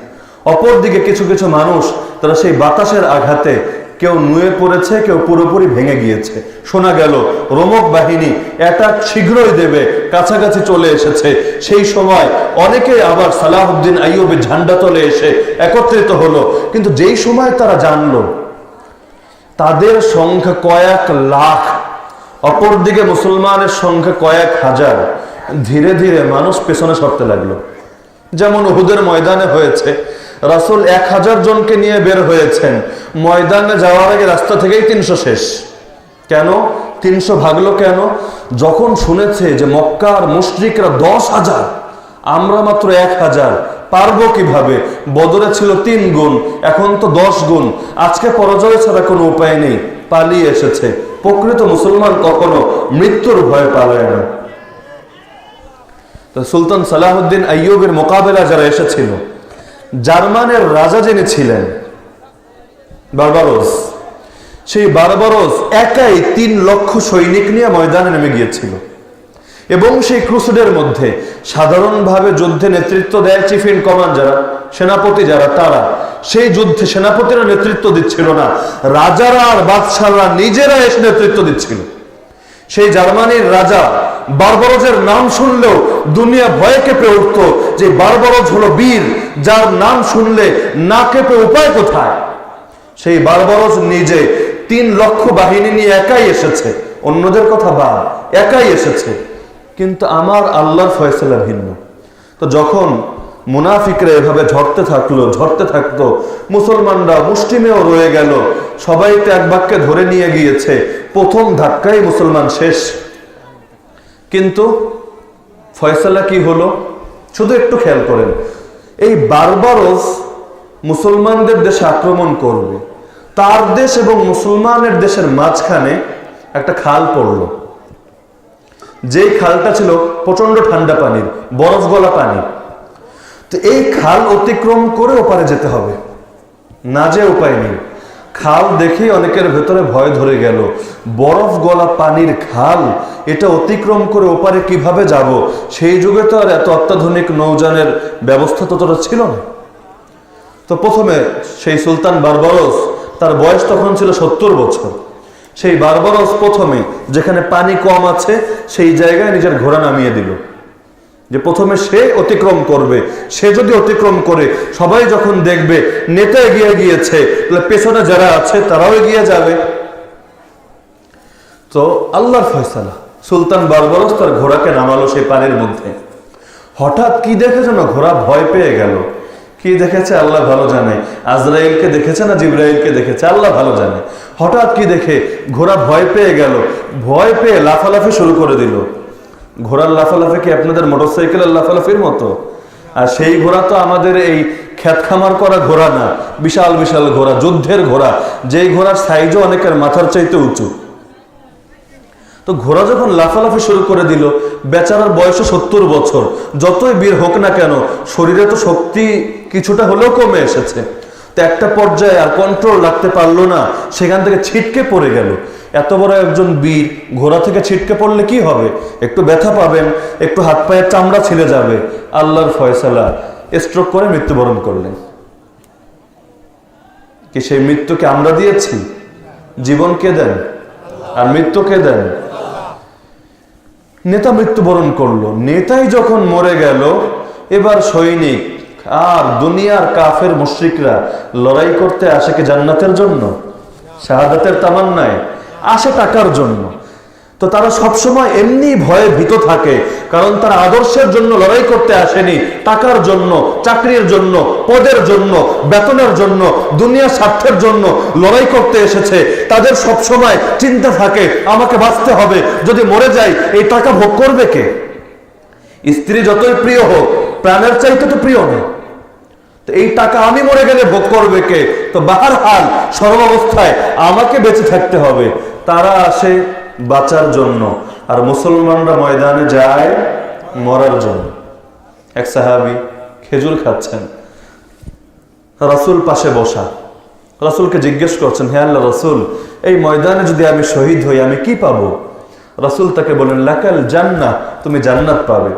অপরদিকে কিছু কিছু মানুষ, তারা সেই বাতাসের আঘাতে কেউ নুয়ে পড়েছে, কেউ পুরোপুরি ভেঙে গিয়েছে। শোনা গেল রোমক বাহিনী অ্যাটাক শীঘ্রই দেবে, কাছাকাছি চলে এসেছে। সেই সময় অনেকে আবার সালাহুদ্দিন আইয়ুবের ঝান্ডা তলে এসে একত্রিত হলো। কিন্তু যেই সময় তারা জানলো তাদের সংখ্যা কয়েক লাখ, অপরদিকে মুসলমানের সংখ্যা কয়েক হাজার, ধীরে ধীরে মানুষ পেছনে সরতে লাগলো। যেমন উহুদের ময়দানে হয়েছে, রাসূল 1000 জনকে নিয়ে বের হয়েছেন, ময়দানে যাওয়ার আগে রাস্তা থেকেই 300 শেষ। কেন 300 ভাগলো কেন? যখন শুনেছে যে মক্কার মুশরিকরা 10,000, আমরা মাত্র 1000, পারবো কিভাবে? বদরে ছিল 3 গুণ, এখন তো 10 গুণ। আজকে পরাজয় ছাড়া কোনো উপায় নেই, পালিয়ে এসেছে। প্রকৃত মুসলমান কখনো মৃত্যুর ভয় পালায় না। তো সুলতান সালাহুদ্দিন আইয়ুবের মোকাবেলা যারা এসেছিল, জার্মানের রাজা যিনি ছিলেন বারবারোস, সেই বারবারোস একাই 3 লক্ষ সৈনিক নিয়ে ময়দানে নেমে গিয়েছিল। এবং সেই ক্রুসেডের মধ্যে সাধারণভাবে যুদ্ধে নেতৃত্ব দেয় চিফ ইন কমান্ড যারা, সেনাপতি যারা, তারা সেই যুদ্ধে সেনাপতিরা নেতৃত্ব দিচ্ছিল না, রাজারা আর বাদশাহরা নিজেরা এসে নেতৃত্ব দিচ্ছিল। সেই জার্মানির রাজা বারবারোজের নাম শুনলেও দুনিয়া ভয়ে কেঁপে উঠত, যে বারবারোজ হলো বীর, যার নাম শুনলে না কেঁপে উপায় কোথায়। সেই বারবারোজ নিজে 3 লক্ষ বাহিনী নিয়ে একাই এসেছে, অন্যদের কথা বাদ, একাই এসেছে। কিন্তু আমার আল্লাহর ফয়সালা ভিন্ন। তো যখন মুনাফিকরা এভাবে ঝরতে থাকতো, মুসলমানরা মুষ্টিমেয় রয়ে গেল, সবাইকে এক বাক্যে ধরে নিয়ে গিয়েছে, প্রথম ধাক্কায় মুসলমান শেষ। কিন্তু ফয়সালা কি হলো? শুধু একটু খেয়াল করেন, এই বারবারোস মুসলমানদের দেশে আক্রমণ করবে, তার দেশ এবং মুসলমানের দেশের মাঝখানে একটা খাল পড়লো। যেই খালটা ছিল প্রচন্ড ঠান্ডা পানির, বরফ গলা পানি। তো এই খাল অতিক্রম করে ওপারে যেতে হবে, না যে উপায় নেই। খাল দেখে অনেকের ভেতরে ভয় ধরে গেল, বরফ গলা পানির খাল, এটা অতিক্রম করে ওপারে কিভাবে যাব? সেই যুগে তো আর এত অত্যাধুনিক নৌযানের ব্যবস্থা ততটা ছিল না। তো প্রথমে সেই সুলতান বারবারোস, তার বয়স তখন ছিল 70 বছর। সেই বারবারোস প্রথমে যেখানে পানি কম আছে সেই জায়গায় নিজের ঘোড়া নামিয়ে দিল, যে প্রথমে সে অতিক্রম করবে। সে যদি অতিক্রম করে সবাই যখন দেখবে নেতা এগিয়ে গিয়েছে, তাহলে পেছনে যারা আছে তারাও এগিয়ে যাবে। তো আল্লাহর ফয়সালা, সুলতান বারবারোস তার ঘোড়াকে নামালো সেই পানির মধ্যে। হঠাৎ কি দেখে যেন ঘোড়া ভয় পেয়ে গেল। কি দেখেছে আল্লাহ ভালো জানে, আজরাইলকে দেখেছে না জিবরাইলকে দেখেছে আল্লাহ ভালো জানে। হঠাৎ কি দেখে ঘোড়া ভয় পেয়ে গেল, ভয় পেয়ে লাফালাফি শুরু করে দিল। ঘোড়ার লাফালাফি কি আপনাদের মোটরসাইকেলের লাফালাফির মতো? আর সেই ঘোড়া তো আমাদের এই খেত খামার করা ঘোড়া না, বিশাল বিশাল ঘোড়া, যুদ্ধের ঘোড়া, যেই ঘোড়ার সাইজও অনেকের মাথার চাইতে উঁচু। তো ঘোড়া যখন লাফালাফি শুরু করে দিল, বেচারার বয়স 70 বছর, যতই বীর হোক না কেন শরীরে তো শক্তি কিছুটা হলেও কমে এসেছে। তো একটা পর্যায়ে আর কন্ট্রোল রাখতে পারলো না, সেখান থেকে ছিটকে পড়ে গেল। এত বড় একজন বীর ঘোড়া থেকে ছিটকে পড়লে কি হবে? একটু ব্যথা পাবেন, একটু হাত পায়ের চামড়া ছিঁড়ে যাবে। আল্লাহর ফয়সালা, স্ট্রোক করে মৃত্যুবরণ করলেন। কি সেই মৃত্যুকে আমরা দিয়েছি? জীবন কে দেন আর মৃত্যু কে দেন? নেতা মৃত্যুবরণ করলো। নেতাই যখন মরে গেল, এবার সৈনিক আর দুনিয়ার কাফের মুশরিকরা লড়াই করতে আসে কি জান্নাতের জন্য, শাহাদাতের তামান্নায়? আসে টাকার জন্য। তো তারা সবসময় এমনি ভয়ে ভীত থাকে, কারণ তারা আদর্শের জন্য লড়াই করতে আসেনি, টাকার জন্য, চাকরির জন্য, পদের জন্য, বেতনের জন্য, দুনিয়ার স্বার্থের জন্য লড়াই করতে এসেছে। তাদের সবসময় চিন্তা থাকে আমাকে বাঁচতে হবে, যদি মরে যাই এই টাকা ভোগ করবে কে? স্ত্রী যতই প্রিয় হোক, প্রাণের চাইতে তো প্রিয় না। তো এই টাকা আমি মরে গেলে ভোগ করবে কে? তো বাহারহাল সর্বাবস্থায় আমাকে বেঁচে থাকতে হবে। তারা আসে বাঁচার জন্য, আর মুসলমানরা ময়দানে যায় মরার জন্য। এক সাহাবী খেজুর খাচ্ছেন, রাসূল পাশে বসা। রাসূলকে জিজ্ঞেস করছেন, হে আল্লাহ রাসূল, এই ময়দানে যদি আমি শহীদ হই আমি কি পাবো? রাসূল তাকে বলেন, লাকাল জান্নাহ, তুমি জান্নাত পাবে।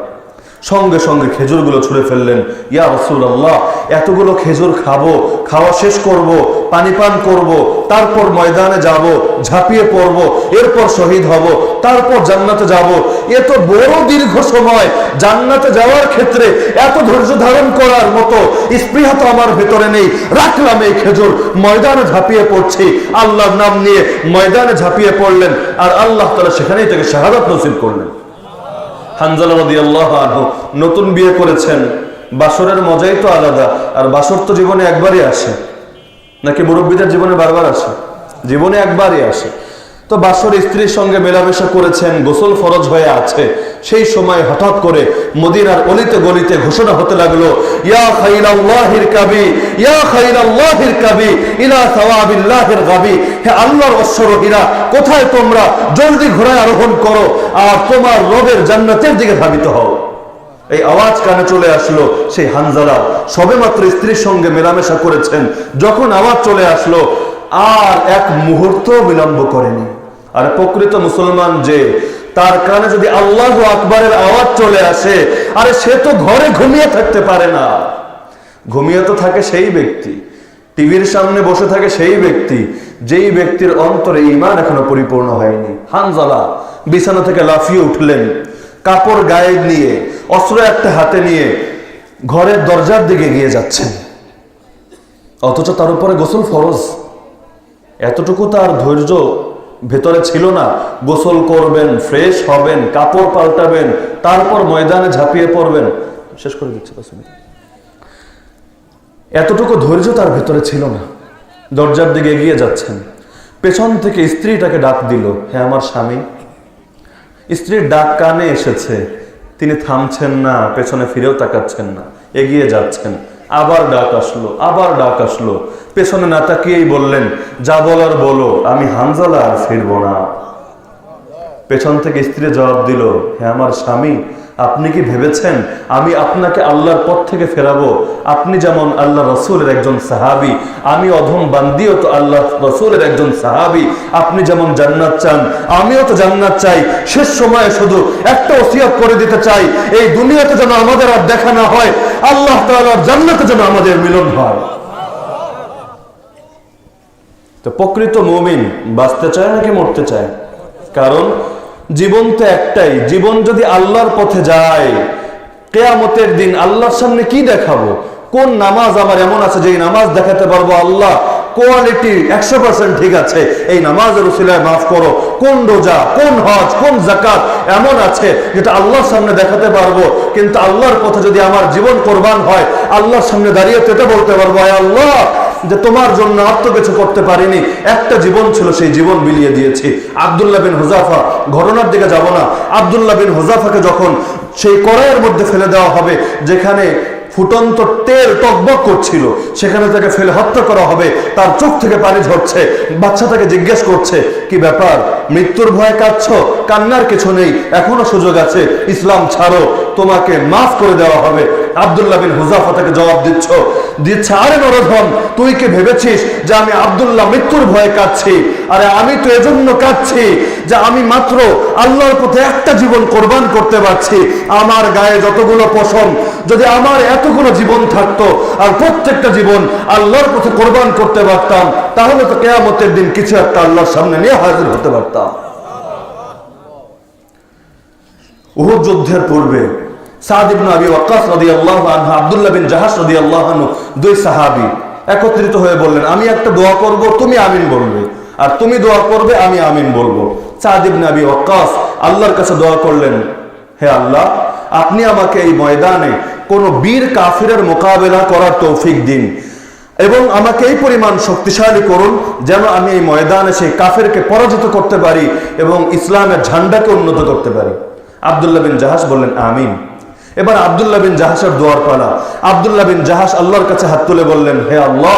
সঙ্গে সঙ্গে খেজুরগুলো ছুঁড়ে ফেললেন। ইয়া রাসূলুল্লাহ, এতগুলো খেজুর খাবো, খাওয়া শেষ করব, পানি পান করব, তারপর ময়দানে যাব, ঝাঁপিয়ে পড়ব, এরপর শহীদ হব, তারপর জান্নাতে যাব। এত বড় দীর্ঘ সময় জান্নাতে যাওয়ার ক্ষেত্রে এত ধৈর্য ধারণ করার মতো স্পৃহা তো আমার ভেতরে নেই। রাখলাম এই খেজুর, ময়দানে ঝাঁপিয়ে পড়ছি। আল্লাহর নাম নিয়ে ময়দানে ঝাঁপিয়ে পড়লেন, আর আল্লাহ তাআলা সেখানেই তাকে শাহাদাত নসিব করলেন। হানজালা রাদিয়াল্লাহু আনহু নতুন বিয়ে করেছেন, বাসরের মজাই তো আলাদা। আর বাসর তো জীবনে একবারই আসে, নাকি মুরব্বীদের জীবনে বারবার আসে? জীবনে একবারই আসে। তো বাসর স্ত্রীর সঙ্গে মেলামেশা করেছেন, গোসল ফরজ হয়ে আছে। সেই সময় হঠাৎ করে মদিনার অলিতে গলিতে ঘোষণা হতে লাগলো, ইয়া খাইলাল্লাহির কাবি, ইয়া খাইলাল্লাহির কাবি ইলা সাওয়াবিল্লাহির গাবি, হে আল্লাহর অশ্বরোহীরা, কোথায় তোমরা? জলদি ঘোড়ায় আরোহণ করো আর তোমার রবের জান্নাতের দিকে ধাবিত হও। এই আওয়াজ কানে চলে আসলো। সেই হানজালা সবেমাত্র স্ত্রীর সঙ্গে মেলামেশা করেছেন, যখন আওয়াজ চলে আসলো আর এক মুহূর্ত বিলম্ব করেনি। আর প্রকৃত মুসলমান যে, তার কানে যদি আল্লাহু আকবারের আওয়াজ চলে আসে, আরে সে তো ঘরে ঘুমিয়ে থাকতে পারে না। ঘুমিয়ে তো থাকে সেই ব্যক্তি, টিভির সামনে বসে থাকে সেই ব্যক্তি, যেই ব্যক্তির অন্তরে ঈমান এখনো পরিপূর্ণ হয়নি। হানজালা বিছানা থেকে লাফিয়ে উঠলেন, কাপড় গায়ে নিয়ে, অস্ত্র একটা হাতে নিয়ে ঘরের দরজার দিকে গিয়ে যাচ্ছেন। অথচ তার উপরে গোসল ফরজ। এতটুকু তার ধৈর্য ভেতরে ছিল না। গোসল করবেন, ফ্রেশ হবেন, কাপড় পাল্টাবেন, তারপর ময়দানে ঝাঁপিয়ে পড়বেন। শেষ করে দিচ্ছি। এতটুকু ধৈর্য তার ভেতরে ছিল না। দরজার দিকে এগিয়ে যাচ্ছেন, পেছন থেকে স্ত্রীটাকে ডাক দিল, হ্যাঁ আমার স্বামী। স্ত্রীর ডাক কানে এসেছে, তিনি থামছেন না, পেছনে ফিরেও তাকাচ্ছেন না, এগিয়ে যাচ্ছেন। আবার ডাক আসলো, আবার ডাক আসলো, পেছনে না তাকিয়েই বললেন, যা বলার বলো, আমি হানজালা আর ফিরবো না। পেছন থেকে স্ত্রী জবাব দিল, হ্যাঁ আমার স্বামী, আপনি কি ভেবেছেন আমি আপনাকে আল্লাহর পথ থেকে ফেরাবো? আপনি যেমন আল্লাহ রসুলের একজন সাহাবী, আমি অধম বান্দিও তো আল্লাহ রসুলের একজন সাহাবী। আপনি যেমন জান্নাত চান, আমিও তো জান্নাত চাই। শেষ সময়ে শুধু একটা ওসিয়ত করে দিতে চাই, এই দুনিয়াতে যেন আমাদের আর দেখা না হয়, আল্লাহ তাআলার জান্নাতে যেন আমাদের মিলন হয়। তো প্রকৃত মুমিন বাঁচতে চায় নাকি মরতে চায়? কারণ জীবন তো একটাই। জীবন যদি আল্লাহর পথে যায়, কিয়ামতের দিন আল্লাহর সামনে কি দেখাবো? কোন নামাজ আমার এমন আছে যে নামাজ দেখাতে পারবো আল্লাহ কোয়ালিটি 100% ঠিক আছে, এই নামাজের উসিলায় মাফ করো? কোন রোজা, কোন হজ, কোন যাকাত এমন আছে যেটা আল্লাহর সামনে দেখাতে পারবো? কিন্তু আল্লাহর পথে যদি আমার জীবন কোরবান হয়, আল্লাহর সামনে দাঁড়িয়ে তো এটা বলতে পারবো, আয় আল্লাহ, যে তোমার জন্য আর তো কিছু করতে পারিনি, একটা জীবন ছিল, সেই জীবন বিলিয়ে দিয়েছি। আব্দুল্লাহ বিন হুযাফা, ঘটনার দিকে যাব না, আব্দুল্লাহ বিন হুযাফাকে যখন সেই কড়াইয়ের মধ্যে ফেলে দেওয়া হবে, যেখানে ফুটন্ত তেল টকবক করছিল, সেখানে তাকে ফেলে হত্যা করা হবে, তার চোখ থেকে পানি ঝরছে। বাচ্চা তাকে জিজ্ঞেস করছে, কি ব্যাপার, মৃত্যুর ভয়ে কাঁদছ? কান্নার কিছু নেই, এখনো সুযোগ আছে, ইসলাম ছাড়ো, তোমাকে মাফ করে দেওয়া হবে। আব্দুল্লাহ বিন হুযাফা তাকে জবাব দিচ্ছে, আরে নরধম, তুই কি ভেবেছিস যে আমি আব্দুল্লাহ মৃত্যুর ভয়ে কাঁদছি? আরে আমি তো এজন্য কাঁদছি যে আমি মাত্র আল্লাহর পথে একটা জীবন কোরবান করতে পারছি। আমার গায়ে যতগুলো পশম, যদি আমার এতগুলো জীবন থাকতো আর প্রত্যেকটা জীবন আল্লাহর পথে কোরবান করতে পারতাম, তাহলে তো কিয়ামতের দিন কিছু একটা আল্লাহর সামনে নিয়ে হাজির হতে পারতাম। উহুদ যুদ্ধের পূর্বে সাদ ইবনে আবি ওয়াক্কাস রাদিয়াল্লাহু আনহু, আব্দুল্লাহ বিন জাহাশ রাদিয়াল্লাহু আনহু, দুই সাহাবী একত্রিত হয়ে বললেন, আমি একটা দোয়া করব, তুমি আমিন বলবে, আর তুমি দোয়া করবে, আমি আমিন বলবো। সাদ ইবনে আবি ওয়াক্কাস আল্লাহর কাছে দোয়া করলেন, হে আল্লাহ, আপনি আমাকে এই ময়দানে কোন বীর কাফিরের মোকাবেলা করার তৌফিক দিন এবং আমাকে এই পরিমাণ শক্তিশালী করুন যেন আমি এই ময়দানে সেই কাফিরকে পরাজিত করতে পারি এবং ইসলামের ঝান্ডাকে উন্নত করতে পারি। আব্দুল্লাহ বিন জাহাশ বললেন আমিন। এবার আব্দুল্লাহ বিন জাহাশের দোয়ার পালা। আব্দুল্লাহ বিন জাহাশ আল্লাহর কাছে হাত তুলে বললেন, হে আল্লাহ,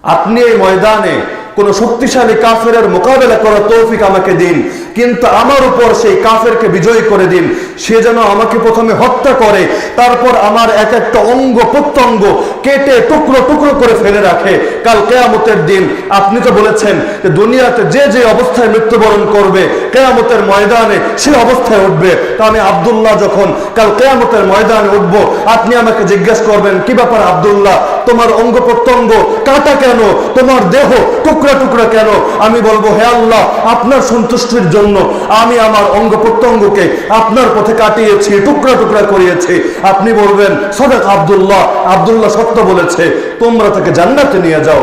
আপনি এই ময়দানে কোন শক্তিশালী কাফেরের মোকাবেলা করার তৌফিক আমাকে দিন, কিন্তু আমার উপর সেই কাফেরকে বিজয়ী করে দিন। সে যেন আমাকে প্রথমে হত্যা করে, তারপর আমার এক একটা অঙ্গ প্রত্যঙ্গ কেটে টুকরো টুকরো করে ফেলে রাখে। কাল কিয়ামতের দিন আপনি তো বলেছেন যে দুনিয়াতে যে যে অবস্থায় মৃত্যুবরণ করবে কিয়ামতের ময়দানে সে অবস্থায় উঠবে। তো আমি আব্দুল্লাহ যখন কাল কিয়ামতের ময়দানে উঠব, আপনি আমাকে জিজ্ঞেস করবেন, কি ব্যাপার আব্দুল্লাহ, তোমার অঙ্গ প্রত্যঙ্গ কাটা কেন, তোমার দেহ টুকরা টুকরা কেন? আমি বলবো, হে আল্লাহ, আপনার সন্তুষ্টির জন্য আমি আমার অঙ্গ প্রত্যঙ্গকে আপনার পথে কাটিয়েছি, টুকরা টুকরা করিয়েছি। আপনি বলবেন, সাদাক আব্দুল্লাহ, আব্দুল্লাহ সত্য বলেছে, তোমরা তাকে জান্নাতে নিয়ে যাও।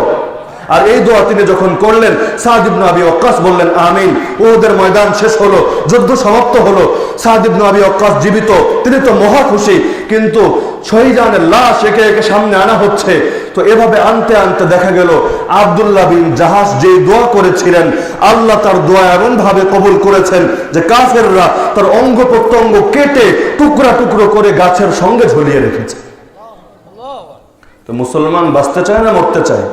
আর এই দোয়া তিনি যখন করলেন, সাদ ইবনে আবি ওয়াক্কাস বললেন আমিন। উহুদের ময়দান শেষ হলো, যুদ্ধ সমাপ্ত হলো। সাদ ইবনে আবি ওয়াক্কাস জীবিত, তিনি তো মহা খুশি, কিন্তু শহীদানের লাশ একে একে সামনে আনা হচ্ছে। তো এভাবে আনতে আনতে দেখা গেল আব্দুল্লাহ বিন জাহাশ যে দোয়া করেছিলেন, আল্লাহ তার দোয়া এমন ভাবে কবুল করেছেন যে কাফেররা তার অঙ্গ প্রত্যঙ্গ কেটে টুকরা টুকরো করে গাছের সঙ্গে ঝুলিয়ে রেখেছে। তো মুসলমান বাঁচতে চায় না মরতে চায়?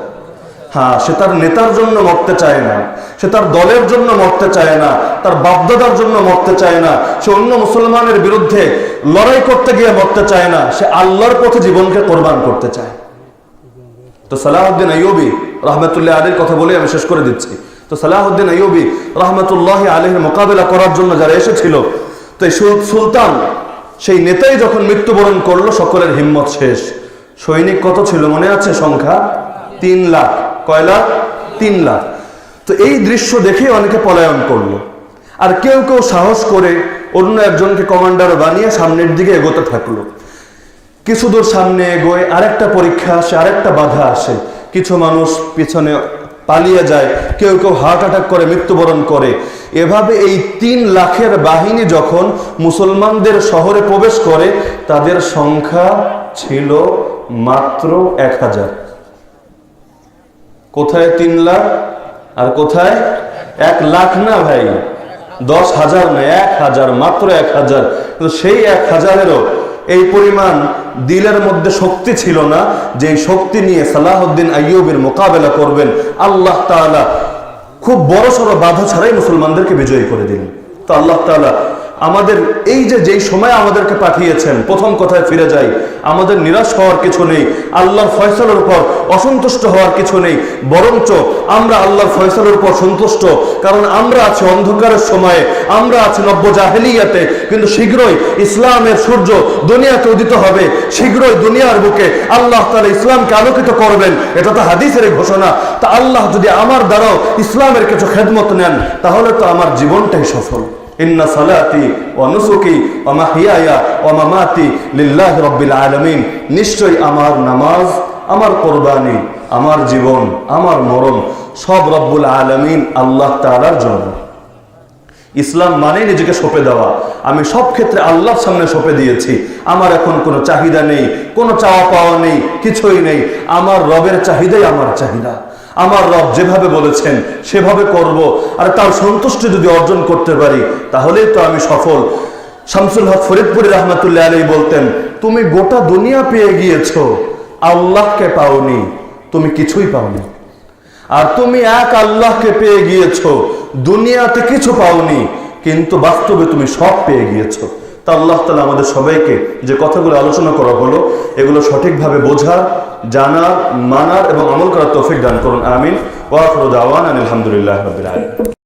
হ্যাঁ, সে তার নেতার জন্য মরতে চায় না, সে তার দলের জন্য মরতে চায় না, তার বাপদাদার জন্য মরতে চায় না, সে অন্য মুসলমানের বিরুদ্ধে লড়াই করতে গিয়ে মরতে চায় না, সে আল্লাহর পথে জীবনকে কোরবান করতে চায়। তো সালাহউদ্দিন আইয়ুবী রাহমাতুল্লাহ আলাইহির কথা বলে আমি শেষ করে দিচ্ছি। তো সালাহউদ্দিন আইয়ুবী রাহমাতুল্লাহ আলাইহির মোকাবেলা করার জন্য যারা এসেছিল, তো এই সুলতান সেই নেতাই যখন মৃত্যুবরণ করলো, সকলের হিম্মত শেষ। সৈনিক কত ছিল মনে আছে সংখ্যা? 3 লাখ। কয় লাখ? 3 লাখ। তো এই দৃশ্য দেখে অনেকে পলায়ন করলো, আর কেউ কেউ সাহস করে অন্য একজনকে কমান্ডার বানিয়ে সামনের দিকে এগোতে থাকলো। কিছু দূর সামনে এগোয় আরেকটা পরীক্ষা আসে, আরেকটা বাধা আসে, কিছু মানুষ পিছনে পালিয়ে যায়, কেউ কেউ হার্ট অ্যাটাক করে মৃত্যুবরণ করে। এভাবে এই 3 লাখের বাহিনী যখন মুসলমানদের শহরে প্রবেশ করে, তাদের সংখ্যা ছিল মাত্র 1000। কোথায় 3 লাখ আর কোথায় 1 লাখ? না ভাই, 10,000 না, 1000, মাত্র 1000। সেই 1000-এরও এই পরিমাণ দিলের মধ্যে শক্তি ছিল না, যে শক্তি নিয়ে সালাহউদ্দিন আইয়ুবীর মোকাবেলা করবেন। আল্লাহ তাআলা খুব বড় সড় বাধা ছাড়াই মুসলমানদেরকে বিজয়ী করে দিলেন। তো আল্লাহ তাআলা আমাদের এই যেই সময় আমাদেরকে পাঠিয়েছেন, প্রথম কথায় ফিরে যাই, আমাদের নিরাশ হওয়ার কিছু নেই, আল্লাহর ফয়সালার উপর অসন্তুষ্ট হওয়ার কিছু নেই, বরঞ্চ আমরা আল্লাহর ফয়সালার উপর সন্তুষ্ট। কারণ আমরা আছি অন্ধকারের সময়ে, আমরা আছি নব্য জাহেলিয়াতে, কিন্তু শীঘ্রই ইসলামের সূর্য দুনিয়াতে উদিত হবে, শীঘ্রই দুনিয়ার বুকে আল্লাহ তাআলা ইসলামকে আলোকিত করবেন। এটা তো হাদিসের ঘোষণা। তা আল্লাহ যদি আমার দ্বারাও ইসলামের কিছু খেদমত নেন, তাহলে তো আমার জীবনটাই সফল। ইন্না সালাতি ওয়া নুসুকি ওয়া মাহইয়ায়া ওয়া মামাতি লিল্লাহি রাব্বিল আলামিন। নিশ্চয়ই আমার নামাজ, আমার কোরবানি, আমার জীবন, আমার মরণ সব রব্বুল আলামিন আল্লাহ তাআলার জন্য। ইসলাম মানে নিজেকে সঁপে দেওয়া। আমি সব ক্ষেত্রে আল্লাহর সামনে সঁপে দিয়েছি। আমার এখন কোনো চাহিদা নেই, কোনো চাওয়া পাওয়া নেই, কিছুই নেই। আমার রবের চাহিদাই আমার চাহিদা। আমার রব যেভাবে বলেছেন সেভাবে করব, আর তার সন্তুষ্টি যদি অর্জন করতে পারি তাহলেই তো আমি সফল। শামসুল হক ফরিদপুরি রহমাতুল্লাহ আলাইহি বলতেন, তুমি গোটা দুনিয়া পেয়ে গিয়েছো, আল্লাহকে পাওনি, তুমি কিছুই পাওনি। আর তুমি এক আল্লাহকে পেয়ে গিয়েছো, দুনিয়াতে কিছু পাওনি, কিন্তু বাস্তবে তুমি সব পেয়ে গিয়েছো। তা আল্লাহ তাআলা আমাদের সবাইকে যে কথাগুলো আলোচনা করা হলো এগুলো সঠিকভাবে বোঝার, জানার, মানার এবং আমল করার তৌফিক দান করুন। আমিন। ওয়া আখিরু দাওয়ানা আলহামদুলিল্লাহি রাব্বিল আলামিন।